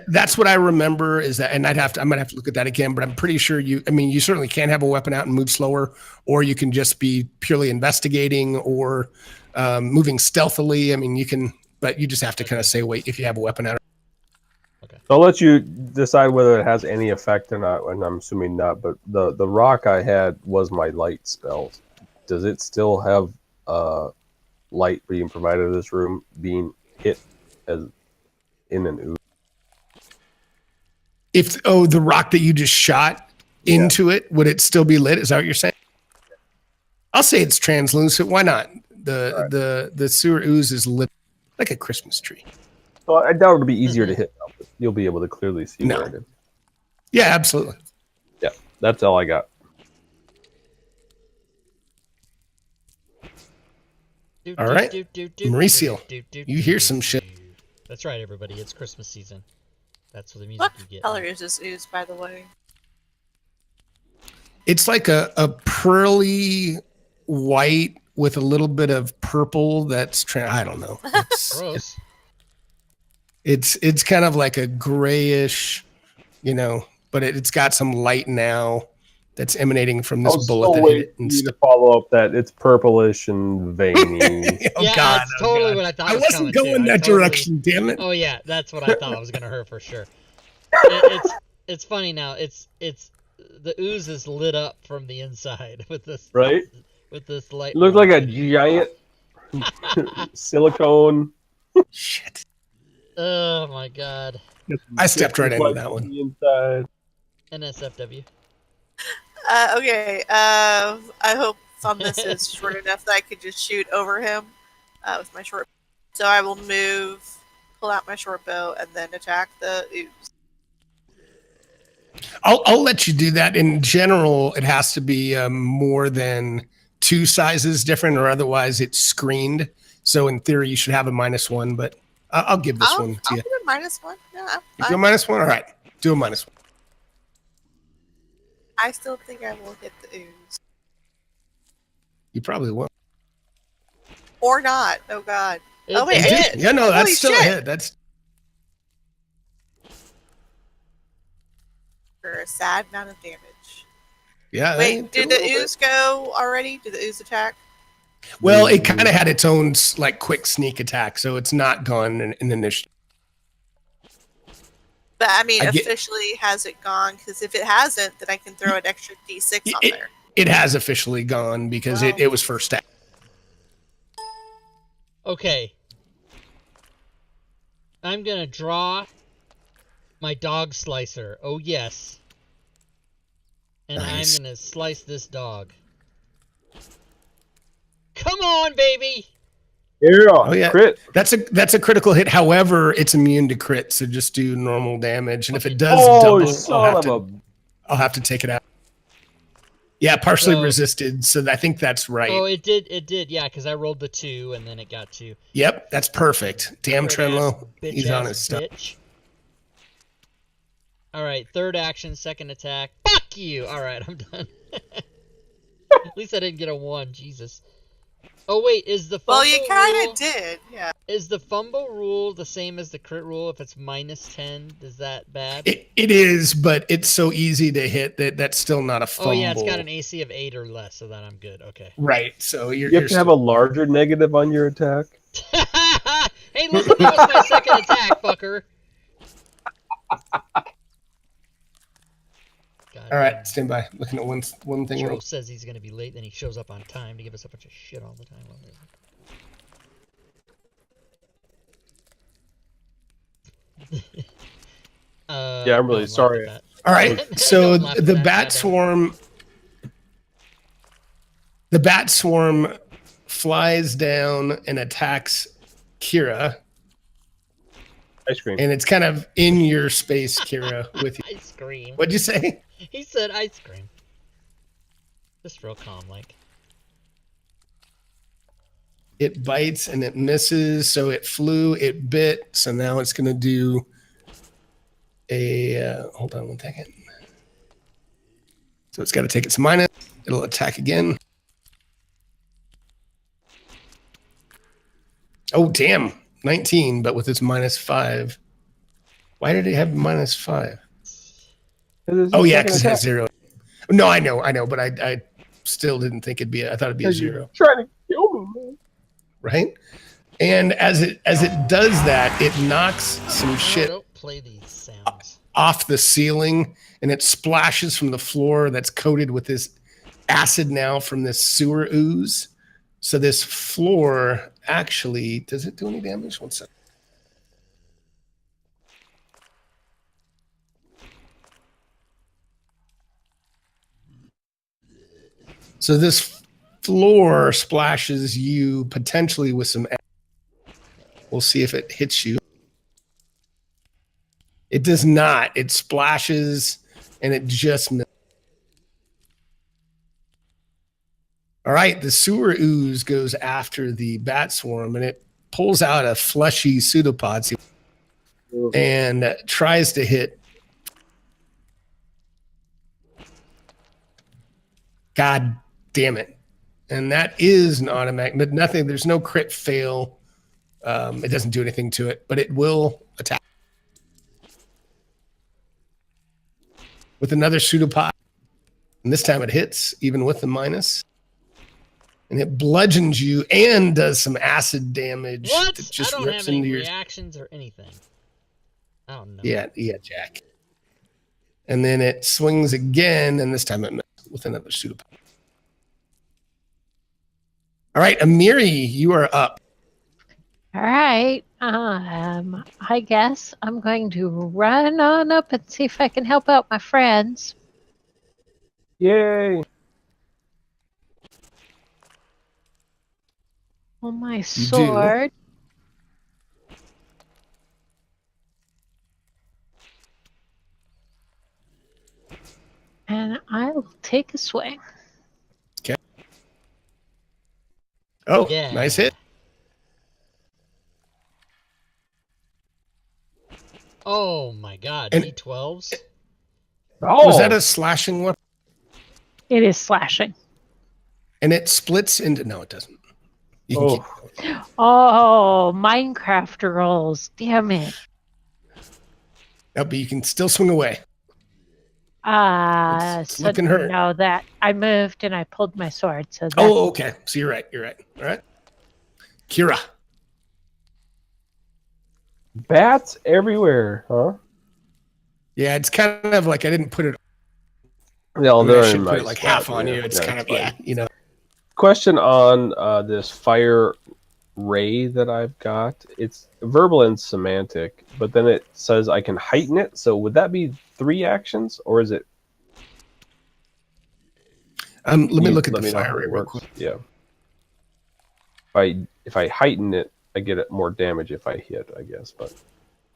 That's what I remember is that, and I might have to look at that again, but I'm pretty sure you certainly can have a weapon out and move slower, or you can just be purely investigating or moving stealthily. I mean, you can, but you just have to kind of say, wait, if you have a weapon out. Okay. So I'll let you decide whether it has any effect or not, and I'm assuming not, but the rock I had was my light spell. Does it still have light being provided in this room being hit as in an ooze? If the rock that you just shot into it, would it still be lit? Is that what you're saying? I'll say it's translucent. Why not? The sewer ooze is lit like a Christmas tree. So I doubt it'll be easier to hit. But you'll be able to clearly see where it is. Yeah, absolutely. Yeah, that's all I got. All right, Mauricio, you hear some shit. That's right, everybody. It's Christmas season. That's what the music What you get. color is this ooze, by the way? It's like a pearly white with a little bit of purple. I don't know. It's gross. It's kind of like a grayish, but it's got some light now that's emanating from this bullet that hit it. And to follow up that it's purplish and veiny. Yeah, that's totally what I thought. I wasn't going that direction, damn it. Oh yeah, that's what I thought I was gonna hurt for sure. It's funny now. It's the ooze is lit up from the inside with this right with this light. It looks like a giant silicone. Shit. Oh my god. I stepped right into that one. Inside. NSFW. Okay. I hope on this is short enough that I could just shoot over him with my short. So I will move, pull out my short bow, and then attack the ooze. I'll let you do that. In general, it has to be more than 2 sizes different, or otherwise it's screened. So in theory, you should have a -1, but I'll give this one to I'll you. do a -1. No, You do a -1? All right. Do a -1. I still think I will hit the ooze. You probably will. Or not. Oh, God. It wait, I hit. did. Yeah, no, that's Holy still shit. a hit. That's For a sad amount of damage. yeah. Wait, did did the ooze go already? Did the ooze attack? Well, it kind of had its own like quick sneak attack, so it's not gone in initiative. But I mean, I get- officially, has it gone? Because if it hasn't, then I can throw an extra D6 on there. It has officially gone because Wow. it was first act. Okay. I'm gonna draw my dog slicer. Oh yes. And Nice. I'm gonna slice this dog. Come on, baby! Yeah, Oh yeah, crit. that's a critical hit. However, it's immune to crit, so just do normal damage. And if it does Oh, double, son of a. I'll have to take it out. Yeah, partially So- resisted, so I think that's right. Oh, it did, yeah, because I rolled the 2 and then it got 2. Yep, that's perfect. Damn Crit-ass Trenlo, he's on his stuff. bitch. Alright, third action, second attack. Fuck you! Alright, I'm done. At least I didn't get a 1, Jesus. Oh wait, is the fumble Well, you kind rule... of did, yeah. Is the fumble rule the same as the crit rule? If it's -10, is that bad? It is, but it's so easy to hit that that's still not a fumble. Oh yeah, it's got an AC of 8 or less, so that I'm good. Okay. Right, so You have to have a larger negative on your attack. Hey, listen, that was my second attack, fucker. God, All right, stand by. Looking at one thing. Joe says he's going to be late, then he shows up on time to give us a bunch of shit all the time. Yeah, I'm really don't laugh sorry. at All right, Don't so laugh at the that, bat goddamn. swarm. The bat swarm flies down and attacks Kira, Ice cream. and it's kind of in your space, Kira, with you. Ice cream. What'd you say? He said ice cream. Just real calm, like. It bites and it misses, so it flew, it bit, so now it's going to do a. Hold on one second. So it's got to take its minus. It'll attack again. Oh, damn. 19, but with its -5. Why did it have -5? Oh, yeah, because it has 0. No, I know, but I still didn't think it'd be, I thought it'd be a 0. Trying to kill me, man. Right? And as it does that, it knocks some shit Don't play these sounds. off the ceiling, and it splashes from the floor that's coated with this acid now from this sewer ooze. So this floor actually, does it do any damage? One second. So this floor splashes you potentially with some. We'll see if it hits you. It does not. It splashes and it just. All right, the sewer ooze goes after the bat swarm and it pulls out a fleshy pseudopod and tries to hit. God damn it. And that is an automatic, but nothing, there's no crit fail. It doesn't do anything to it, but it will attack with another pseudopod. And this time it hits, even with the minus. And it bludgeons you and does some acid damage. What? That just I don't rips have any into your. reactions or anything. I don't know. Yeah, Jack. And then it swings again, and this time it missed with another pseudopod. All right, Amiri, you are up. All right. I guess I'm going to run on up and see if I can help out my friends. Yay! On my do. sword. I will take a swing. Oh, Yeah. nice hit. Oh my god, And- D12s? Oh, Was that a slashing weapon? It is slashing. And it splits into... No, it doesn't. You can keep going. Oh, Minecraft rolls. Damn it. No, but you can still swing away. It's So looking hurt. no, that I moved and I pulled my sword. So that's, Oh, okay. So you're right. All right. Kira. bats everywhere, huh? Yeah, it's kind of like I didn't put it... No, I they're in should my put it like spot, half on yeah. you. It's Yeah, kind it's of, fine. you know. Question on this fire ray that I've got. It's verbal and semantic, but then it says I can heighten it. So would that be 3 actions, or is it? Let me look at Let the me know fire how rate it real works. quick. Yeah. If I heighten it, I get it more damage if I hit, I guess. But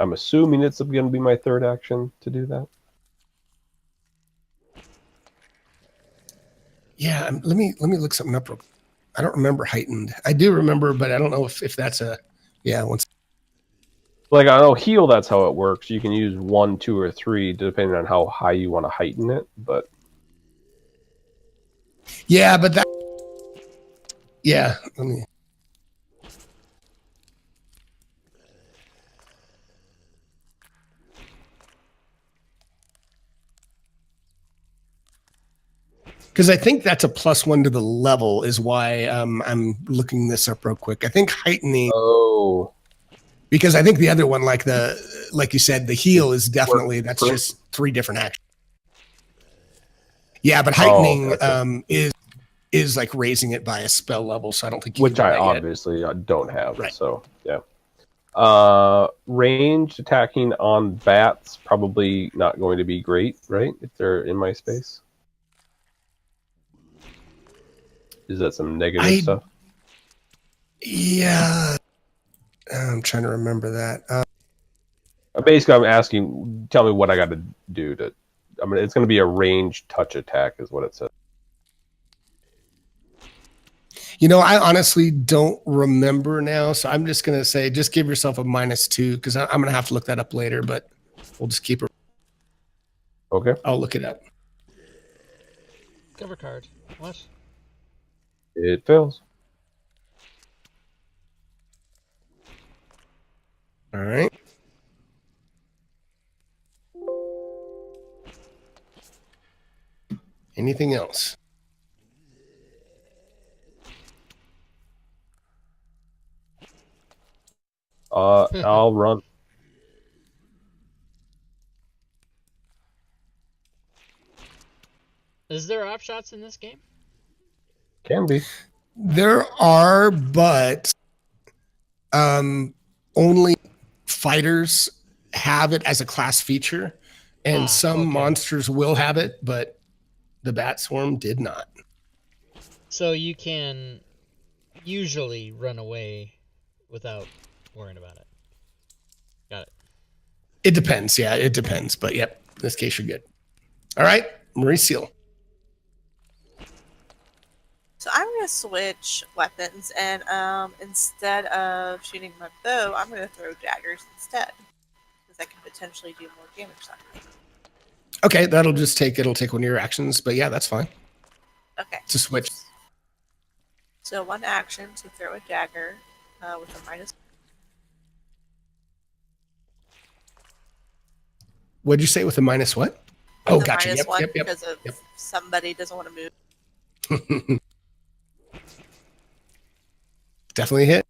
I'm assuming it's going to be my 3rd action to do that. Yeah, let me look something up real quick. I don't remember heightened. I do remember, but I don't know if that's a... Yeah, once... Like, I know heal, that's how it works. You can use 1, 2, or 3, depending on how high you want to heighten it. But Yeah, but that... Yeah, let me... Because I think that's a +1 to the level is why I'm looking this up real quick. I think heightening... oh, Because I think the other one, like you said, the heal is definitely... That's Work. just 3 different actions. Yeah, but heightening gotcha. is like raising it by a spell level, so I don't think you which can do I that yet. obviously don't have. Right. So yeah. Ranged attacking on bats probably not going to be great, right? If they're in my space. Is that some negative stuff? Yeah, I'm trying to remember that. Basically, I'm asking. Tell me what I got to do to. I mean, it's going to be a ranged touch attack, is what it says. You know, I honestly don't remember now, so I'm just gonna say, just give yourself a -2 because I'm gonna have to look that up later. But we'll just keep it. Okay. I'll look it up. Cover card. What? It fails. All right. Anything else? I'll run. Is there op shots in this game? Can be. There are, but only fighters have it as a class feature, and some okay. monsters will have it, but the bat swarm did not. So you can usually run away without worrying about it. Got it. It depends. Yeah, it depends. But yep, in this case, you're good. All right, Marie Seal. So I'm going to switch weapons, and instead of shooting my bow, I'm going to throw daggers instead, because I can potentially do more damage that way. Okay, it'll take one of your actions, but yeah, that's fine. Okay. It's a switch. So 1 action to throw a dagger with a -. What'd you say with a minus what? Oh, gotcha. Yep, -1 yep. because of somebody doesn't want to move. Definitely hit.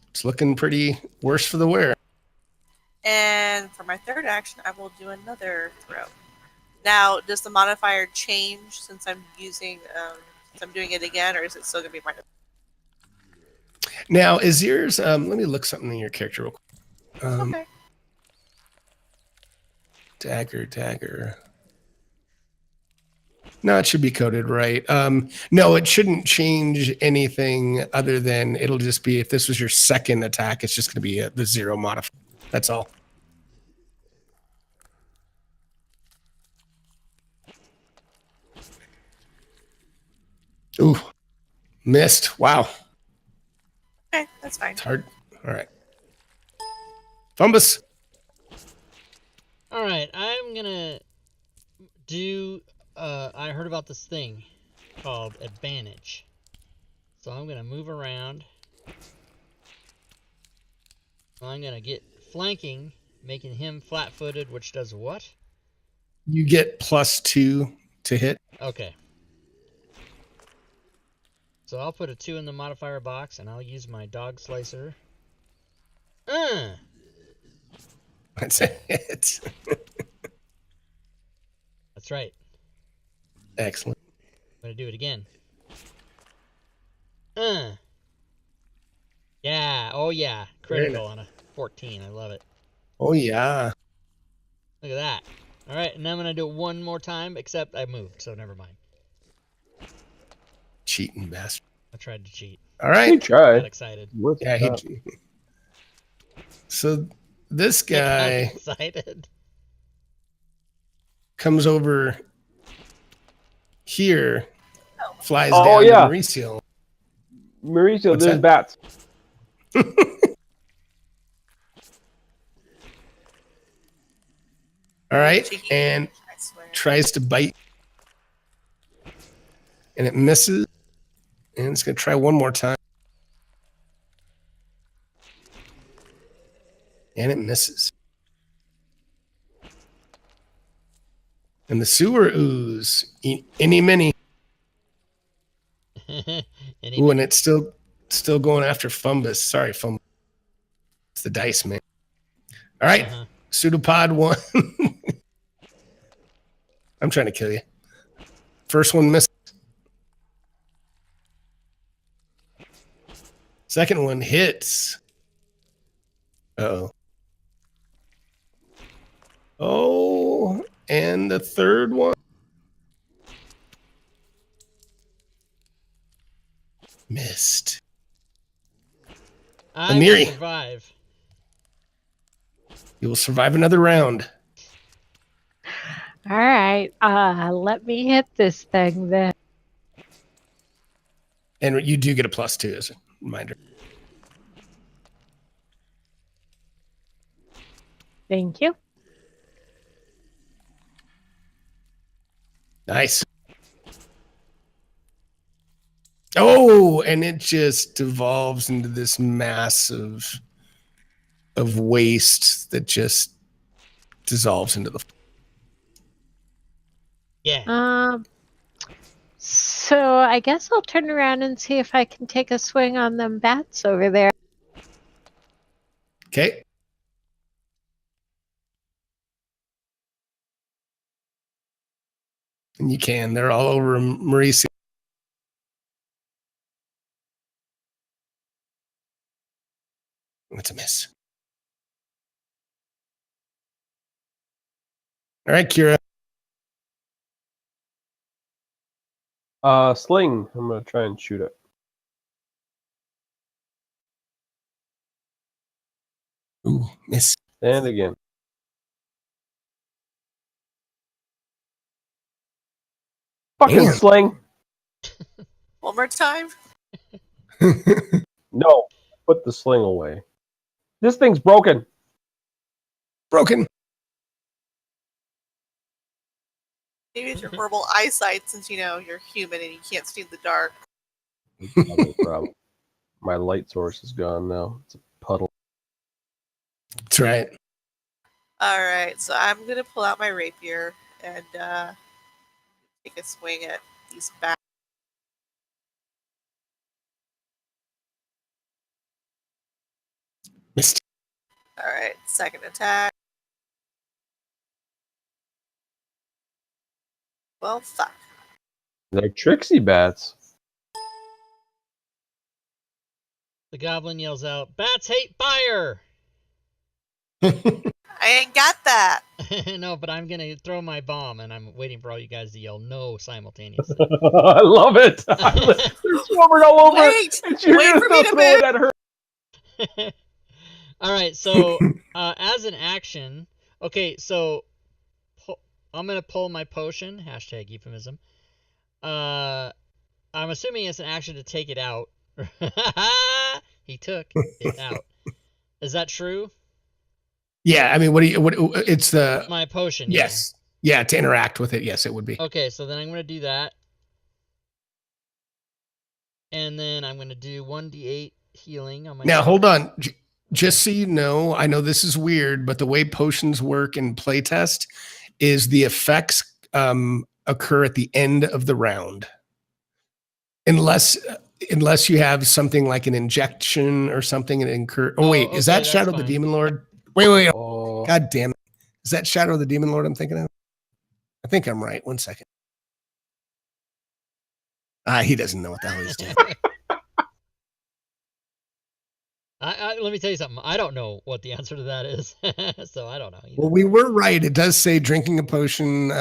It's looking pretty worse for the wear. And for my 3rd action, I will do another throw. Now, does the modifier change since I'm using, since I'm doing it again, or is it still going to be -? Now, is yours? Let me look something in your character real quick. Okay. Dagger. No, it should be coded right. No, it shouldn't change anything other than it'll just be if this was your 2nd attack, it's just going to be the 0 modifier. That's all. Ooh, missed. Wow. Okay, that's fine. It's hard. All right. Fumbus. All right, I'm gonna do. I heard about this thing called advantage, so I'm gonna move around. I'm gonna get flanking, making him flat-footed, which does what? You get +2 to hit. Okay. So I'll put a 2 in the modifier box, and I'll use my dog slicer. That's it. That's right. Excellent. I'm gonna do it again. Yeah. Oh yeah. Critical on a 14. I love it. Oh, yeah. Look at that. All right, and I'm gonna do it one more time, except I moved, so never mind. Cheating bastard. I tried to cheat. All right. He tried. Got excited. Yeah, so this I got guy excited. comes over here, flies Oh, down yeah. to Mauricio. Mauricio, What's there's that? bats. All right, Cheeky. and I swear. tries to bite, and it misses, and it's going to try one more time, and it misses. And the sewer ooze, any mini. Ooh, and it's still going after Fumbus. Sorry, Fumbus. It's the dice, man. All right, Pseudopod 1. I'm trying to kill you. First one missed. Second one hits. Uh-oh. Oh, and the third one missed. I will Amiri. survive. You will survive another round. All right, let me hit this thing then. And you do get a +2 as a reminder. Thank you. Nice. Oh, and it just devolves into this mass of waste that just dissolves into the. Yeah. So I guess I'll turn around and see if I can take a swing on them bats over there. Okay. And you can. They're all over Mauricio. That's a miss. All right, Kira. Sling. I'm gonna try and shoot it. Ooh, miss. And again. Fucking Damn. sling. One more time. No, put the sling away. This thing's broken. Broken. Maybe it's your horrible eyesight since you're human and you can't see in the dark. No problem. My light source is gone now. It's a puddle. That's right. All right, so I'm gonna pull out my rapier and take a swing at these bats. Missed. All right, second attack. Well, fuck. They're tricksy bats. The goblin yells out, "Bats hate fire!" I ain't got that. No, but I'm gonna throw my bomb, and I'm waiting for all you guys to yell "no" simultaneously. I love it. They're swarming all over. Wait, and you're wait gonna for me to throw it move. at her. All right, so as an action, okay, so I'm gonna pull my potion. # euphemism. I'm assuming it's an action to take it out. He took it out. Is that true? Yeah, I mean, it's the... My potion, Yes. Yeah, to interact with it, yes, it would be. Okay, so then I'm going to do that. And then I'm going to do 1d8 healing on my... Now, hold on. Just so you know, I know this is weird, but the way potions work in playtest is the effects occur at the end of the round. Unless you have something like an injection or something and incur... Oh, wait, is that Shadow the Demon Lord? Wait. Oh. God damn it. Is that Shadow the Demon Lord I'm thinking of? I think I'm right. 1 second. He doesn't know what the hell he's doing. Let me tell you something. I don't know what the answer to that is. So I don't know. Well, we were right. It does say drinking a potion,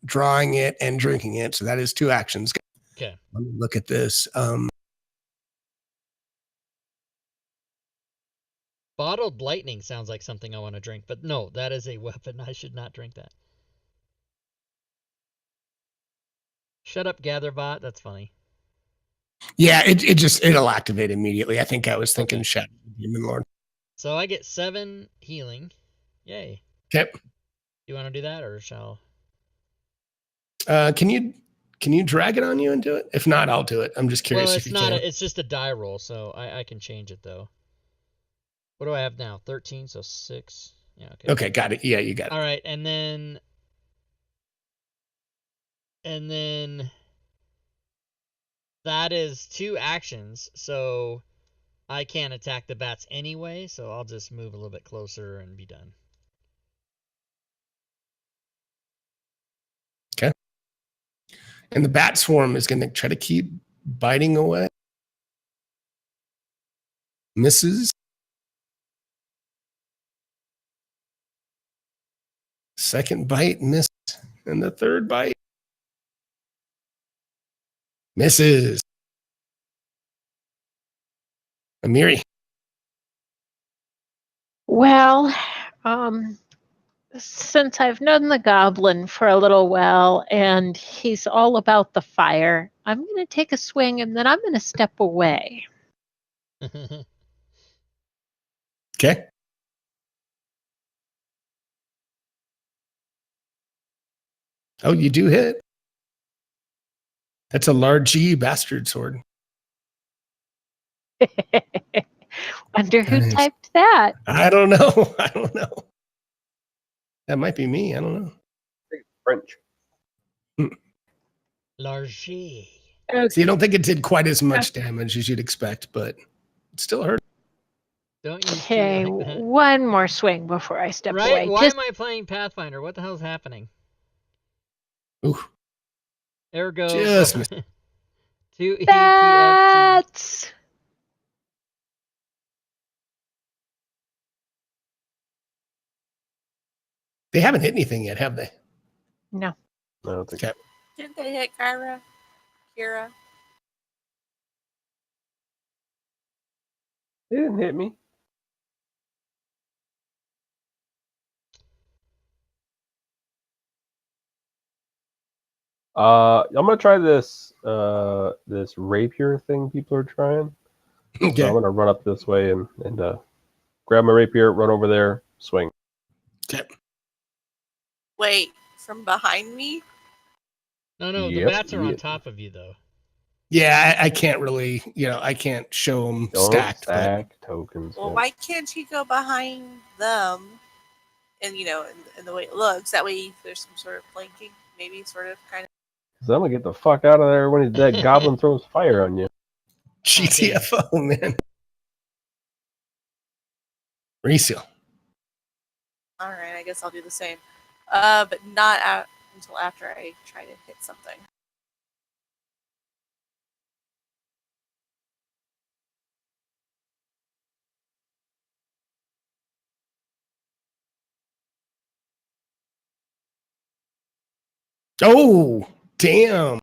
drawing it, and drinking it. So that is 2 actions. Okay. Let me look at this. Bottled lightning sounds like something I want to drink, but no, that is a weapon. I should not drink that. Shut up, Gatherbot. That's funny. Yeah, it'll activate immediately. I think I was thinking Shadow Demon Lord. So I get 7 healing. Yay. Okay. You want to do that, or shall... Can you drag it on you and do it? If not, I'll do it. I'm just curious if you can. It's just a die roll, so I can change it, though. What do I have now? 13, so 6. Yeah, okay. Okay, got it. Yeah, you got it. All right, and then that is 2 actions, so I can't attack the bats anyway, so I'll just move a little bit closer and be done. Okay. And the bat swarm is going to try to keep biting away. Misses. Second bite, missed. And the third bite. Misses. Amiri. Well, since I've known the goblin for a little while and he's all about the fire, I'm going to take a swing and then I'm going to step away. Okay. Oh, you do hit. That's a large G bastard sword. Wonder who typed that. I don't know. That might be me. I don't know. French. Large. Okay. So you don't think it did quite as much damage as you'd expect, but it still hurt. Don't you Okay, like that? one more swing before I step away. Why am I playing Pathfinder? What the hell's happening? Ooh. Ergo. Just 2 Bats! They haven't hit anything yet, have they? No. I don't think. Okay. Didn't they hit Kyra? Kira? They didn't hit me. I'm gonna try this this rapier thing people are trying. Okay. So I'm gonna run up this way and grab my rapier, run over there, swing. Okay. Wait, from behind me? No, the Yep, bats are on top of you, though. Yeah, I can't really, I can't show them stacked. Stack tokens. Well, why can't you go behind them? And in the way it looks, that way there's some sort of flanking, maybe sort of kind of. Because I'm gonna get the fuck out of there when that goblin throws fire on you. GTFO, man. Reseal. All right, I guess I'll do the same, but not until after I try to hit something. Oh, damn.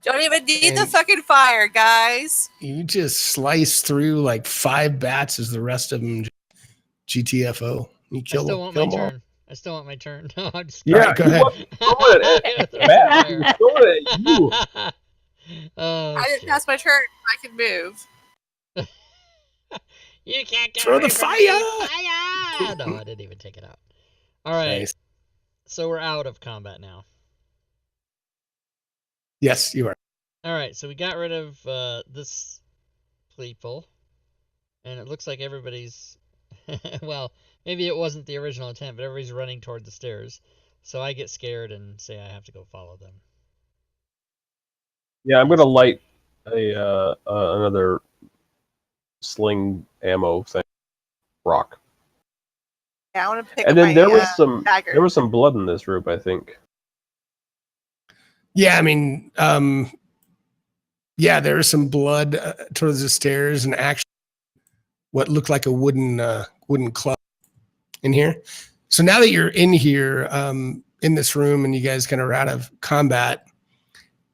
Don't even need the fucking fire, guys. You just slice through like 5 bats as the rest of them GTFO. You kill them. I still want my turn. No, I'm just yeah, go ahead. You Oh, I didn't shit. pass my turn. I can move. You can't get Throw away the from fire! me! Fire! No, I didn't even take it out. All right. Nice. So we're out of combat now. Yes, you are. All right. So we got rid of this people, and it looks like everybody's. Well, maybe it wasn't the original intent, but everybody's running toward the stairs. So I get scared and say I have to go follow them. Yeah, I'm gonna light a another sling ammo thing, rock. Yeah, I want to pick And up then my there was some dagger. blood in this room, I think. Yeah, I mean, yeah, there is some blood towards the stairs, and actually, what looked like a wooden club in here. So now that you're in here, in this room, and you guys kind of are out of combat,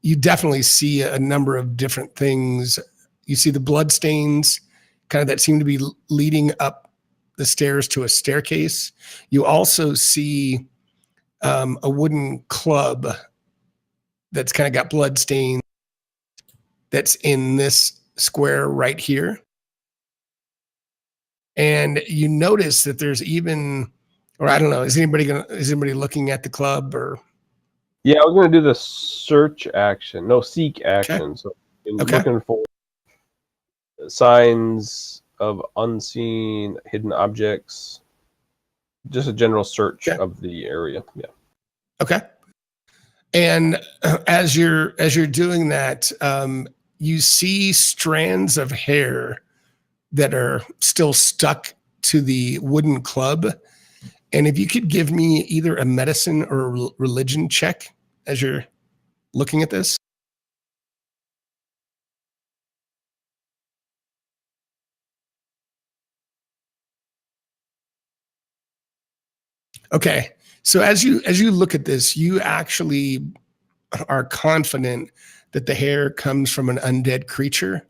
you definitely see a number of different things. You see the blood stains, kind of that seem to be leading up the stairs to a staircase. You also see a wooden club that's kind of got blood stains that's in this square right here. And you notice that there's even, or I don't know, is anybody looking at the club or? Yeah, I was gonna do the search action. No, seek action. Okay. So I'm Okay. looking for signs of unseen hidden objects. Just a general search of the area. Yeah. Okay. And as you're doing that, you see strands of hair that are still stuck to the wooden club. And if you could give me either a medicine or a religion check as you're looking at this. Okay. So as you look at this, you actually are confident that the hair comes from an undead creature.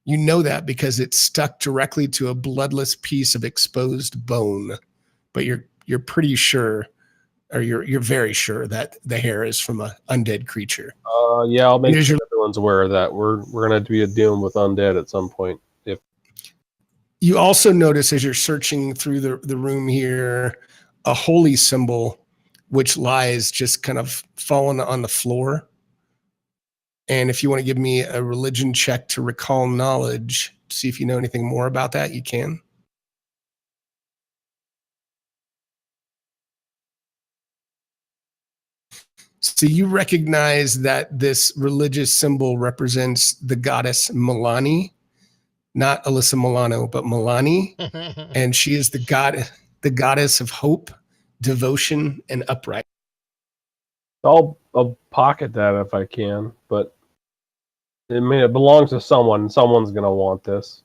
You know that because it's stuck directly to a bloodless piece of exposed bone, but you're pretty sure, or you're very sure that the hair is from an undead creature. Yeah, I'll make sure everyone's aware of that. We're gonna be dealing with undead at some point. If you also notice as you're searching through the room here, a holy symbol which lies just kind of fallen on the floor. And if you want to give me a religion check to recall knowledge, see if you know anything more about that, you can. So you recognize that this religious symbol represents the goddess Milani, not Alyssa Milano, but Milani. And she is the goddess of hope, devotion, and upright. I'll pocket that if I can, but it belongs to someone. Someone's gonna want this.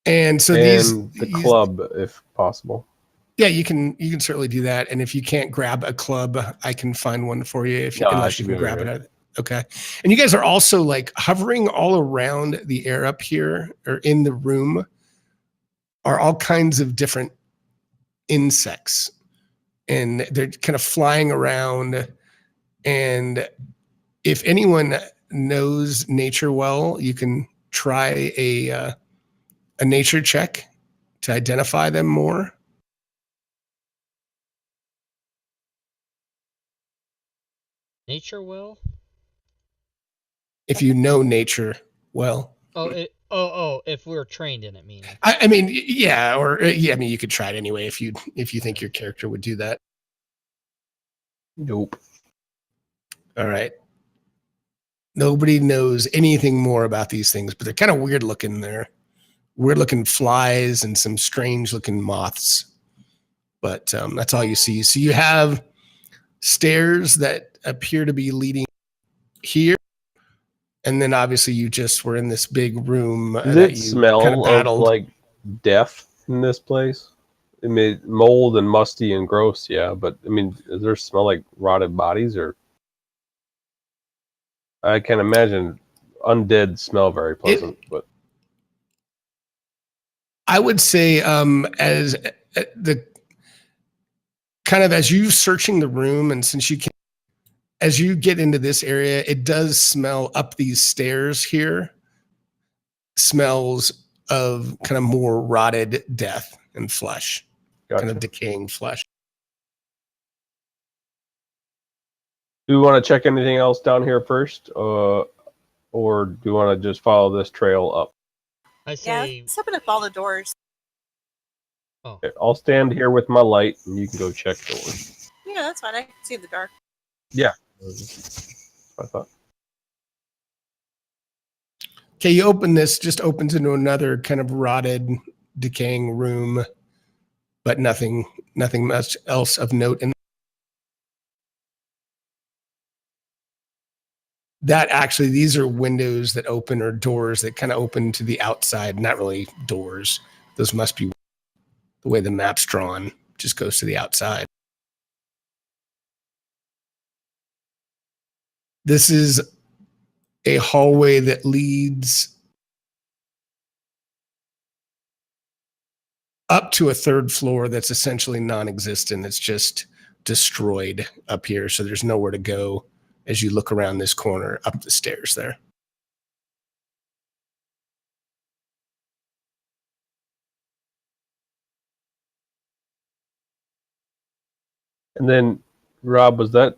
And so the club, if possible. Yeah, you can certainly do that. And if you can't grab a club, I can find one for you unless you can grab it. Okay. And you guys are also like hovering all around the air up here, or in the room are all kinds of different insects. And they're kind of flying around. And if anyone knows nature well, you can try a nature check to identify them more. Nature well? If you know nature well. Oh, if we're trained in it, meaning. I mean, yeah, or yeah, I mean, you could try it anyway if you think your character would do that. Nope. All right. Nobody knows anything more about these things, but they're kind of weird looking. They're weird looking flies and some strange looking moths. But that's all you see. So you have stairs that appear to be leading here. And then obviously you just were in this big room. Does it smell kind of battled. Of like death in this place? I mean, mold and musty and gross, yeah. But I mean, does there smell like rotted bodies? Or I can imagine undead smell very pleasant, but I would say as the kind of as you searching the room, and since you can as you get into this area, it does smell up these stairs here. Smells of kind of more rotted death and flesh, Gotcha. kind of decaying flesh. Do you want to check anything else down here first, or do you want to just follow this trail up? I say, Yeah, let's open up all the doors. oh, Okay, I'll stand here with my light, and you can go check doors. Yeah, that's fine. I can see in the dark. Yeah. I thought. Okay, you open this, just opens into another kind of rotted, decaying room, but nothing much else of note. And that actually, these are windows that open or doors that kind of open to the outside, not really doors. Those must be the way the map's drawn, just goes to the outside. This is a hallway that leads up to a third floor that's essentially non-existent. It's just destroyed up here. So there's nowhere to go as you look around this corner up the stairs there. And then, Rob, was that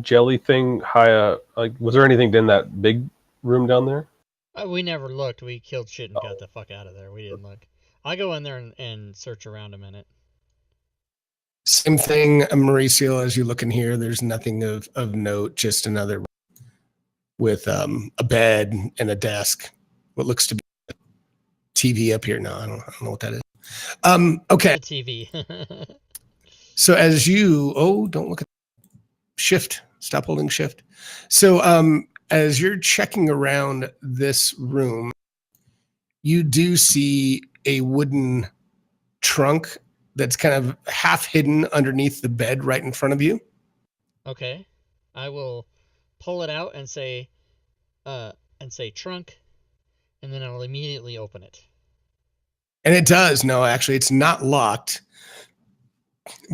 jelly thing high? Like, was there anything in that big room down there? we never looked. We killed shit and got the fuck out of there. We didn't look. I'll go in there and search around a minute. Same thing, Mauricio, as you look in here, there's nothing of note, just another room with a bed and a desk. What looks to be a TV up here. No, I don't know what that is. Okay. The TV. So as you, don't look at shift, stop holding shift. So as you're checking around this room, you do see a wooden trunk that's kind of half hidden underneath the bed right in front of you. Okay. I will pull it out and say trunk, and then I'll immediately open it. And it does. No, actually, it's not locked,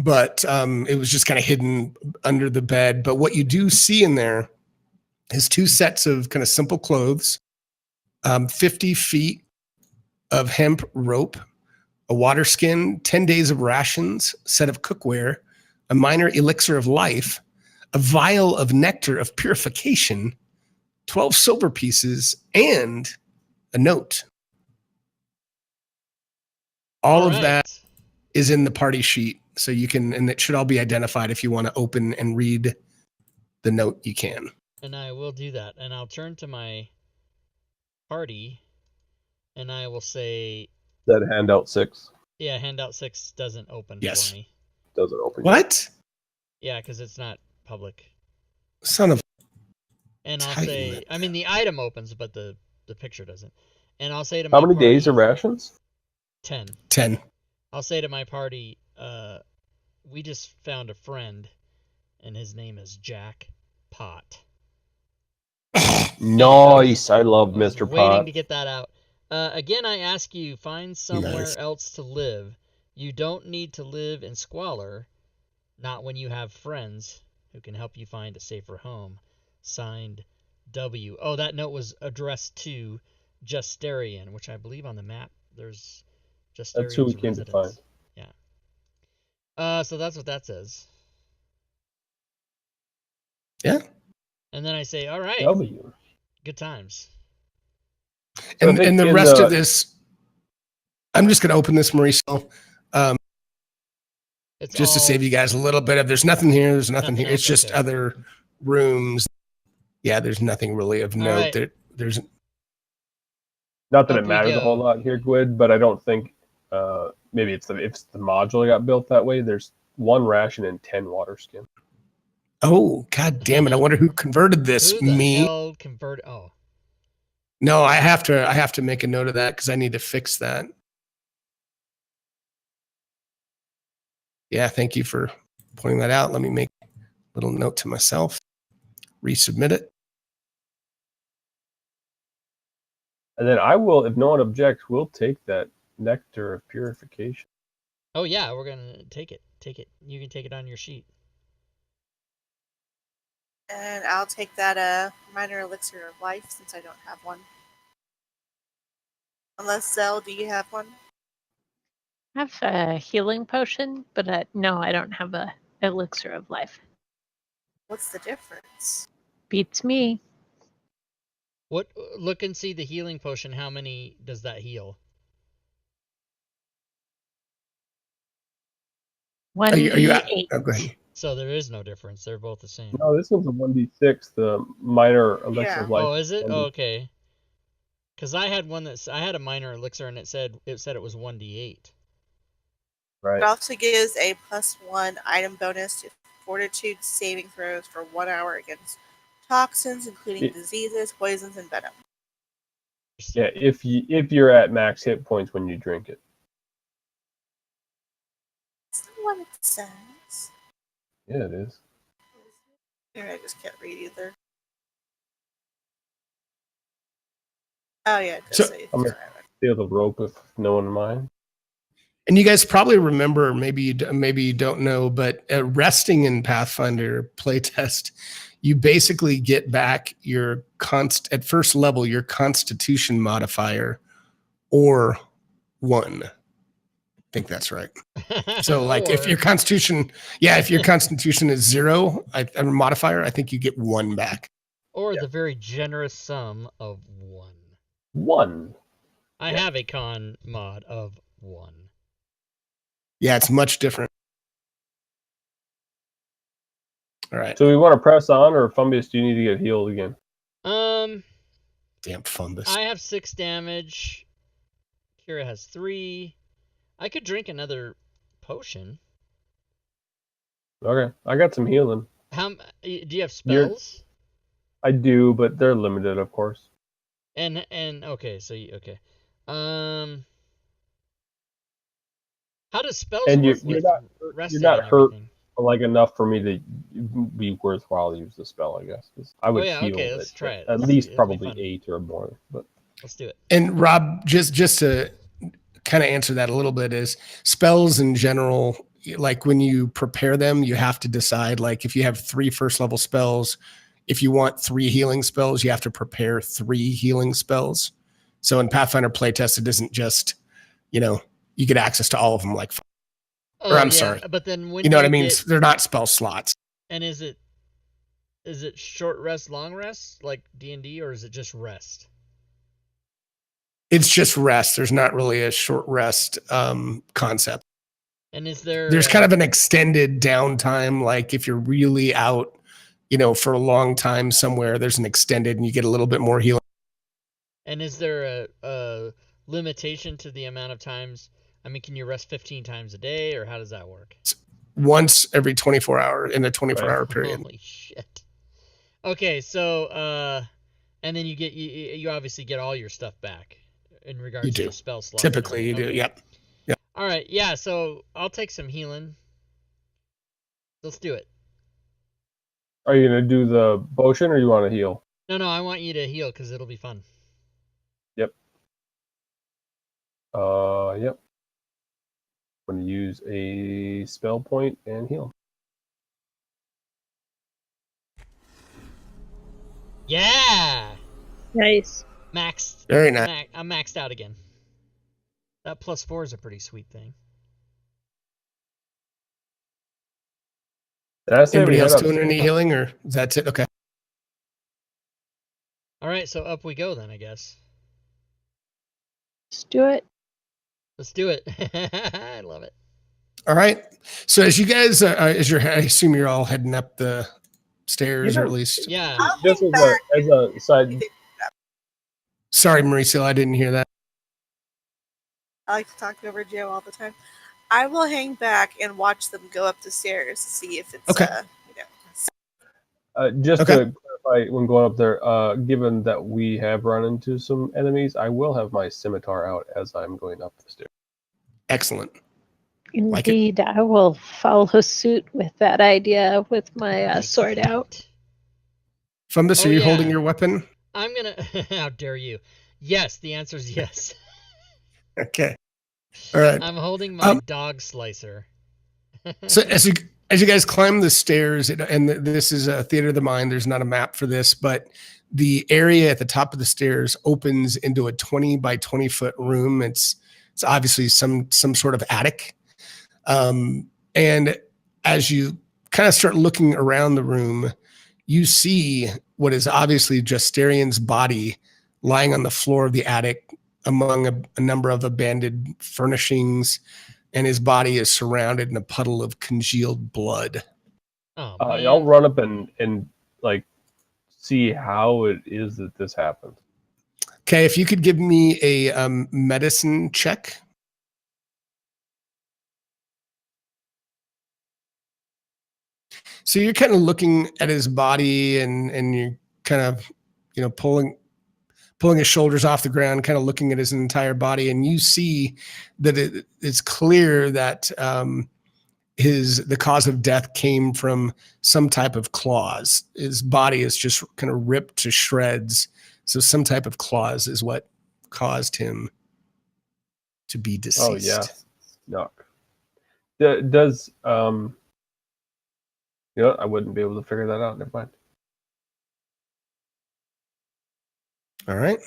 but it was just kind of hidden under the bed. But what you do see in there is 2 sets of kind of simple clothes, 50 feet of hemp rope, a water skin, 10 days of rations, set of cookware, a minor elixir of life, a vial of nectar of purification, 12 silver pieces, and a note. All of that is in the party sheet. So you can, and it should all be identified. If you want to open and read the note, you can. And I will do that. And I'll turn to my party and I will say, that handout 6. Yeah, handout 6 doesn't open Yes. for me. Doesn't open. What? Yeah, because it's not public. Son of. And I'll Titan say, it. I mean, the item opens, but the picture doesn't. And I'll say to my How many party, days of rations? 10. 10. I'll say to my party, we just found a friend, and his name is Jack Pot. Nice. I love I was Mr. waiting Pot. to get that out. Again, I ask you, find somewhere Nice. else to live. You don't need to live in squalor, not when you have friends who can help you find a safer home. Signed, W. Oh, that note was addressed to Justarian, which I believe on the map there's Justarian's That's who we came to residence. find. Yeah. So that's what that says. Yeah. And then I say, all right, W. good times. So I And, think and the in rest of this, I'm just going to open this, Mauricio, It's just to all save you guys a little bit of, there's nothing here. There's nothing Nothing here. It's else, just okay. other rooms. Yeah, there's nothing really of All note. right. There's Not that Up it we matters a whole go. lot here, Gwyd, but I don't think maybe it's if the module got built that way. There's 1 ration and 10 water skin. Oh, God damn it. I wonder who converted this. Who the Me? hell converted? Oh, No, I have to make a note of that because I need to fix that. Yeah, thank you for pointing that out. Let me make a little note to myself. Resubmit it. And then I will, if no one objects, we'll take that nectar of purification. oh yeah, we're gonna take it. Take it. You can take it on your sheet. And I'll take that minor elixir of life since I don't have one. Unless, Zell, do you have one? I have a healing potion, but no, I don't have a elixir of life. What's the difference? Beats me. What? Look and see the healing potion. How many does that heal? 1d8. Oh, go ahead. So there is no difference. They're both the same. No, this one's a 1d6. The minor elixir of life. Oh, is it? is Oh, okay. Because I had one I had a minor elixir and it said it was 1d8. Right. It also gives a +1 item bonus to fortitude saving throws for 1 hour against toxins, including diseases, poisons, and venom. Yeah, if you're at max hit points when you drink it. That's not what it says. Yeah, it is. Maybe I just can't read either. Oh yeah, it does say. I'm gonna steal the rope if no one mind. And you guys probably remember, maybe you don't know, but resting in Pathfinder playtest, you basically get back your at first level your Constitution modifier or 1. I think that's right. So, like, if your Constitution, if your Constitution is 0, a modifier, I think you get 1 back. Or the very generous sum of 1. 1. I have a con mod of 1. Yeah, it's much different. All right. So we want to press on, or Fungus, do you need to get healed again? Damn Fungus. I have 6 damage. Kira has 3. I could drink another potion. Okay, I got some healing. Do you have spells? I do, but they're limited, of course. And okay, so okay. How does spells and work you're with you're not hurt everything? like enough for me to be worthwhile to use the spell, I guess. I would heal okay, let's try it. At least probably 8 or more, but let's do it. And Rob, just to kind of answer that a little bit, is spells in general, like when you prepare them, you have to decide, like if you have 3 first level spells, if you want 3 healing spells, you have to prepare 3 healing spells. So in Pathfinder playtest, it isn't just, you get access to all of them like, sorry. But then when you know what I mean? They're not spell slots. And is it short rest, long rest, like D&D, or is it just rest? It's just rest. There's not really a short rest concept. And there's kind of an extended downtime, like if you're really out, for a long time somewhere, there's an extended and you get a little bit more healing. And is there a limitation to the amount of times? I mean, can you rest 15 times a day, or how does that work? Once every 24 hours in a 24-hour period. Holy shit. Okay, so and then you obviously get all your stuff back in regards to the spell slot. Typically you do. Yep. All right, yeah, so I'll take some healing. Let's do it. Are you going to do the potion, or you want to heal? No, I want you to heal because it'll be fun. Yep. Yep. I'm going to use a spell point and heal. Yeah! Nice. Maxed. Very nice. I'm maxed out again. That +4 is a pretty sweet thing. Anybody else doing any healing, or that's it? Okay. All right, so up we go then, I guess. Let's do it. Let's do it. I love it. All right. So as you guys, I assume you're all heading up the stairs, or at least. Yeah. Just as a side. Sorry, Mauricio, I didn't hear that. I like to talk over Joe all the time. I will hang back and watch them go up the stairs to see if it's okay. Just to clarify, when going up there, given that we have run into some enemies, I will have my scimitar out as I'm going up the stairs. Excellent. Indeed, I will follow suit with that idea with my sword out. Fungus, are you holding your weapon? I'm gonna. How dare you? Yes, the answer is yes. Okay. All right. I'm holding my dog slicer. So As you guys climb the stairs, and this is a theater of the mind, there's not a map for this, but the area at the top of the stairs opens into a 20 by 20 foot room. It's obviously some sort of attic. And as you kind of start looking around the room, you see what is obviously Justarian's body lying on the floor of the attic among a number of abandoned furnishings, and his body is surrounded in a puddle of congealed blood. Oh, I'll run up and like see how it is that this happened. Okay, if you could give me a medicine check. So you're kind of looking at his body and you're kind of, pulling his shoulders off the ground, kind of looking at his entire body, and you see that it's clear that the cause of death came from some type of claws. His body is just kind of ripped to shreds. So some type of claws is what caused him to be deceased. Oh yeah, does I wouldn't be able to figure that out. Never mind. All right.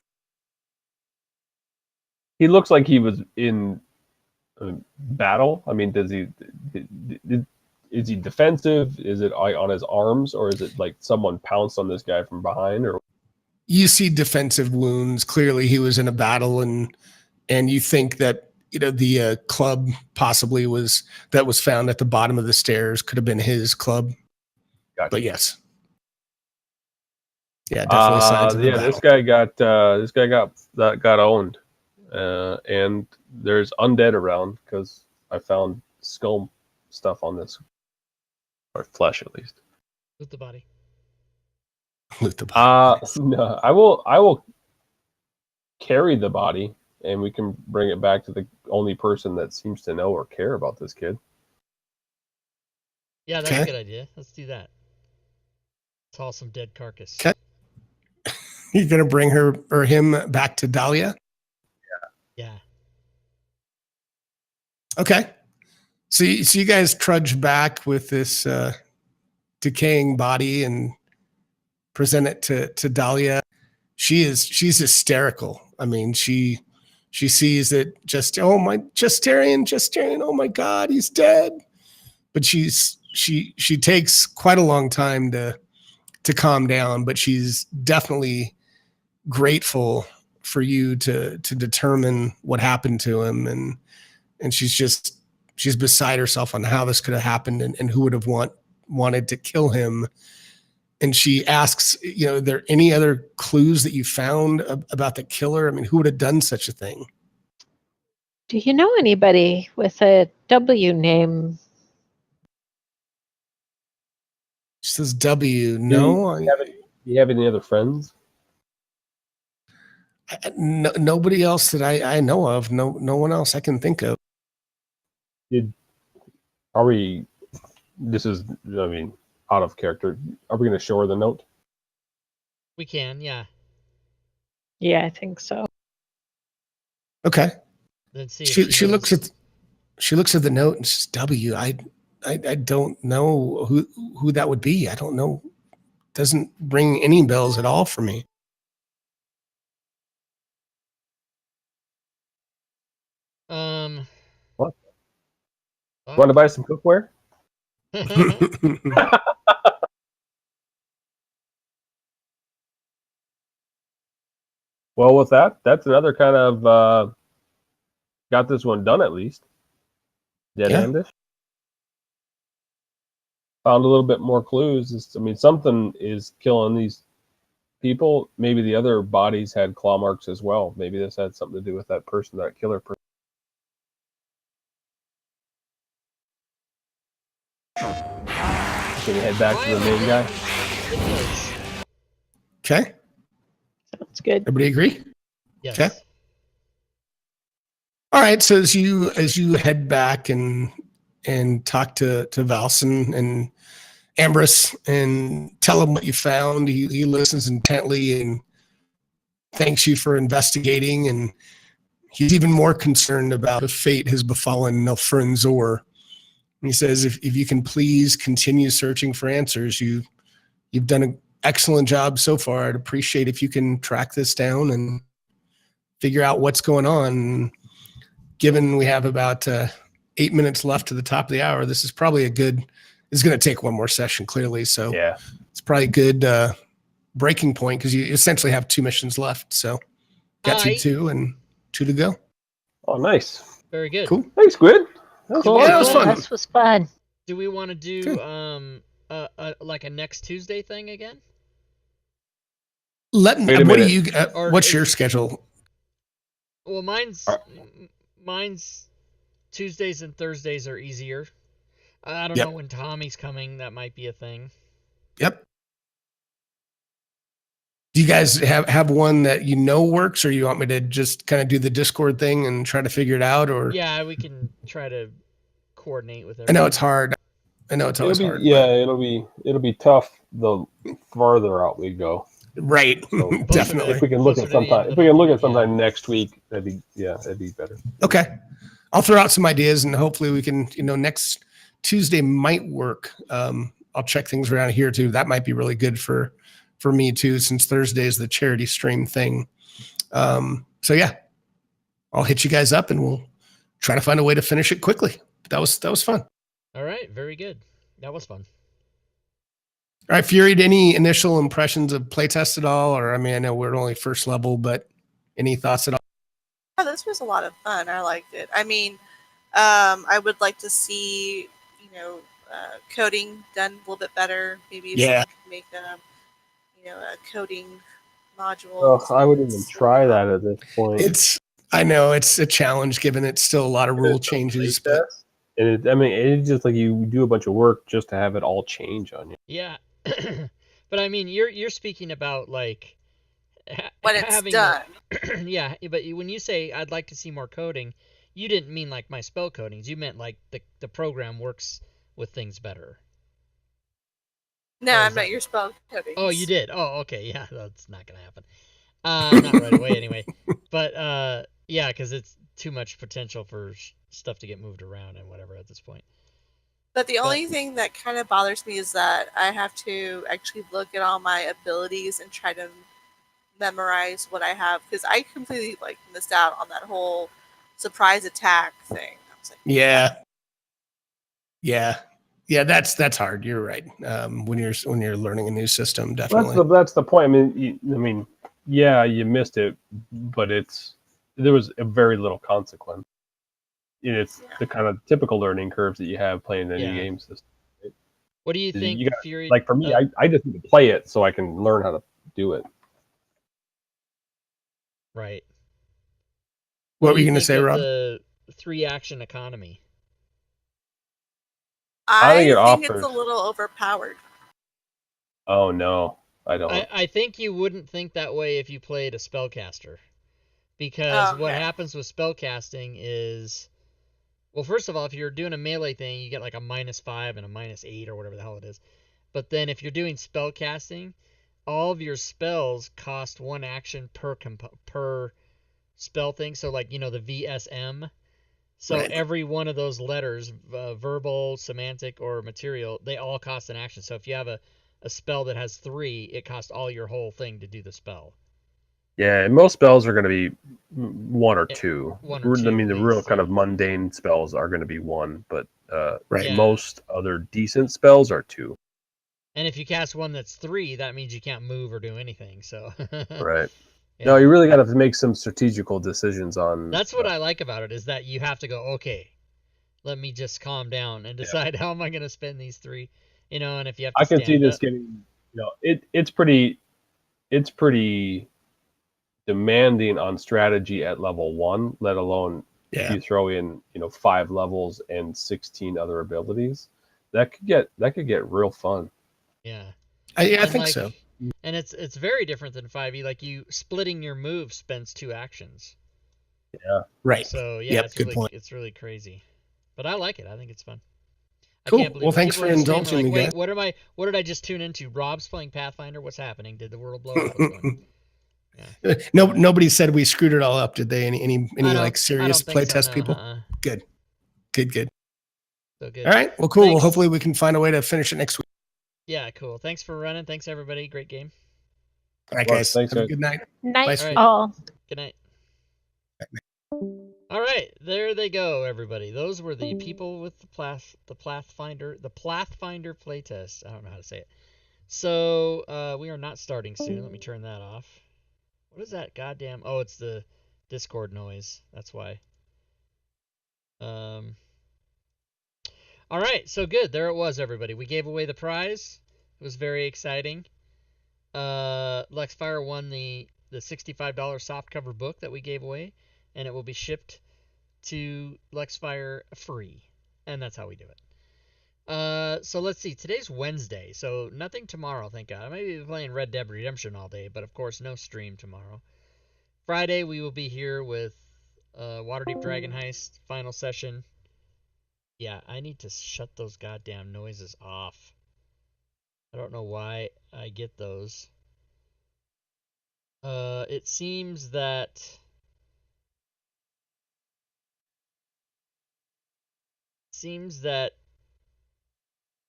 He looks like he was in a battle. I mean, is he defensive? Is it on his arms, or is it like someone pounced on this guy from behind? Or you see defensive wounds. Clearly, he was in a battle, and you think that the club possibly was found at the bottom of the stairs could have been his club. Gotcha. But yes, yeah, definitely signs of the battle. This guy got owned, and there's undead around because I found skull stuff on this, or flesh at least. Loot the body. Loot the body. No, I will carry the body, and we can bring it back to the only person that seems to know or care about this kid. Yeah, that's a good idea. Let's do that. Haul some dead carcass. Okay. You're gonna bring her or him back to Dahlia? Yeah. Okay. So you guys trudge back with this decaying body and present it to Dahlia. She's hysterical. I mean, she sees it oh my Justarian, oh my God, he's dead. But she takes quite a long time to calm down, but she's definitely grateful for you to determine what happened to him, and she's beside herself on how this could have happened and who would have wanted to kill him. And she asks, are there any other clues that you found about the killer? I mean, who would have done such a thing? Do you know anybody with a W name? She says W. No. Do you have any other friends? Nobody else that I know of. No one else I can think of. This is, out of character. Are we going to show her the note? We can, yeah. Yeah, I think so. Okay. Then see she looks at the note and says, W. I don't know who that would be. I don't know. Doesn't ring any bells at all for me. What? Want to buy some cookware? Well, with that's another kind of got this one done at least. Dead-endish. Found a little bit more clues. Something is killing these people. Maybe the other bodies had claw marks as well. Maybe this had something to do with that person, that killer person. Can we head back to the main guy? Okay. Sounds good. Everybody agree? Yes. Okay. All right. So as you head back and talk to Valson and Ambrose and tell him what you found, he listens intently and thanks you for investigating, and he's even more concerned about the fate has befallen Nelfrin Zor. He says, if you can please continue searching for answers, you've done an excellent job so far. I'd appreciate if you can track this down and figure out what's going on. Given we have about 8 minutes left to the top of the hour, this is probably it's going to take one more session, clearly. So Yeah. it's probably a good breaking point because you essentially have 2 missions left. So got you 2 and 2 to go. Oh, nice. Very good. Cool. Thanks, Squid. That was Cool. Yeah, it was fun. This was fun. Do we want to do Good. like a next Tuesday thing again? What's Or your is- schedule? Well, mine's Tuesdays and Thursdays are easier. I don't Yep. know when Tommy's coming. That might be a thing. Yep. Do you guys have one that you know works, or you want me to just kind of do the Discord thing and try to figure it out? Or Yeah, we can try to coordinate with I everything. know it's hard. I know it's always hard. Yeah, it'll be tough the farther out we go. Right. So Definitely. If we can look at sometime next week, that'd be better. Okay. I'll throw out some ideas and hopefully we can, next Tuesday might work. I'll check things around here too. That might be really good for me too, since Thursday is the charity stream thing. So yeah, I'll hit you guys up and we'll try to find a way to finish it quickly. That was fun. All right, very good. That was fun. All right, Fury, any initial impressions of playtest at all? Or, I mean, I know we're only first level, but any thoughts at all? Oh, this was a lot of fun. I liked it. I mean, I would like to see, coding done a little bit better. Maybe someone could make a coding module. Oh, I wouldn't even try that at this point. I know it's a challenge given it's still a lot of rule changes, but it's just like you do a bunch of work just to have it all change on you. Yeah, but I mean, you're speaking about like when it's done. Yeah, but when you say I'd like to see more coding, you didn't mean like my spell codings. You meant like the program works with things better. No, I'm not your spell coding. Oh, you did. Oh, okay. Yeah, that's not gonna happen. Not right away anyway. But yeah, because it's too much potential for stuff to get moved around and whatever at this point. But the only thing that kind of bothers me is that I have to actually look at all my abilities and try to memorize what I have, because I completely missed out on that whole surprise attack thing. I was like, yeah, that's hard. You're right. When you're learning a new system, definitely. That's the point. I mean, yeah, you missed it, but there was a very little consequence. It's the kind of typical learning curves that you have playing a new game system. Right? What do you think, Fury? Like for me, I just need to play it so I can learn how to do it. Right. What were you going to say, Rob? The 3-action economy. I think it's a little overpowered. Oh no, I don't. I think you wouldn't think that way if you played a spellcaster, because what happens with spellcasting is, well, first of all, if you're doing a melee thing, you get like a -5 and a -8 or whatever the hell it is. But then if you're doing spellcasting, all of your spells cost 1 action per spell thing. So like, the VSM. So every one of those letters, verbal, semantic, or material, they all cost an action. So if you have a spell that has 3, it costs all your whole thing to do the spell. Yeah, and most spells are going to be 1 or 2. 1 or 2. I mean, the real kind of mundane spells are going to be 1, but most other decent spells are 2. And if you cast one that's 3, that means you can't move or do anything. So right. Yeah. No, you really got to make some strategical decisions on. That's what I like about it, is that you have to go, okay, let me just calm down and decide how am I going to spend these 3, and if you have to I can see this up. getting, it's pretty demanding on strategy at level 1, let alone if you throw in, 5 levels and 16 other abilities. That could get real fun. Yeah. I think so. And it's very different than 5e. Like, you splitting your move spends 2 actions. Yeah. Right. So yeah, it's really crazy. But I like it. I think it's fun. Cool. I can't believe thanks for indulging me, guys. What did I just tune into? Rob's playing Pathfinder. What's happening? Did the world blow up? Yeah. Nobody said we screwed it all up, did they? Any like serious playtest people? Good. So good. All right. Well, cool. Thanks. Well, hopefully we can find a way to finish it next week. Yeah, cool. Thanks for running. Thanks, everybody. Great game. All right, Well, guys. thanks, Have a guys. good night. Night Bye. all. Good night. All right, there they go, everybody. Those were the people with the Pathfinder playtest. I don't know how to say it. So we are not starting soon. Let me turn that off. What is that goddamn? Oh, it's the Discord noise. That's why. All right, so good. There it was, everybody. We gave away the prize. It was very exciting. Lexfire won the $65 softcover book that we gave away, and it will be shipped to Lexfire free. And that's how we do it. So let's see. Today's Wednesday, so nothing tomorrow, thank God. I might be playing Red Dead Redemption all day, but of course no stream tomorrow. Friday we will be here with Waterdeep Dragon Heist final session. Yeah, I need to shut those goddamn noises off. I don't know why I get those. It seems that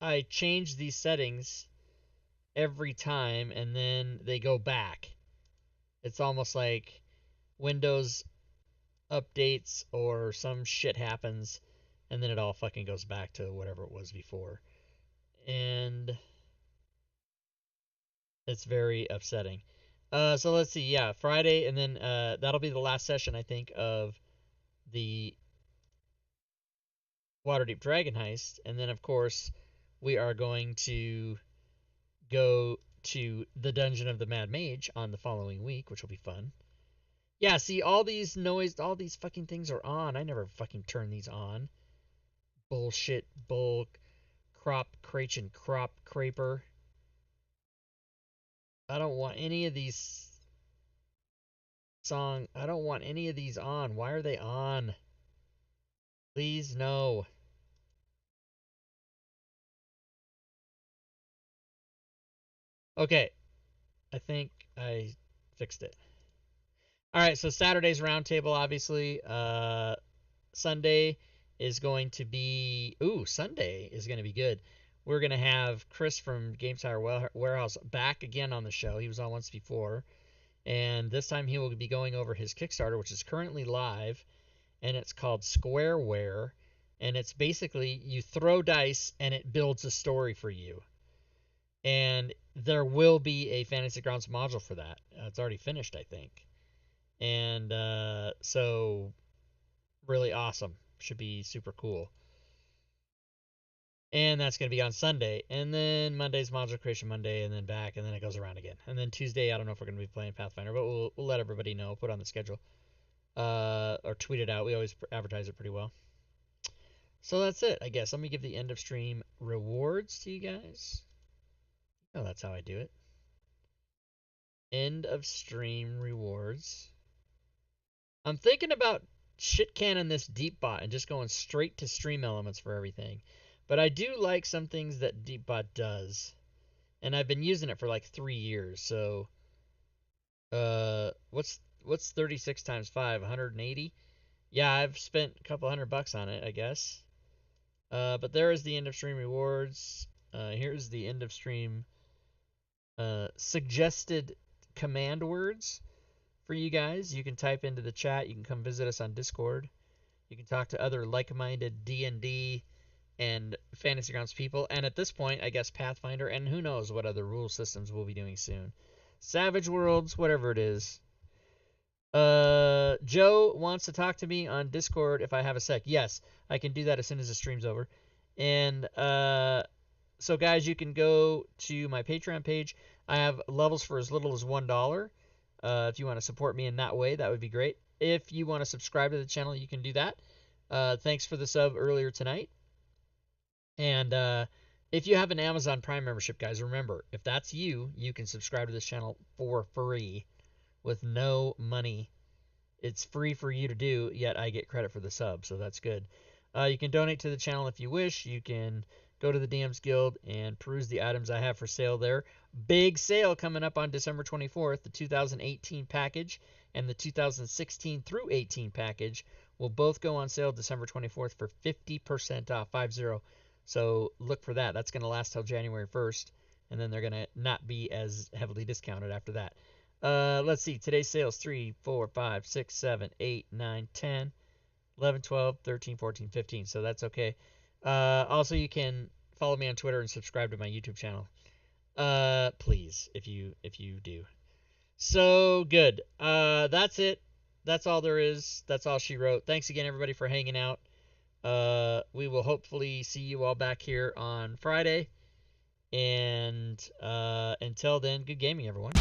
I change these settings every time and then they go back. It's almost like Windows updates or some shit happens and then it all fucking goes back to whatever it was before. And it's very upsetting. So let's see. Yeah, Friday, and then that'll be the last session, I think, of the Waterdeep Dragon Heist. And then, of course, we are going to go to the Dungeon of the Mad Mage on the following week, which will be fun. Yeah, see, all these fucking things are on. I never fucking turn these on. Bullshit, crop craper. I don't want any of these I don't want any of these on. Why are they on? Please, no. Okay, I think I fixed it. All right, so Saturday's roundtable, obviously. Sunday is going to be... Sunday is going to be good. We're going to have Chris from Game Tire Warehouse back again on the show. He was on once before. And this time he will be going over his Kickstarter, which is currently live. And it's called Squareware. And it's basically you throw dice and it builds a story for you. And there will be a Fantasy Grounds module for that. It's already finished, I think. And so really awesome. Should be super cool. And that's going to be on Sunday. And then Monday's Module Creation Monday, and then back, and then it goes around again. And then Tuesday, I don't know if we're going to be playing Pathfinder, but we'll let everybody know. Put it on the schedule. Or tweet it out. We always advertise it pretty well. So that's it, I guess. Let me give the end of stream rewards to you guys. Oh, that's how I do it. End of stream rewards. I'm thinking about shit canning this Deepbot and just going straight to stream elements for everything. But I do like some things that Deepbot does. And I've been using it for like 3 years, so what's 36 times 5? 180? Yeah, I've spent a couple $100 on it, I guess. But there is the end of stream rewards. Here's the end of stream suggested command words for you guys. You can type into the chat. You can come visit us on Discord. You can talk to other like-minded D&D and Fantasy Grounds people. And at this point, I guess Pathfinder, and who knows what other rule systems we'll be doing soon. Savage Worlds, whatever it is. Joe wants to talk to me on Discord if I have a sec. Yes, I can do that as soon as the stream's over. And so guys, you can go to my Patreon page. I have levels for as little as $1. If you want to support me in that way, that would be great. If you want to subscribe to the channel, you can do that. Thanks for the sub earlier tonight. And if you have an Amazon Prime membership, guys, remember, if that's you, you can subscribe to this channel for free with no money. It's free for you to do, yet I get credit for the sub, so that's good. You can donate to the channel if you wish. You can go to the DMs Guild and peruse the items I have for sale there. Big sale coming up on December 24th, the 2018 package and the 2016 through 18 package will both go on sale December 24th for 50% off, 50. So look for that. That's going to last till January 1st, and then they're going to not be as heavily discounted after that. Let's see. Today's sales 3, 4, 5, 6, 7, 8, 9, 10, 11, 12, 13, 14, 15. So that's okay. Also, you can follow me on Twitter and subscribe to my YouTube channel. Please, if you do. So good. That's it. That's all there is. That's all she wrote. Thanks again, everybody, for hanging out. We will hopefully see you all back here on Friday. And until then, good gaming, everyone.